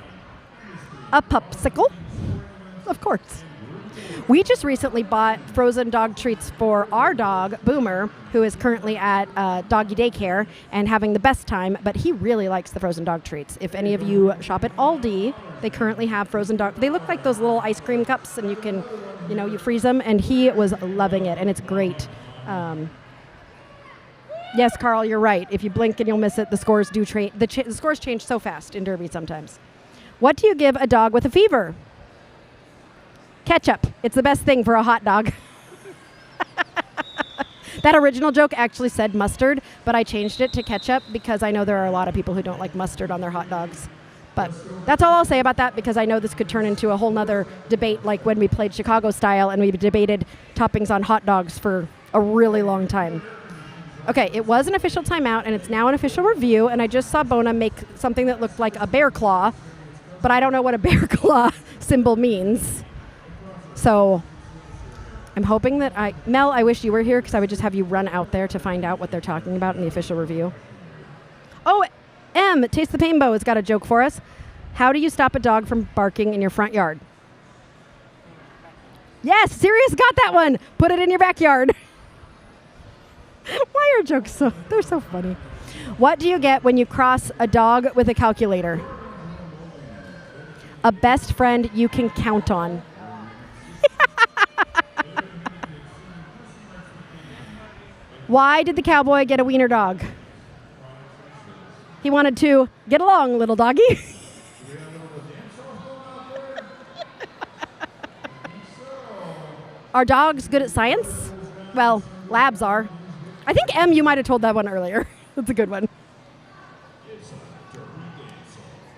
A pupsicle? Of course. We just recently bought frozen dog treats for our dog, Boomer, who is currently at doggy daycare and having the best time, but he really likes the frozen dog treats. If any of you shop at Aldi, they currently have frozen dog. They look like those little ice cream cups, and you can, you freeze them, and he was loving it, and it's great. Yes, Carl, you're right. If you blink and you'll miss it, the scores do the scores change so fast in Derby sometimes. What do you give a dog with a fever? Ketchup. It's the best thing for a hot dog. That original joke actually said mustard, but I changed it to ketchup because I know there are a lot of people who don't like mustard on their hot dogs. But that's all I'll say about that, because I know this could turn into a whole nother debate, like when we played Chicago Style and we debated toppings on hot dogs for a really long time. Okay, it was an official timeout, and it's now an official review, and I just saw Bona make something that looked like a bear claw, but I don't know what a bear claw symbol means. So I'm hoping that Mel, I wish you were here because I would just have you run out there to find out what they're talking about in the official review. Oh, Taste the Painbow has got a joke for us. How do you stop a dog from barking in your front yard? Yes, Sirius got that one. Put it in your backyard. Why are jokes they're so funny. What do you get when you cross a dog with a calculator? A best friend you can count on. Why did the cowboy get a wiener dog? He wanted to get along, little doggy. Are dogs good at science? Well, labs are. I think you might have told that one earlier. That's a good one.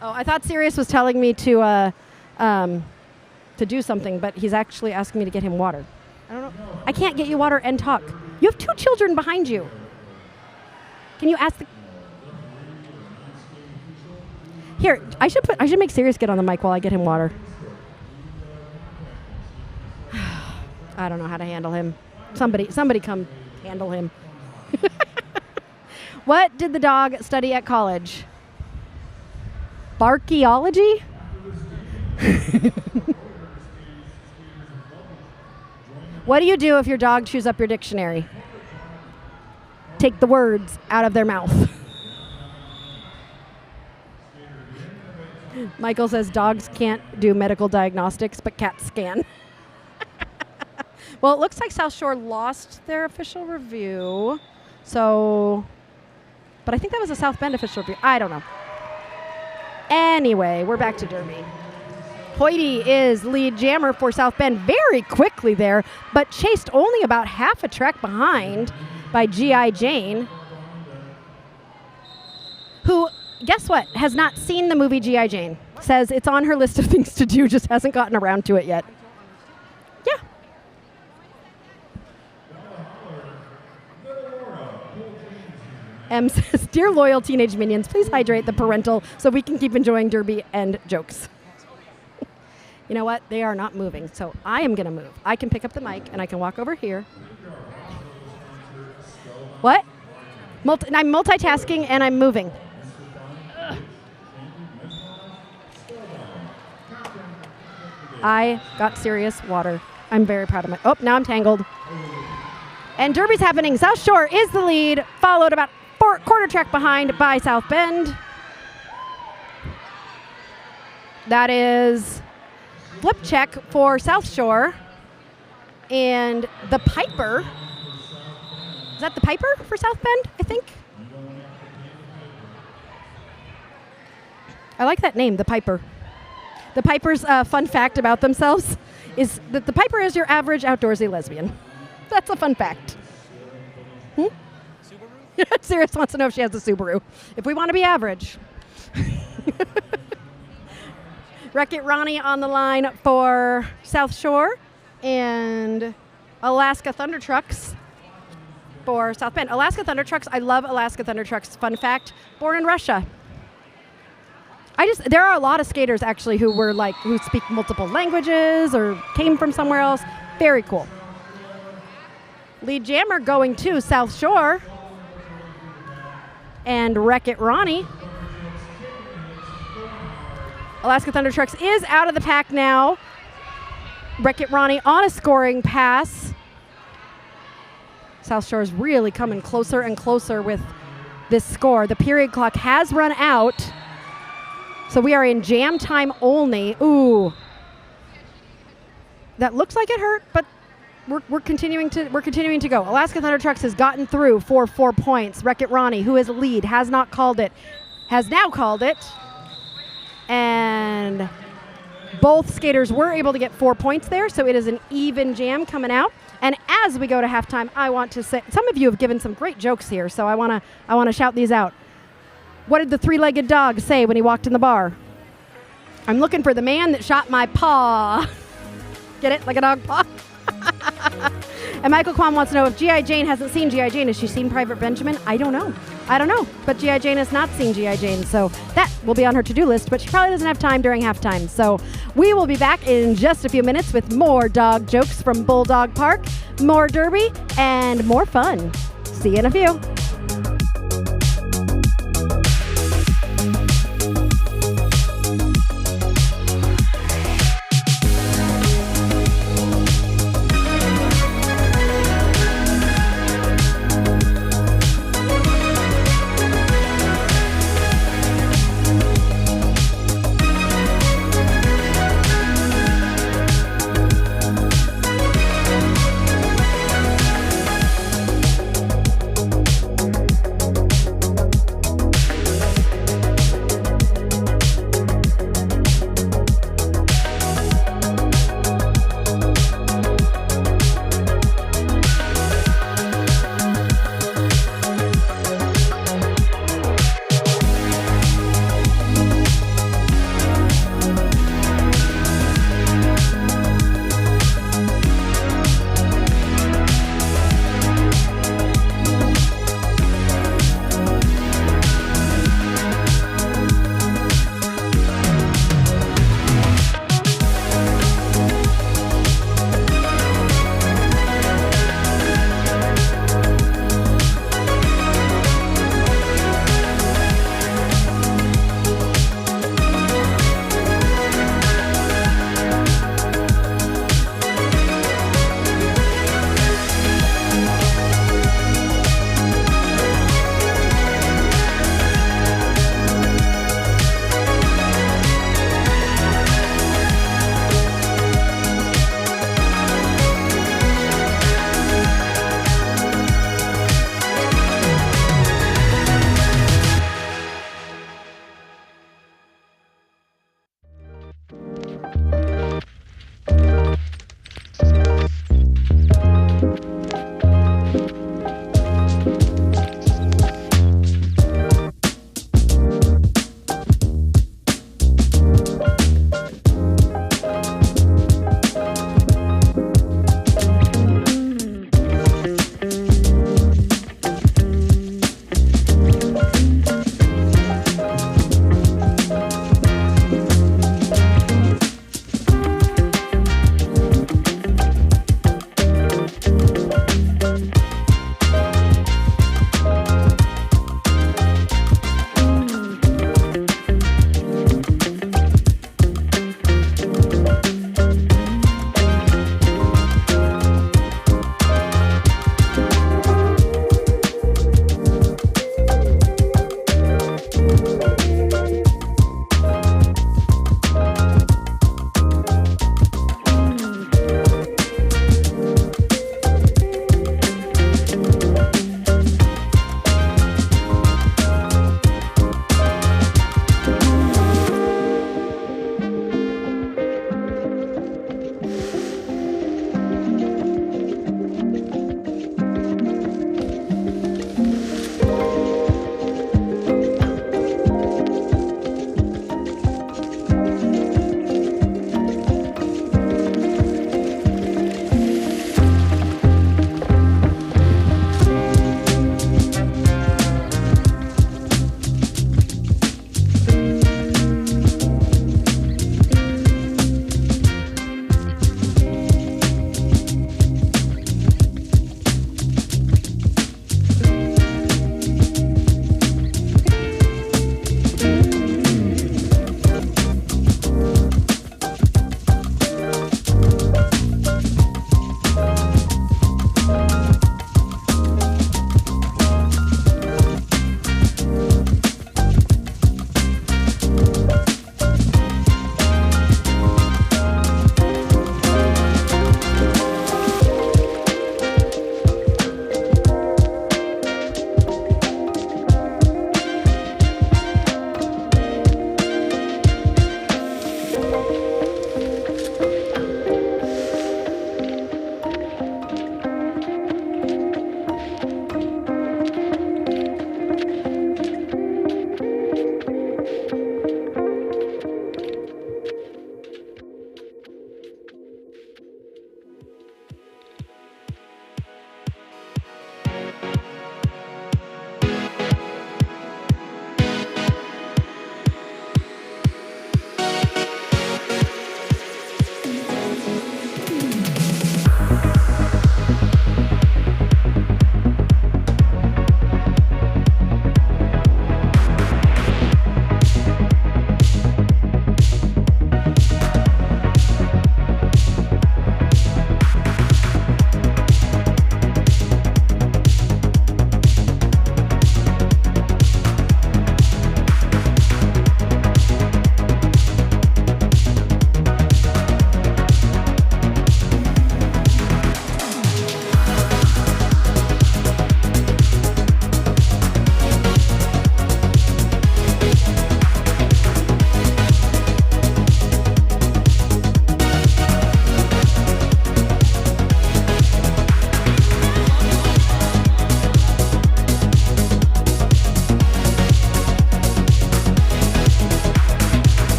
Oh, I thought Sirius was telling me to do something, but he's actually asking me to get him water. I don't know. I can't get you water and talk. You have 2 children behind you. Can you ask Here, I should make Sirius get on the mic while I get him water. I don't know how to handle him. Somebody come handle him. What did the dog study at college? Barkeology? What do you do if your dog chews up your dictionary? Take the words out of their mouth. Michael says dogs can't do medical diagnostics, but cats can. Well, it looks like South Shore lost their official review. But I think that was a South Bend official review. I don't know. Anyway, we're back to Derby. Hoyty is lead jammer for South Bend very quickly there, but chased only about half a track behind by G.I. Jane, who, guess what, has not seen the movie G.I. Jane. Says it's on her list of things to do, just hasn't gotten around to it yet. Yeah. M says, dear loyal teenage minions, please hydrate the parental so we can keep enjoying Derby and jokes. You know what? They are not moving, so I am going to move. I can pick up the mic, and I can walk over here. What? I'm multitasking, and I'm moving. I got serious water. I'm very proud of Oh, now I'm tangled. And Derby's happening. South Shore is the lead, followed about quarter track behind by South Bend. That is flip check for South Shore. And the Piper. Is that the Piper for South Bend, I think? I like that name, the Piper. The Piper's fun fact about themselves is that the Piper is your average outdoorsy lesbian. That's a fun fact. Subaru? Sirius wants to know if she has a Subaru. If we want to be average. Wreck-It Ronnie on the line for South Shore, and Alaska Thunder Trucks for South Bend. Alaska Thunder Trucks, I love Alaska Thunder Trucks. Fun fact, born in Russia. There are a lot of skaters actually who speak multiple languages or came from somewhere else. Very cool. Lead jammer going to South Shore. And Wreck-It Ronnie. Alaska Thunder Trucks is out of the pack now. Wreck-It Ronnie on a scoring pass. South Shore is really coming closer and closer with this score. The period clock has run out, so we are in jam time only. Ooh, that looks like it hurt, but we're continuing to go. Alaska Thunder Trucks has gotten through for 4 points. Wreck-It Ronnie, who is lead, has not called it, has now called it, and both skaters were able to get 4 points there, so it is an even jam coming out. And as we go to halftime, I want to say, some of you have given some great jokes here, so I want to shout these out. What did the three-legged dog say when he walked in the bar? I'm looking for the man that shot my paw. Get it? Like a dog paw? And Michael Kwan wants to know if G.I. Jane hasn't seen G.I. Jane. Has she seen Private Benjamin? I don't know. But G.I. Jane has not seen G.I. Jane, so that will be on her to-do list, but she probably doesn't have time during halftime. So we will be back in just a few minutes with more dog jokes from Bulldog Park, more derby, and more fun. See you in a few.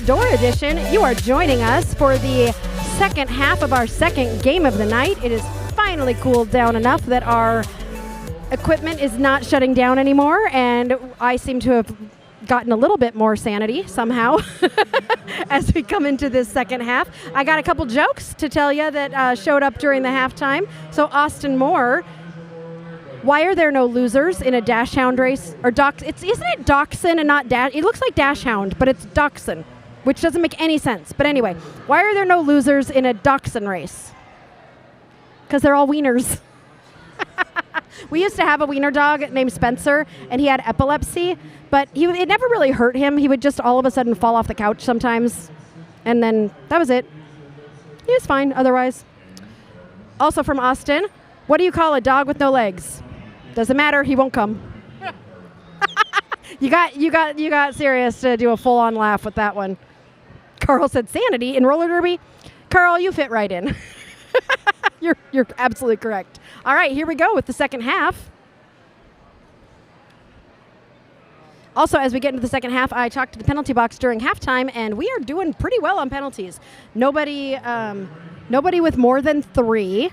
Outdoor Edition. You are joining us for the second half of our second game of the night. It is finally cooled down enough that our equipment is not shutting down anymore, and I seem to have gotten a little bit more sanity somehow as we come into this second half. I got a couple jokes to tell you that showed up during the halftime. So Austin Moore, why are there no losers in a dash hound race? Or isn't it dachshund and not dash? It looks like dash hound, but it's dachshund, which doesn't make any sense. But anyway, why are there no losers in a dachshund race? Because they're all wieners. We used to have a wiener dog named Spencer, and he had epilepsy, but it never really hurt him. He would just all of a sudden fall off the couch sometimes, and then that was it. He was fine otherwise. Also from Austin, what do you call a dog with no legs? Doesn't matter, he won't come. You got serious to do a full-on laugh with that one. Carl said sanity in roller derby. Carl, you fit right in. You're absolutely correct. All right, here we go with the second half. Also, as we get into the second half, I talked to the penalty box during halftime, and we are doing pretty well on penalties. Nobody with more than 3.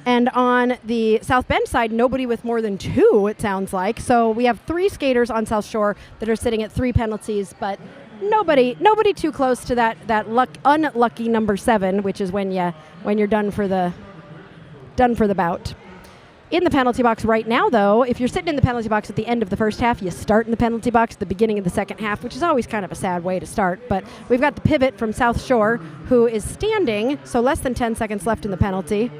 And on the South Bend side, nobody with more than 2, it sounds like. So we have 3 skaters on South Shore that are sitting at 3 penalties, but nobody too close to that unlucky number 7, which is when you're done for the bout. In the penalty box right now, though, if you're sitting in the penalty box at the end of the first half, you start in the penalty box at the beginning of the second half, which is always kind of a sad way to start. But we've got the pivot from South Shore, who is standing, so less than 10 seconds left in the penalty.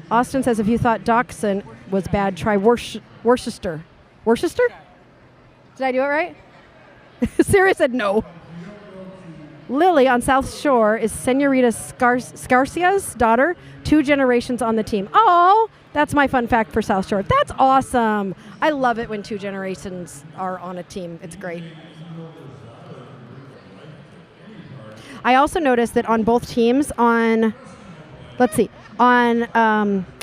Austin says if you thought Dachshund was bad, try Worcester. Worcester? Did I do it right? Sarah said no. Lily on South Shore is Senorita Scarcia's daughter, 2 generations on the team. Oh, that's my fun fact for South Shore. That's awesome. I love it when 2 generations are on a team. It's great. I also noticed that on both teams on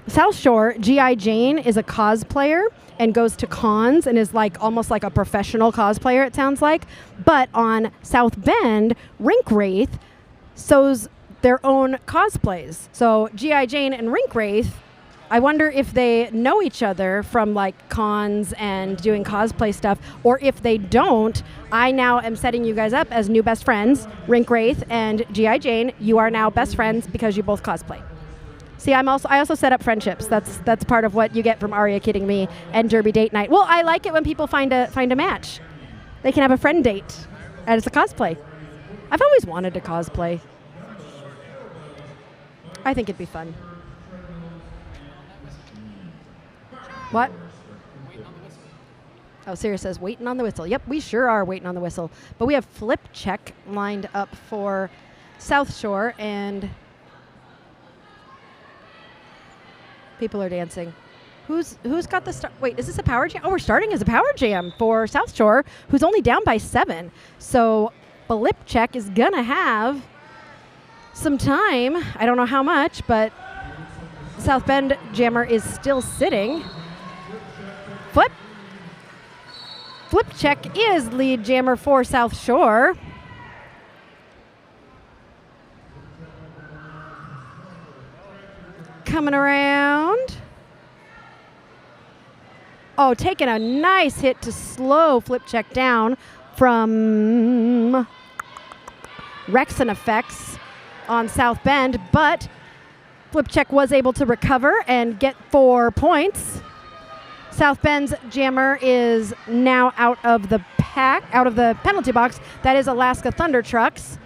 South Shore, G.I. Jane is a cosplayer and goes to cons and is almost like a professional cosplayer, it sounds like. But on South Bend, Rink Wraith sews their own cosplays. So G.I. Jane and Rink Wraith, I wonder if they know each other from cons and doing cosplay stuff, or if they don't, I now am setting you guys up as new best friends. Rink Wraith and G.I. Jane, you are now best friends because you both cosplay. See, I also set up friendships. That's part of what you get from Aria Kidding Me and Derby Date Night. Well, I like it when people find a match. They can have a friend date, and it's a cosplay. I've always wanted to cosplay. I think it'd be fun. What? Oh, Sarah says waiting on the whistle. Yep, we sure are waiting on the whistle. But we have Flip Check lined up for South Shore, and people are dancing. Who's got the start? Wait, is this a power jam? Oh, we're starting as a power jam for South Shore, who's only down by 7. So Flip Check is gonna have some time. I don't know how much, but South Bend jammer is still sitting. Flip Check is lead jammer for South Shore. Coming around. Oh, taking a nice hit to slow Flip Check down from Rex and Effects on South Bend, but Flip Check was able to recover and get 4 points. South Bend's jammer is now out of the penalty box. That is Alaska Thunder Trucks.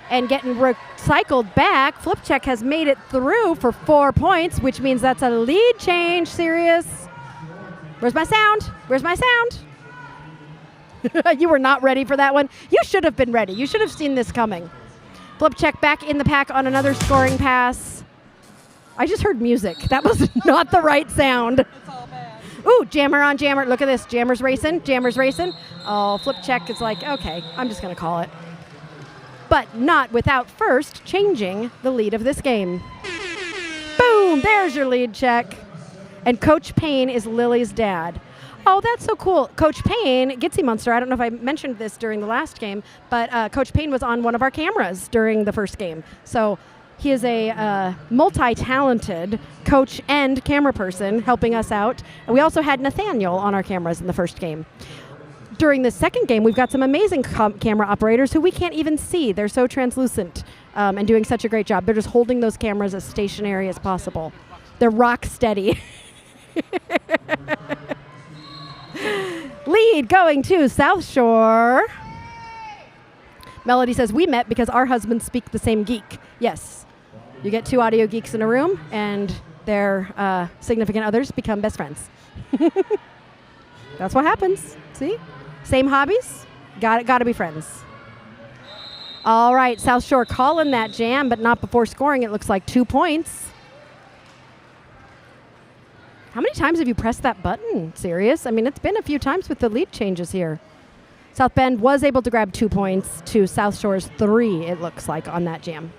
And getting recycled back, Flip Check has made it through for 4 points, which means that's a lead change, Sirius. Where's my sound? Where's my sound? You were not ready for that one. You should have been ready. You should have seen this coming. Flip Check back in the pack on another scoring pass. I just heard music. That was not the right sound. It's all bad. Ooh, jammer on jammer. Look at this. Jammer's racing. Jammer's racing. Oh, Flip Check is okay, I'm just going to call it. But not without first changing the lead of this game. Boom, there's your lead check. And Coach Payne is Lily's dad. Oh, that's so cool. Coach Payne, Gitsy Monster, I don't know if I mentioned this during the last game, but Coach Payne was on one of our cameras during the first game. So he is a multi-talented coach and camera person helping us out. And we also had Nathaniel on our cameras in the first game. During the second game, we've got some amazing camera operators who we can't even see. They're so translucent and doing such a great job. They're just holding those cameras as stationary as possible. They're rock steady. Lead going to South Shore. Melody says, we met because our husbands speak the same geek. Yes. You get two audio geeks in a room, and their significant others become best friends. That's what happens. See? Same hobbies. Got to be friends. All right, South Shore calling that jam, but not before scoring. It looks like 2 points. How many times have you pressed that button? Serious? I mean, it's been a few times with the lead changes here. South Bend was able to grab 2 points to South Shore's 3, it looks like, on that jam.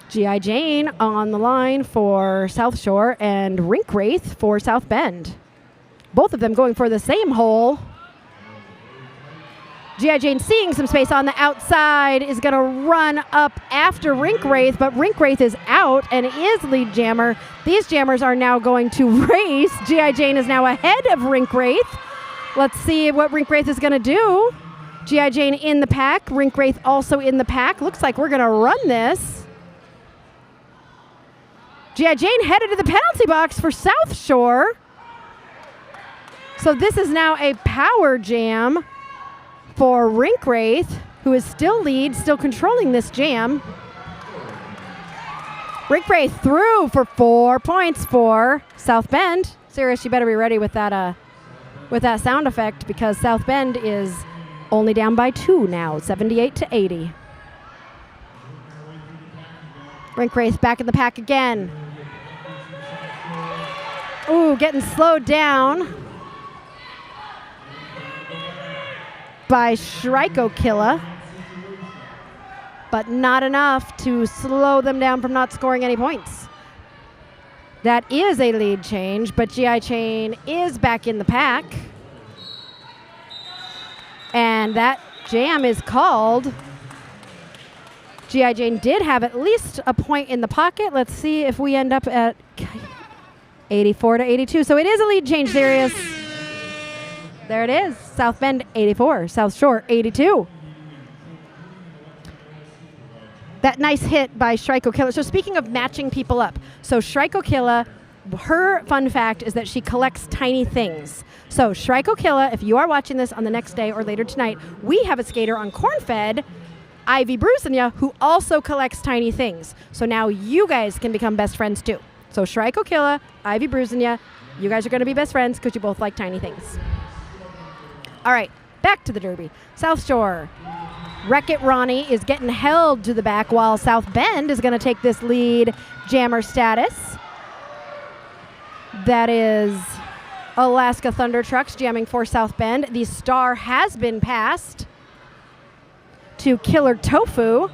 G.I. Jane on the line for South Shore and Rink Wraith for South Bend. Both of them going for the same hole. G.I. Jane seeing some space on the outside is going to run up after Rink Wraith, but Rink Wraith is out and is lead jammer. These jammers are now going to race. G.I. Jane is now ahead of Rink Wraith. Let's see what Rink Wraith is going to do. G.I. Jane in the pack. Rink Wraith also in the pack. Looks like we're going to run this. G.I. Jane headed to the penalty box for South Shore. So this is now a power jam for Rink Wraith, who is still lead, still controlling this jam. Rink Wraith through for 4 points for South Bend. Sirius, you better be ready with that sound effect, because South Bend is only down by 2 now, 78-80. Rink Wraith back in the pack again. Ooh, getting slowed down by Shrikokilla, but not enough to slow them down from not scoring any points. That is a lead change, but G.I. Jane is back in the pack. And that jam is called. G.I. Jane did have at least a point in the pocket. Let's see if we end up at 84-82. So it is a lead change, Sirius. There it is. South Bend 84, South Shore 82. That nice hit by Shrikokilla. So speaking of matching people up, so Shrikokilla, her fun fact is that she collects tiny things. So Shrikokilla, if you are watching this on the next day or later tonight, we have a skater on Cornfed, Ivy Bruisers, who also collects tiny things. So now you guys can become best friends too. So Shrikokilla, Ivy Bruisers, you guys are going to be best friends because you both like tiny things. All right, back to the Derby. South Shore. Wreck-It Ronnie is getting held to the back while South Bend is going to take this lead jammer status. That is Alaska Thunder Trucks jamming for South Bend. The star has been passed to Killer Tofu.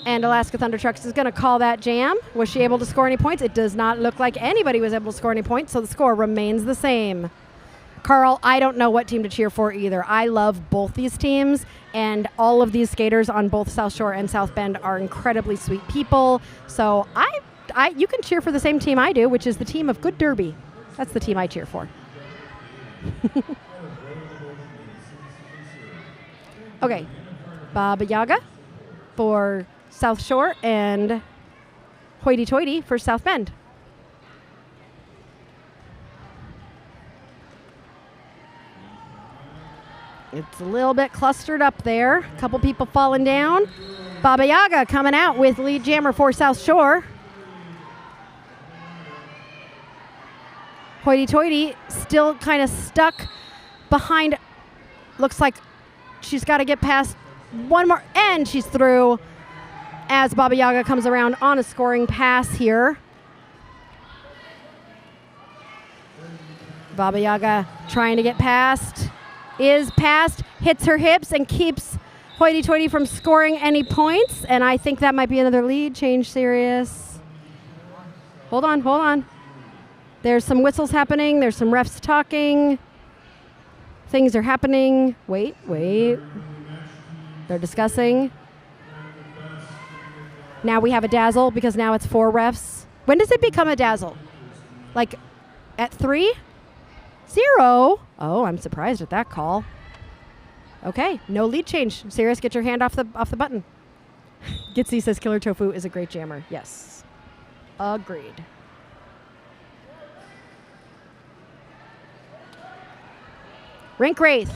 And Alaska Thunder Trucks is going to call that jam. Was she able to score any points? It does not look like anybody was able to score any points, so the score remains the same. Carl, I don't know what team to cheer for either. I love both these teams, and all of these skaters on both South Shore and South Bend are incredibly sweet people. So you can cheer for the same team I do, which is the team of Good Derby. That's the team I cheer for. Okay, Baba Yaga for South Shore and Hoity Toity for South Bend. It's a little bit clustered up there. A couple people falling down. Baba Yaga coming out with lead jammer for South Shore. Hoity Toity still kind of stuck behind. Looks like she's got to get past one more, and she's through as Baba Yaga comes around on a scoring pass here. Baba Yaga trying to get past. is passed, hits her hips, and keeps hoity-toity from scoring any points. And I think that might be another lead change, Sirius. Hold on. There's some whistles happening. There's some refs talking. Things are happening. Wait. They're discussing. Now we have a dazzle because now it's 4 refs. When does it become a dazzle? Like at 3? 0. Oh, I'm surprised at that call. Okay, no lead change. Sirius, get your hand off the button. Gitsy says Killer Tofu is a great jammer. Yes. Agreed. Rink Wraith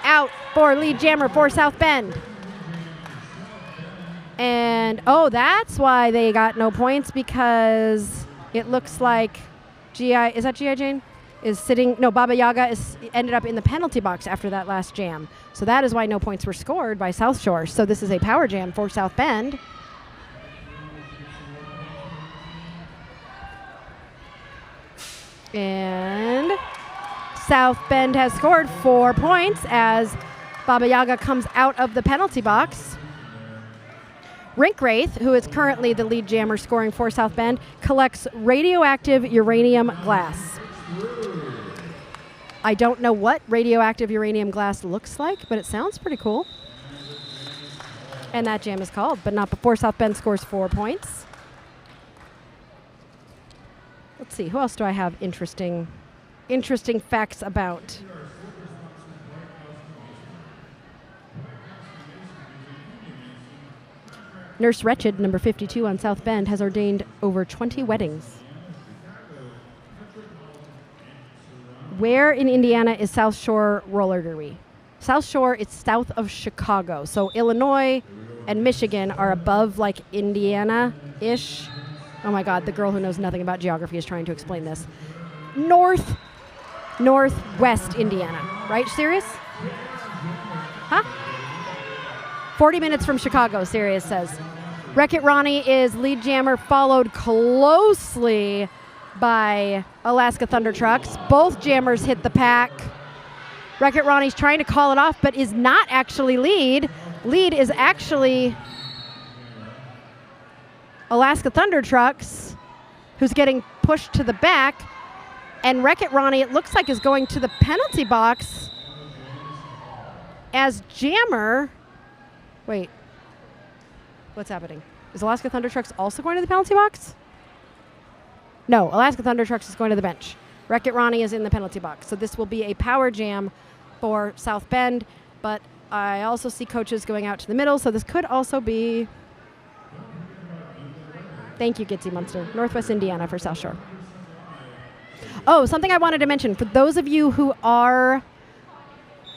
out for lead jammer for South Bend. And, oh, that's why they got no points, because it looks like is that G.I. Jane? Is sitting, no, Baba Yaga ended up in the penalty box after that last jam. So that is why no points were scored by South Shore. So this is a power jam for South Bend. And South Bend has scored 4 points as Baba Yaga comes out of the penalty box. Rink Wraith, who is currently the lead jammer scoring for South Bend, collects radioactive uranium glass. I don't know what radioactive uranium glass looks like, but it sounds pretty cool. And that jam is called, but not before South Bend scores 4 points. Let's see, who else do I have interesting facts about? Nurse Wretched, number 52 on South Bend, has ordained over 20 weddings. Where in Indiana is South Shore roller derby? South Shore is south of Chicago. So Illinois and Michigan are above like Indiana-ish. Oh my God, the girl who knows nothing about geography is trying to explain this. Northwest Indiana, right, Sirius? Huh? 40 minutes from Chicago, Sirius says. Wreck-It Ronnie is lead jammer, followed closely by Alaska Thunder Trucks. Both jammers hit the pack. Wreck-It Ronnie's trying to call it off, but is not actually lead. Lead is actually Alaska Thunder Trucks, who's getting pushed to the back. And Wreck-It Ronnie, it looks like, is going to the penalty box as jammer. Wait, what's happening? Is Alaska Thunder Trucks also going to the penalty box? No, Alaska Thunder Trucks is going to the bench. Wreck-It Ronnie is in the penalty box. So this will be a power jam for South Bend, but I also see coaches going out to the middle, so this could also be, thank you, Gitsy Munster, Northwest Indiana for South Shore. Oh, something I wanted to mention. For those of you who are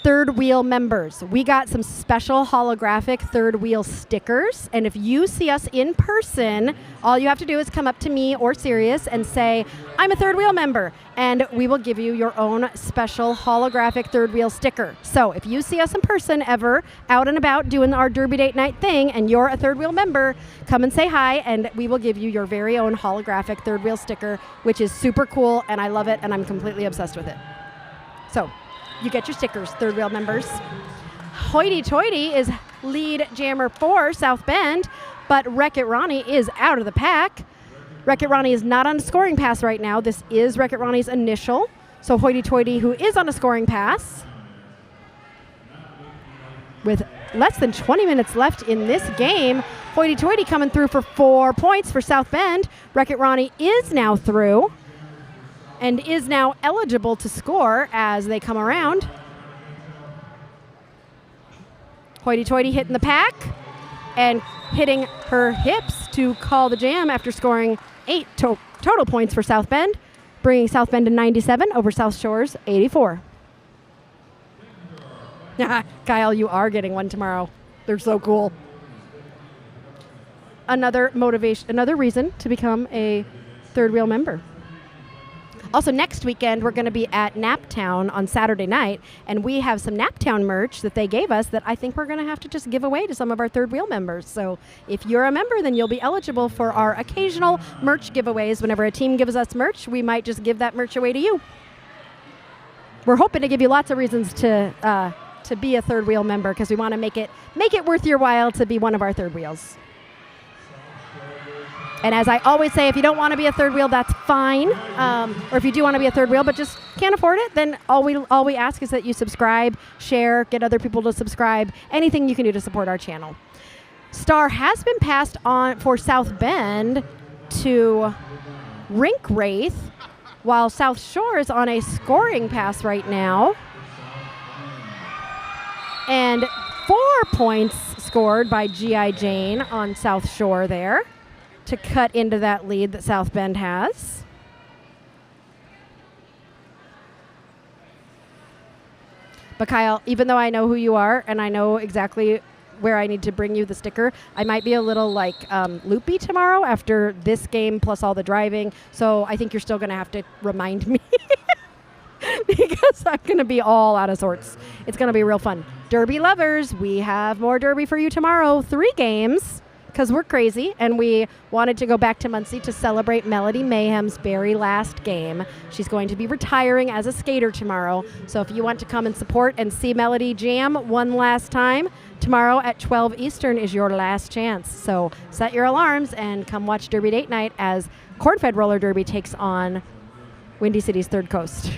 third wheel members, we got some special holographic third wheel stickers, and if you see us in person, all you have to do is come up to me or Sirius and say, I'm a third wheel member, and we will give you your own special holographic third wheel sticker. So if you see us in person ever out and about doing our Derby Date Night thing and you're a third wheel member, come and say hi, and we will give you your very own holographic third wheel sticker, which is super cool, and I love it, and I'm completely obsessed with it. So you get your stickers, third wheel members. Hoity Toity is lead jammer for South Bend, but Wreck-It Ronnie is out of the pack. Wreck-It Ronnie is not on a scoring pass right now. This is Wreck-It Ronnie's initial. So Hoity Toity, who is on a scoring pass, with less than 20 minutes left in this game. Hoity Toity coming through for 4 points for South Bend. Wreck-It Ronnie is now through and is now eligible to score as they come around. Hoity Toity hitting the pack and hitting her hips to call the jam after scoring 8 total points for South Bend, bringing South Bend to 97 over South Shore's 84. Kyle, you are getting one tomorrow. They're so cool. Another motivation, another reason to become a third wheel member. Also, next weekend, we're going to be at Naptown on Saturday night, and we have some Naptown merch that they gave us that I think we're going to have to just give away to some of our third wheel members. So if you're a member, then you'll be eligible for our occasional merch giveaways. Whenever a team gives us merch, we might just give that merch away to you. we're hoping to give you lots of reasons to be a third wheel member because we want to make it worth your while to be one of our third wheels. And as I always say, if you don't want to be a third wheel, that's fine. Or if you do want to be a third wheel but just can't afford it, then all we ask is that you subscribe, share, get other people to subscribe, anything you can do to support our channel. Star has been passed on for South Bend to Rink Wraith, while South Shore is on a scoring pass right now. And 4 points scored by G.I. Jane on South Shore there to cut into that lead that South Bend has. But Kyle, even though I know who you are and I know exactly where I need to bring you the sticker, I might be a little loopy tomorrow after this game plus all the driving. So I think you're still going to have to remind me because I'm going to be all out of sorts. It's going to be real fun. Derby lovers, we have more Derby for you tomorrow. 3 games because we're crazy and we wanted to go back to Muncie to celebrate Melody Mayhem's very last game. She's going to be retiring as a skater tomorrow. So if you want to come and support and see Melody jam one last time, tomorrow at 12 Eastern is your last chance. So set your alarms and come watch Derby Date Night as Corn-Fed Roller Derby takes on Windy City's Third Coast.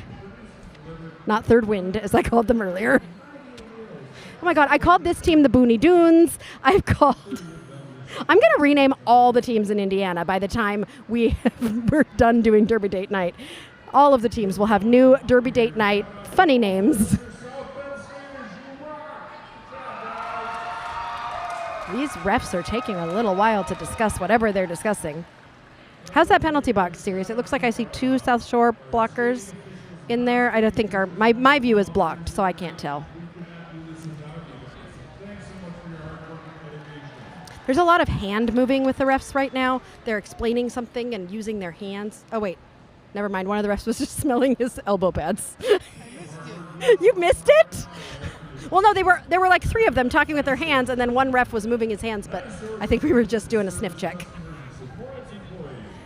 Not Third Wind, as I called them earlier. Oh my God, I called this team the Booney Dunes. I'm going to rename all the teams in Indiana by the time we're done doing Derby Date Night. All of the teams will have new Derby Date Night funny names. These refs are taking a little while to discuss whatever they're discussing. How's that penalty box series? It looks like I see 2 South Shore blockers in there. I don't think my view is blocked, so I can't tell. There's a lot of hand moving with the refs right now. They're explaining something and using their hands. Oh, wait. Never mind. One of the refs was just smelling his elbow pads. I missed it. You missed it? Well, no, there were like 3 of them talking with their hands, and then one ref was moving his hands, but I think we were just doing a sniff check.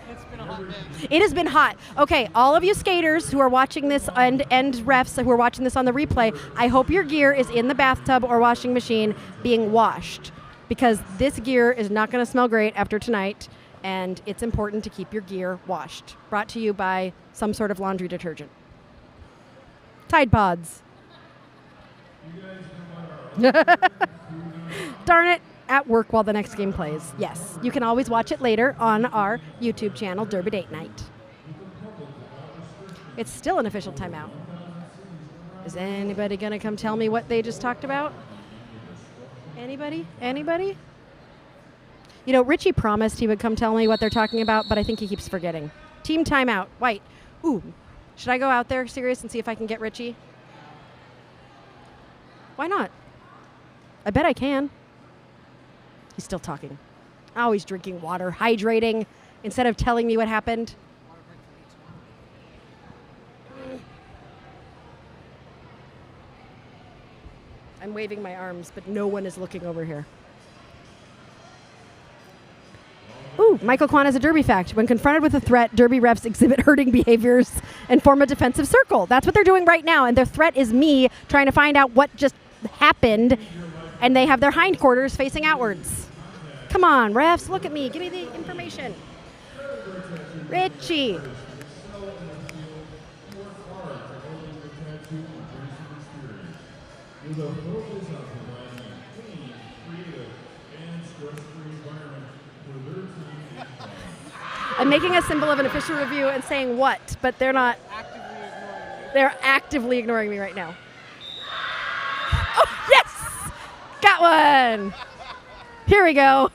It's been a hot day. It has been hot. Okay, all of you skaters who are watching this and refs who are watching this on the replay, I hope your gear is in the bathtub or washing machine being washed, because this gear is not going to smell great after tonight, and it's important to keep your gear washed. Brought to you by some sort of laundry detergent. Tide Pods. Darn it, at work while the next game plays. Yes, you can always watch it later on our YouTube channel, Derby Date Night. It's still an official timeout. Is anybody going to come tell me what they just talked about? Anybody? Anybody? You know, Richie promised he would come tell me what they're talking about, but I think he keeps forgetting. Team timeout, white. Ooh, should I go out there, serious, and see if I can get Richie? Why not? I bet I can. He's still talking. Oh, he's drinking water, hydrating, instead of telling me what happened. I'm waving my arms, but no one is looking over here. Ooh, Michael Kwan has a Derby fact. When confronted with a threat, Derby refs exhibit herding behaviors and form a defensive circle. That's what they're doing right now, and their threat is me trying to find out what just happened, and they have their hindquarters facing outwards. Come on, refs, look at me. Give me the information. Richie. I'm making a symbol of an official review and saying what, but they're not. They're actively ignoring me right now. Oh, yes! Got one! Here we go.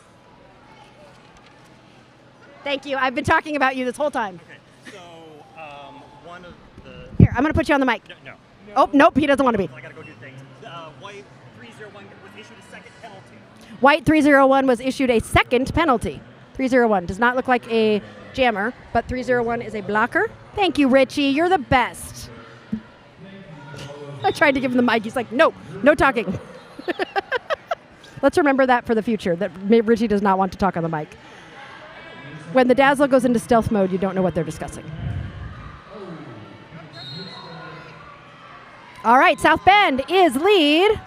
Thank you. I've been talking about you this whole time. Okay, so one of the... Here, I'm going to put you on the mic. No. Oh, nope, he doesn't want to be. I got to go do things. White 301 was issued a second penalty. White 301 was issued a second penalty. 301 does not look like a jammer, but 301 is a blocker. Thank you, Richie. You're the best. I tried to give him the mic. He's like, no talking. Let's remember that for the future, that Richie does not want to talk on the mic. When the Dazzler goes into stealth mode, you don't know what they're discussing. All right, South Bend is lead.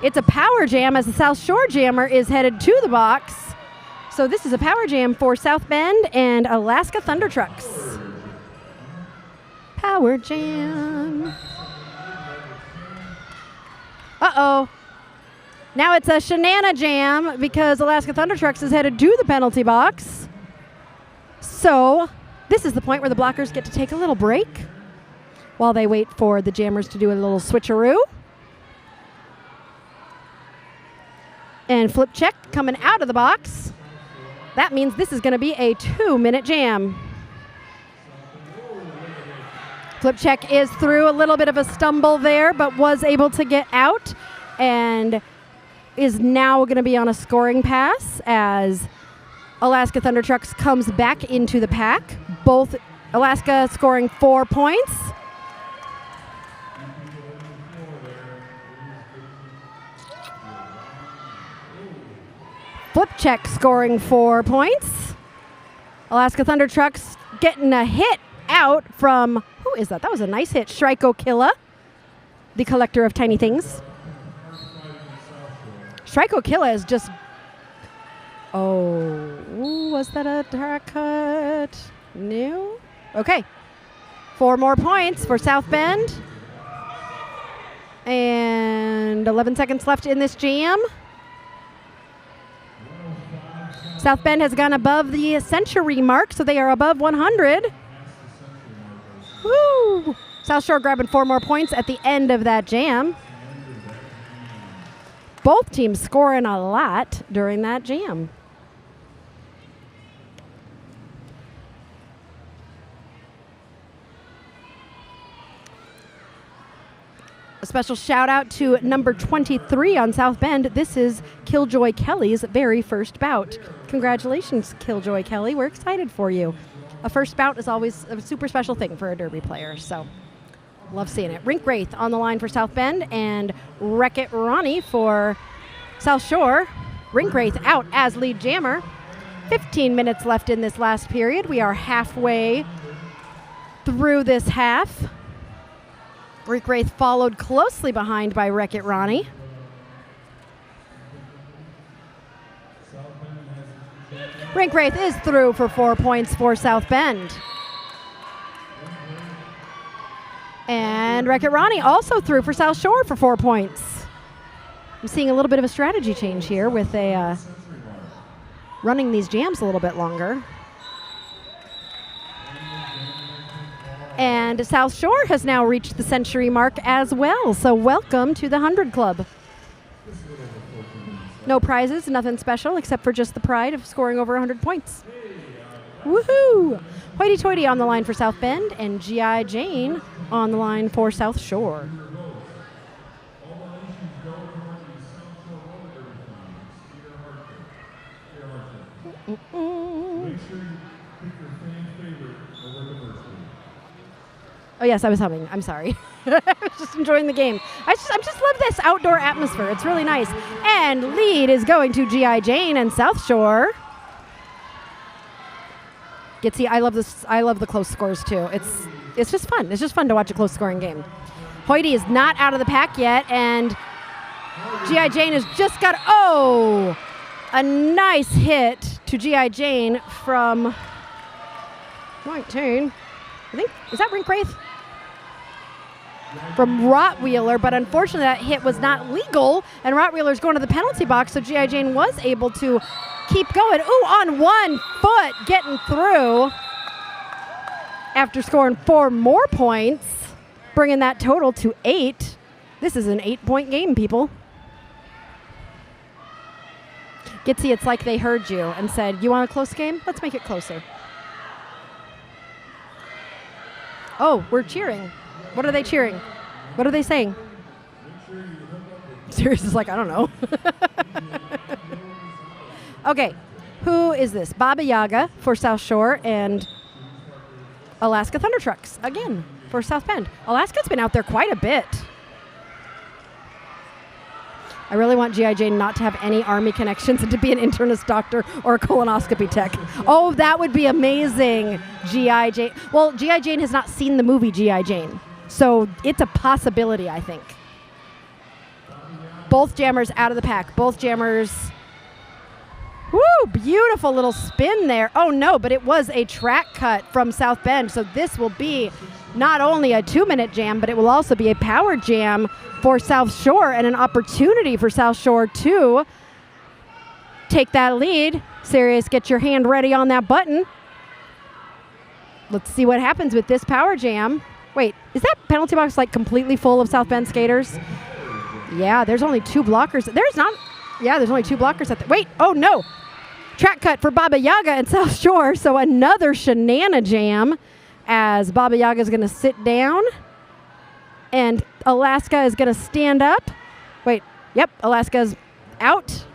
It's a power jam as the South Shore Jammer is headed to the box. So this is a power jam for South Bend and Alaska Thunder Trucks. Power jam. Uh-oh. Now it's a Shenana jam because Alaska Thunder Trucks is headed to the penalty box. So this is the point where the blockers get to take a little break while they wait for the jammers to do a little switcheroo. And flip check coming out of the box. That means this is going to be a 2-minute jam. Flip check is through, a little bit of a stumble there, but was able to get out and is now going to be on a scoring pass as Alaska Thunder Trucks comes back into the pack. Both Alaska scoring 4 points. Flip check scoring 4 points. Alaska Thunder Trucks getting a hit out from, who is that? That was a nice hit. Shriko Killa, the collector of tiny things. Shriko Killa is just, oh, was that a haircut? No? Okay. 4 more points for South Bend. And 11 seconds left in this jam. South Bend has gone above the century mark, so they are above 100. Woo! South Shore grabbing 4 more points at the end of that jam. Both teams scoring a lot during that jam. A special shout out to number 23 on South Bend. This is Killjoy Kelly's very first bout. Congratulations, Killjoy Kelly. We're excited for you. A first bout is always a super special thing for a Derby player, so love seeing it. Rink Wraith on the line for South Bend and Wreck-It Ronnie for South Shore. Rink Wraith out as lead jammer. 15 minutes left in this last period. We are halfway through this half. Rink Wraith followed closely behind by Wreck-It Ronnie. Rink Wraith is through for 4 points for South Bend. And Wreck-It Ronnie also through for South Shore for 4 points. I'm seeing a little bit of a strategy change here with a running these jams a little bit longer. And South Shore has now reached the century mark as well. So welcome to the 100 Club. No prizes, nothing special, except for just the pride of scoring over 100 points. Woohoo! Hoity-toity on the line for South Bend, and G.I. Jane on the line for South Shore. Oh, yes, I was humming. I'm sorry. I was just enjoying the game. I just love this outdoor atmosphere. It's really nice. And lead is going to G.I. Jane and South Shore. Gitsy, I love this. I love the close scores, too. It's just fun. It's just fun to watch a close-scoring game. Hoity is not out of the pack yet, and G.I. Jane has just got, a nice hit to G.I. Jane from 19. I think, is that Rink Wraith? From Rottweiler, but unfortunately that hit was not legal, and Rottweiler's going to the penalty box, so G.I. Jane was able to keep going. Ooh, on 1 foot, getting through after scoring 4 more points, bringing that total to 8. This is an 8-point game, people. Gitsy, it's like they heard you and said, you want a close game? Let's make it closer. Oh, we're cheering. What are they cheering? What are they saying? Sirius is like, I don't know. Okay, who is this? Baba Yaga for South Shore and Alaska Thunder Trucks, again, for South Bend. Alaska's been out there quite a bit. I really want G.I. Jane not to have any Army connections and to be an internist doctor or a colonoscopy tech. Oh, that would be amazing, G.I. Jane. Well, G.I. Jane has not seen the movie G.I. Jane, so it's a possibility, I think. Both jammers out of the pack. Both jammers. Woo, beautiful little spin there. Oh, no, but it was a track cut from South Bend, so this will be not only a 2-minute jam, but it will also be a power jam for South Shore and an opportunity for South Shore to take that lead. Sirius, get your hand ready on that button. Let's see what happens with this power jam. Wait, is that penalty box like completely full of South Bend skaters? Yeah, there's only 2 blockers. There's only 2 blockers at the, wait, oh no. Track cut for Baba Yaga and South Shore, so another Shenana jam as Baba Yaga is going to sit down and Alaska is going to stand up. Wait, yep, Alaska's out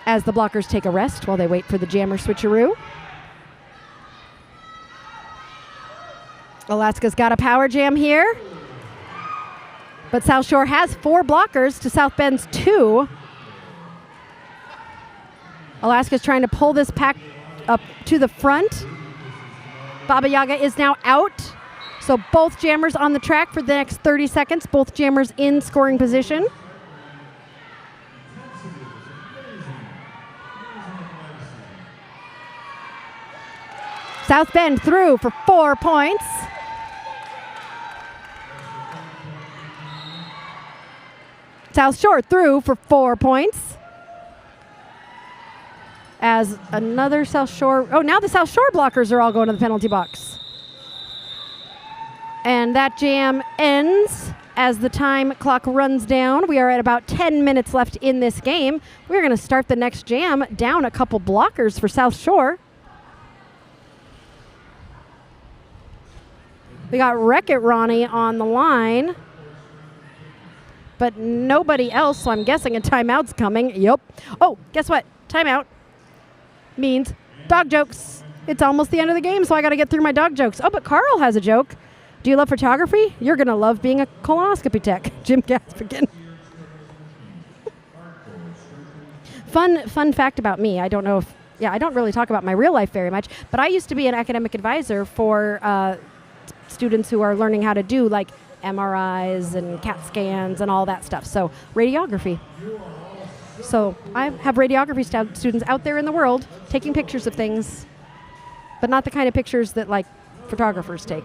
as the blockers take a rest while they wait for the jammer switcheroo. Alaska's got a power jam here, but South Shore has 4 blockers to South Bend's 2. Alaska's trying to pull this pack up to the front. Baba Yaga is now out. So both jammers on the track for the next 30 seconds. Both jammers in scoring position. South Bend through for 4 points. South Shore through for 4 points. As another South Shore, oh, now the South Shore blockers are all going to the penalty box. And that jam ends as the time clock runs down. We are at about 10 minutes left in this game. We're going to start the next jam down a couple blockers for South Shore. We got Wreck-It Ronnie on the line, but nobody else, so I'm guessing a timeout's coming. Yep. Oh, guess what? Timeout means dog jokes. It's almost the end of the game, so I got to get through my dog jokes. Oh, but Carl has a joke. Do you love photography? You're going to love being a colonoscopy tech. Jim Gaspigan. Fun fact about me. I don't know if, I don't really talk about my real life very much, but I used to be an academic advisor for students who are learning how to do like MRIs and CAT scans and all that stuff. So radiography. So I have radiography students out there in the world taking pictures of things, but not the kind of pictures that like photographers take.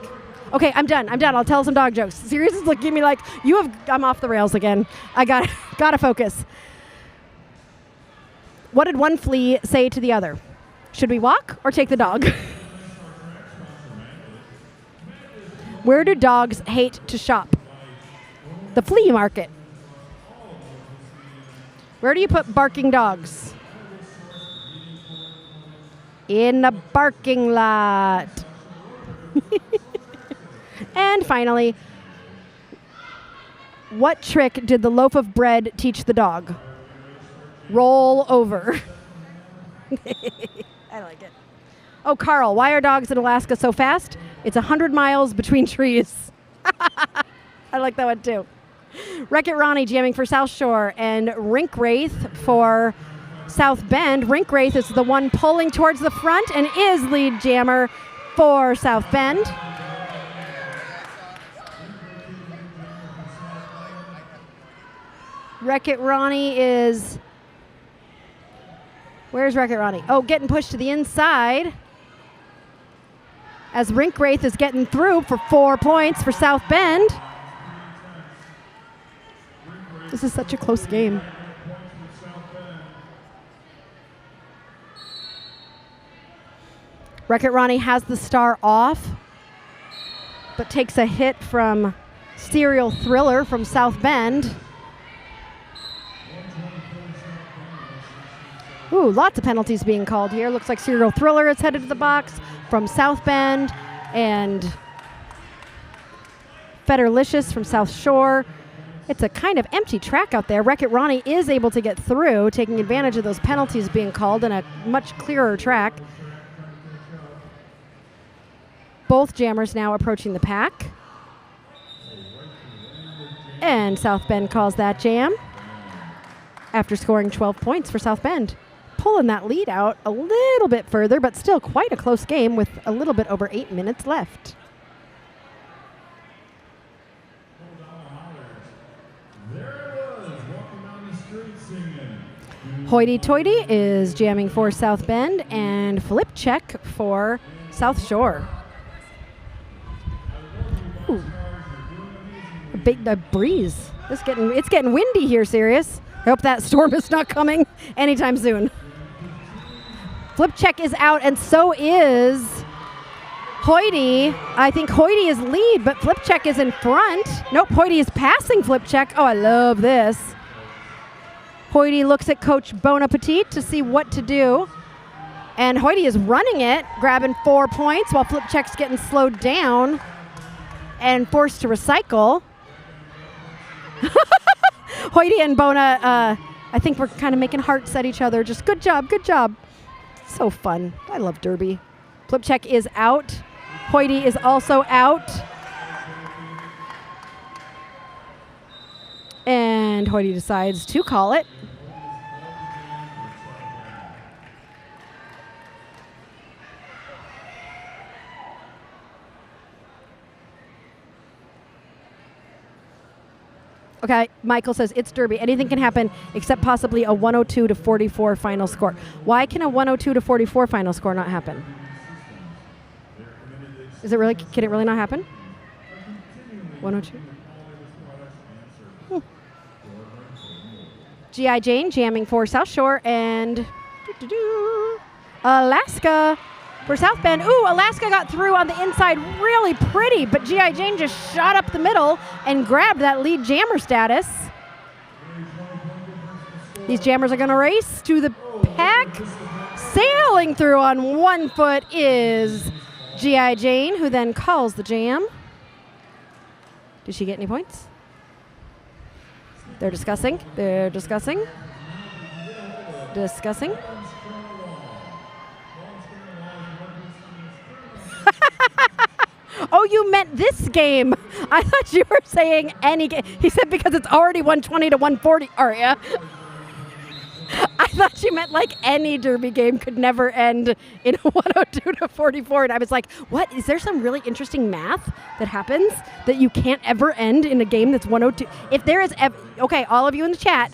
Okay, I'm done. I'll tell some dog jokes. Sirius is looking at me like, I'm off the rails again. I gotta focus. What did one flea say to the other? Should we walk or take the dog? Where do dogs hate to shop? The flea market. Where do you put barking dogs? In the parking lot. And finally, what trick did the loaf of bread teach the dog? Roll over. I like it. Oh, Carl, why are dogs in Alaska so fast? It's 100 miles between trees. I like that one too. Wreck-It Ronnie jamming for South Shore and Rink Wraith for South Bend. Rink Wraith is the one pulling towards the front and is lead jammer for South Bend. Wreck-It Ronnie is... Where's Wreck-It Ronnie? Oh, getting pushed to the inside. As Rink Wraith is getting through for 4 points for South Bend. This is such a close game. Wreck-It Ronnie has the star off, but takes a hit from Serial Thriller from South Bend. Ooh, lots of penalties being called here. Looks like Serial Thriller is headed to the box from South Bend, and Fetterlicious from South Shore. It's a kind of empty track out there. Wreck-It Ronnie is able to get through, taking advantage of those penalties being called in a much clearer track. Both jammers now approaching the pack. And South Bend calls that jam after scoring 12 points for South Bend. Pulling that lead out a little bit further, but still quite a close game with a little bit over 8 minutes left. Hoity-toity is jamming for South Bend and flip check for South Shore. Ooh. A breeze. It's getting windy here, Sirius. I hope that storm is not coming anytime soon. Flip check is out, and so is Hoity. I think Hoity is lead, but flip check is in front. Nope, Hoity is passing flip check. Oh, I love this. Hoity looks at Coach Bon Appetit to see what to do. And Hoity is running it, grabbing 4 points while flip check's getting slowed down and forced to recycle. Hoity and Bona, I think we're kind of making hearts at each other. Just good job, good job. So fun. I love Derby. Flip check is out. Hoity is also out. And Hoity decides to call it. Okay, Michael says it's Derby. Anything can happen except possibly a 102-44 final score. Why can a 102-44 final score not happen? Is it really? Can it really not happen? 102. G.I. Jane jamming for South Shore and Alaska for South Bend. Ooh, Alaska got through on the inside really pretty, but G.I. Jane just shot up the middle and grabbed that lead jammer status. These jammers are going to race to the pack. Sailing through on 1 foot is G.I. Jane, who then calls the jam. Did she get any points? They're discussing. They're discussing. Discussing. Oh, you meant this game. I thought you were saying any game. He said because it's already 120-140. Aria. I thought you meant like any Derby game could never end in 102-44. And I was like, what? Is there some really interesting math that happens that you can't ever end in a game that's 102? If there is okay, all of you in the chat,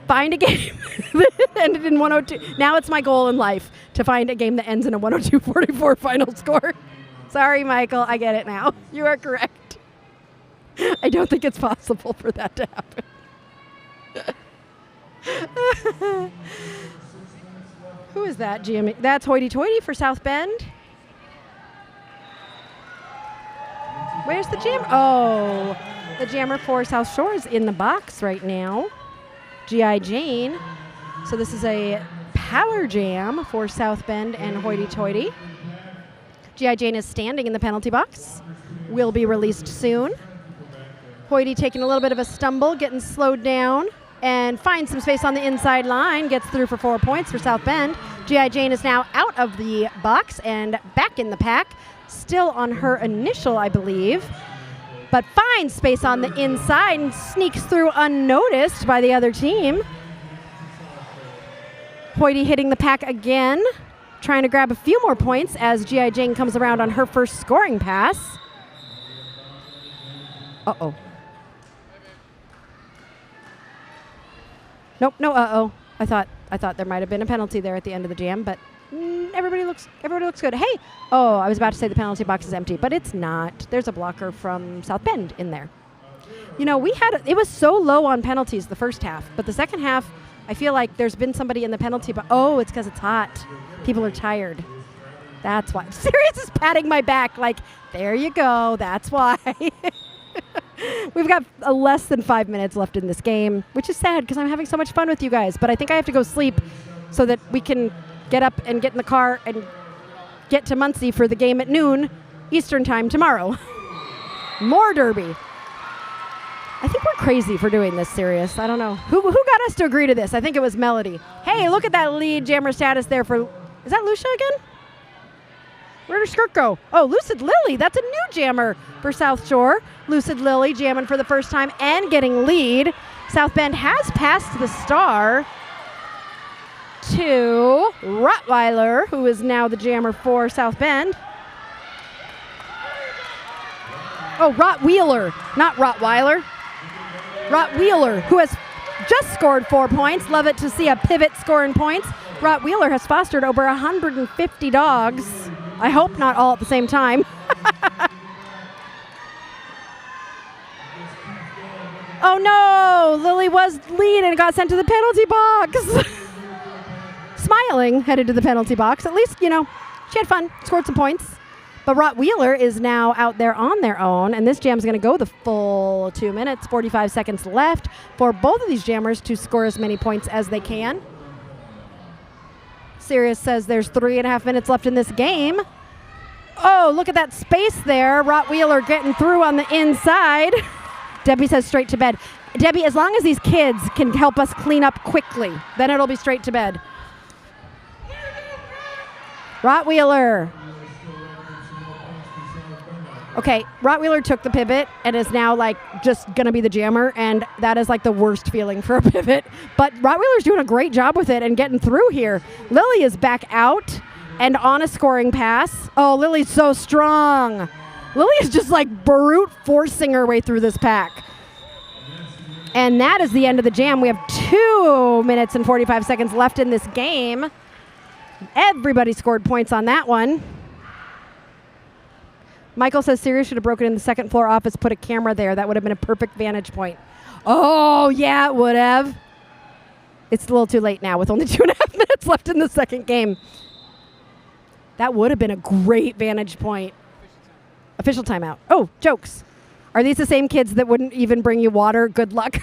find a game that ended in 102. Now it's my goal in life to find a game that ends in a 102-44 final score. Sorry, Michael. I get it now. You are correct. I don't think it's possible for that to happen. Who is that, GM? That's Hoity-toity for South Bend. Where's the jam? Oh, the jammer for South Shore is in the box right now. G.I. Jane. So this is a power jam for South Bend and Hoity-toity. G.I. Jane is standing in the penalty box. Will be released soon. Hoity taking a little bit of a stumble, getting slowed down, and finds some space on the inside line. Gets through for 4 points for South Bend. G.I. Jane is now out of the box and back in the pack. Still on her initial, I believe. But finds space on the inside and sneaks through unnoticed by the other team. Hoity hitting the pack again, trying to grab a few more points as G.I. Jane comes around on her first scoring pass. Uh-oh. Nope, no uh-oh. I thought there might have been a penalty there at the end of the jam, but everybody looks good. Hey, oh, I was about to say the penalty box is empty, but it's not. There's a blocker from South Bend in there. You know, it was so low on penalties the first half, but the second half, I feel like there's been somebody in the penalty, but oh, it's because it's hot. People are tired. That's why. Sirius is patting my back like, there you go, that's why. We've got less than 5 minutes left in this game, which is sad because I'm having so much fun with you guys, but I think I have to go sleep so that we can get up and get in the car and get to Muncie for the game at noon Eastern time tomorrow. More Derby. I think we're crazy for doing this, Sirius. I don't know. Who got us to agree to this? I think it was Melody. Hey, look at that lead jammer status there for... Is that Lucia again? Where'd her skirt go? Oh, Lucid Lily. That's a new jammer for South Shore. Lucid Lily jamming for the first time and getting lead. South Bend has passed the star to Rottweiler, who is now the jammer for South Bend. Oh, Rottweiler, not Rottweiler. Rottweiler, who has just scored 4 points. Love it to see a pivot scoring points. Rottweiler has fostered over 150 dogs. I hope not all at the same time. Oh no, Lily was lead and got sent to the penalty box. Smiling, headed to the penalty box. At least, you know, she had fun, scored some points. But Rottweiler is now out there on their own, and this jam's going to go the full 2 minutes, 45 seconds left for both of these jammers to score as many points as they can. Sirius says there's 3.5 minutes left in this game. Oh, look at that space there. Rottweiler getting through on the inside. Debbie says straight to bed. Debbie, as long as these kids can help us clean up quickly, then it'll be straight to bed. Rottweiler. Okay, Rottweiler took the pivot and is now like just gonna be the jammer, and that is like the worst feeling for a pivot. But Rottweiler's doing a great job with it and getting through here. Lily is back out and on a scoring pass. Oh, Lily's so strong. Lily is just like brute forcing her way through this pack. And that is the end of the jam. We have 2 minutes and 45 seconds left in this game. Everybody scored points on that one. Michael says Sirius should have broken in the second floor office, put a camera there. That would have been a perfect vantage point. Oh, yeah, it would have. It's a little too late now with only 2.5 minutes left in the second game. That would have been a great vantage point. Official timeout. Oh, jokes. Are these the same kids that wouldn't even bring you water? Good luck.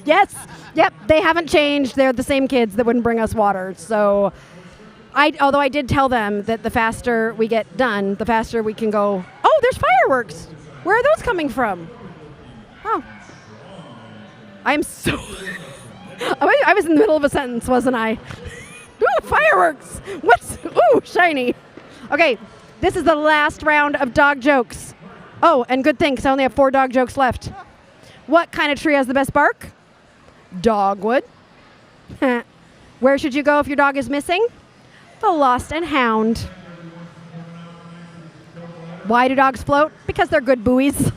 Yes. Yep, they haven't changed. They're the same kids that wouldn't bring us water. So, although I did tell them that the faster we get done, the faster we can go. Oh, there's fireworks. Where are those coming from? Oh. I'm so... I was in the middle of a sentence, wasn't I? Ooh, fireworks. What's... Ooh, shiny. Okay, this is the last round of dog jokes. Oh, and good thing, because I only have 4 dog jokes left. What kind of tree has the best bark? Dogwood. Where should you go if your dog is missing? The Lost and Hound. Why do dogs float? Because they're good buoys.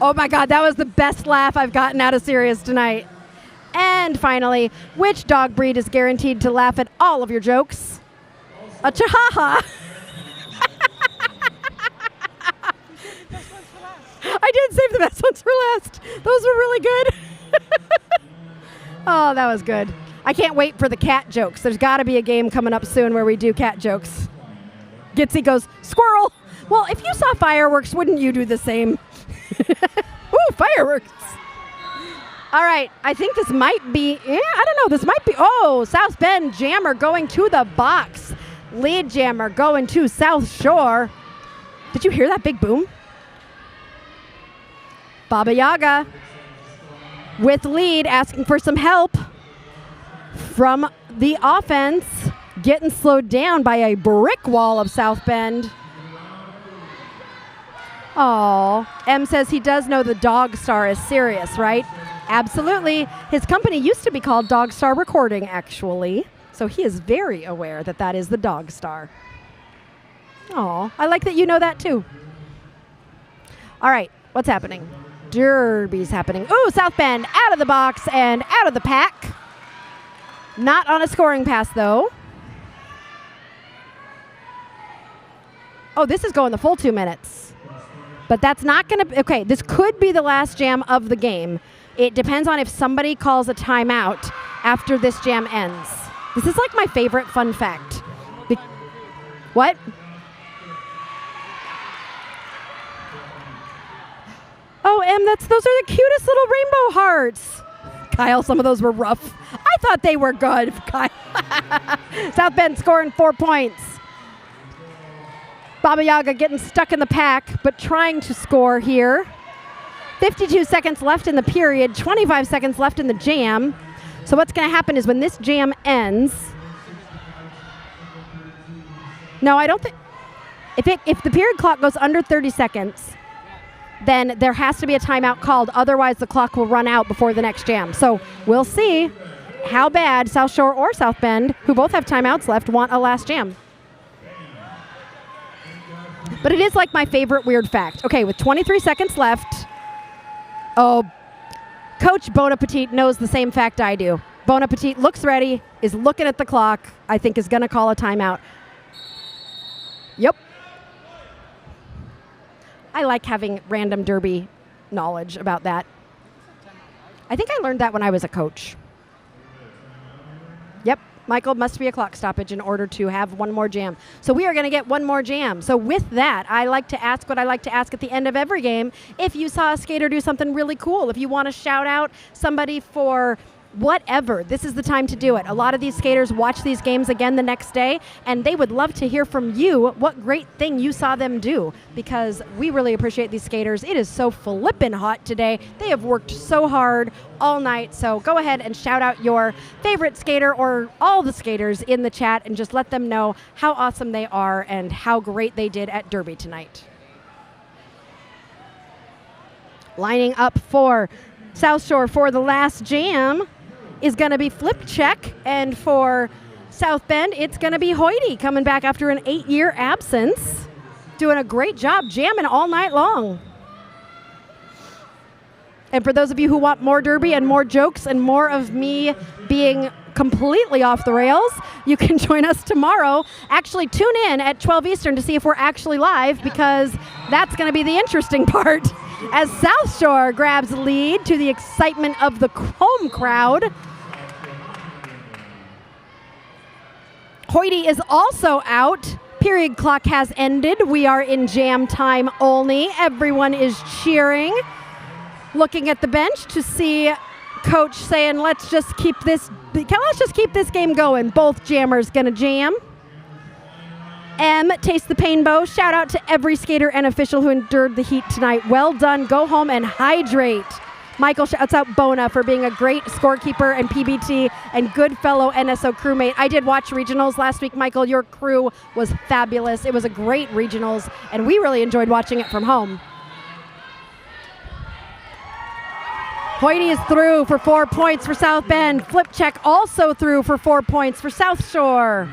Oh my God, that was the best laugh I've gotten out of Sirius tonight. And finally, which dog breed is guaranteed to laugh at all of your jokes? A Chihuahua. I did save the best ones for last. Those were really good. Oh, that was good. I can't wait for the cat jokes. There's got to be a game coming up soon where we do cat jokes. Gitsy goes, squirrel. Well, if you saw fireworks, wouldn't you do the same? Ooh, fireworks. All right, I think this might be, I don't know, this might be, oh, South Bend jammer going to the box. Lead jammer going to South Shore. Did you hear that big boom? Baba Yaga with lead, asking for some help from the offense, getting slowed down by a brick wall of South Bend. Oh, M says he does know the Dog Star is serious, right? Absolutely. His company used to be called Dog Star Recording, actually. So he is very aware that that is the Dog Star. Oh, I like that you know that too. All right, what's happening? Derby's happening. Ooh, South Bend out of the box and out of the pack. Not on a scoring pass, though. Oh, this is going the full 2 minutes. But that's not going to... Okay, this could be the last jam of the game. It depends on if somebody calls a timeout after this jam ends. This is like my favorite fun fact. What? Oh, Em, those are the cutest little rainbow hearts. Kyle, some of those were rough. I thought they were good, Kyle. South Bend scoring 4 points. Baba Yaga getting stuck in the pack, but trying to score here. 52 seconds left in the period, 25 seconds left in the jam. So what's going to happen is when this jam ends... No, I don't think... If the period clock goes under 30 seconds, then there has to be a timeout called. Otherwise, the clock will run out before the next jam. So we'll see how bad South Shore or South Bend, who both have timeouts left, want a last jam. But it is like my favorite weird fact. Okay, with 23 seconds left, Coach Bon Appetit knows the same fact I do. Bon Appetit looks ready, is looking at the clock, I think is going to call a timeout. Yep. I like having random derby knowledge about that. I think I learned that when I was a coach. Yep. Michael, must be a clock stoppage in order to have one more jam. So we are going to get one more jam. So with that, I like to ask what I like to ask at the end of every game. If you saw a skater do something really cool, if you want to shout out somebody for whatever, this is the time to do it. A lot of these skaters watch these games again the next day, and they would love to hear from you what great thing you saw them do, because we really appreciate these skaters. It is so flippin' hot today. They have worked so hard all night, so go ahead and shout out your favorite skater or all the skaters in the chat and just let them know how awesome they are and how great they did at Derby tonight. Lining up for South Shore for the last jam is going to be Flip Check, and for South Bend, it's going to be Hoity coming back after an 8-year absence, doing a great job jamming all night long. And for those of you who want more derby and more jokes and more of me being completely off the rails, you can join us tomorrow. Actually, tune in at 12 Eastern to see if we're actually live, because that's going to be the interesting part, as South Shore grabs the lead to the excitement of the home crowd. Hoity is also out. Period clock has ended. We are in jam time only. Everyone is cheering, looking at the bench to see Coach saying, let's just keep this game going. Both jammers gonna jam. Taste the Pain Bow. Shout out to every skater and official who endured the heat tonight. Well done. Go home and hydrate. Michael shouts out Bona for being a great scorekeeper and PBT and good fellow NSO crewmate. I did watch regionals last week, Michael. Your crew was fabulous. It was a great regionals, and we really enjoyed watching it from home. Hoity is through for 4 points for South Bend. Flip Check also through for 4 points for South Shore.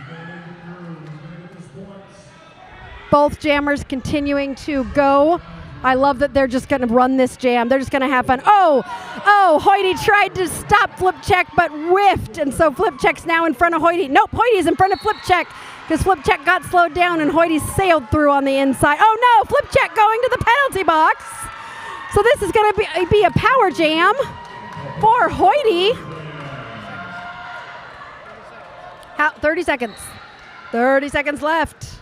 Both jammers continuing to go. I love that they're just going to run this jam. They're just going to have fun. Oh, Hoity tried to stop Flip Check but whiffed, and so Flip Check's now in front of Hoity. Nope, Hoity's in front of Flip Check because Flip Check got slowed down and Hoity sailed through on the inside. Oh no, Flip Check going to the penalty box. So this is going to be a power jam for Hoity. 30 seconds. 30 seconds left.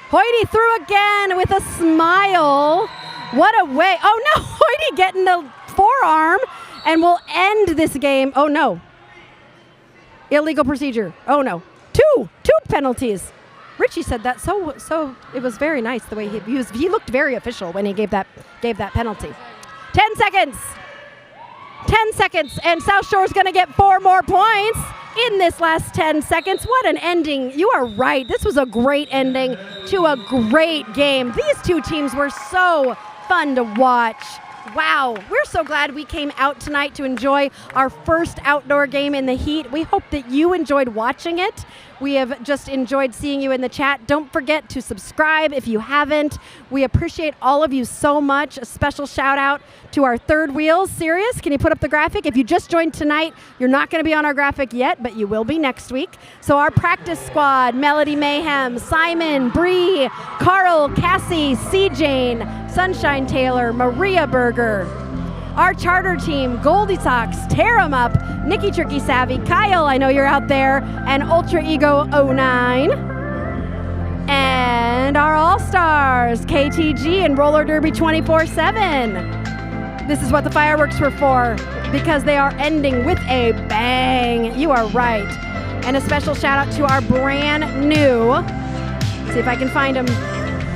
Hoity through again with a smile. What a way. Oh no, Hoity getting the forearm and will end this game. Oh no. Illegal procedure. Oh no. Two penalties. Richie said that so it was very nice the way he looked very official when he gave that penalty. 10 seconds. 10 seconds, and South Shore's going to get 4 more points in this last 10 seconds. What an ending. You are right. This was a great ending to a great game. These two teams were so fun to watch. Wow, we're so glad we came out tonight to enjoy our first outdoor game in the heat. We hope that you enjoyed watching it. We have just enjoyed seeing you in the chat. Don't forget to subscribe if you haven't. We appreciate all of you so much. A special shout out to our third wheels. Sirius, can you put up the graphic? If you just joined tonight, you're not going to be on our graphic yet, but you will be next week. So our practice squad, Melody Mayhem, Simon, Bree, Carl, Cassie, C. Jane, Sunshine Taylor, Maria Berger. Our charter team, Goldie Sox, Tear 'em Up, Nikki Tricky Savvy, Kyle, I know you're out there, and Ultra Ego 09. And our All-Stars, KTG and Roller Derby 24/7. This is what the fireworks were for, because they are ending with a bang. You are right. And a special shout out to our brand new, see if I can find them,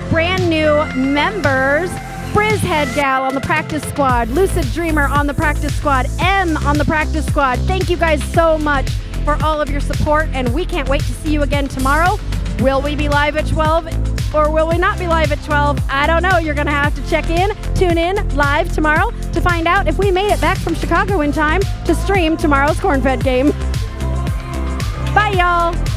brand new members. Briz Head Gal on the practice squad, Lucid Dreamer on the practice squad, M on the practice squad. Thank you guys so much for all of your support, and we can't wait to see you again tomorrow. Will we be live at 12? or will we not be live at 12? I don't know. You're going to have to tune in live tomorrow to find out if we made it back from Chicago in time to stream tomorrow's corn-fed game. Bye, y'all.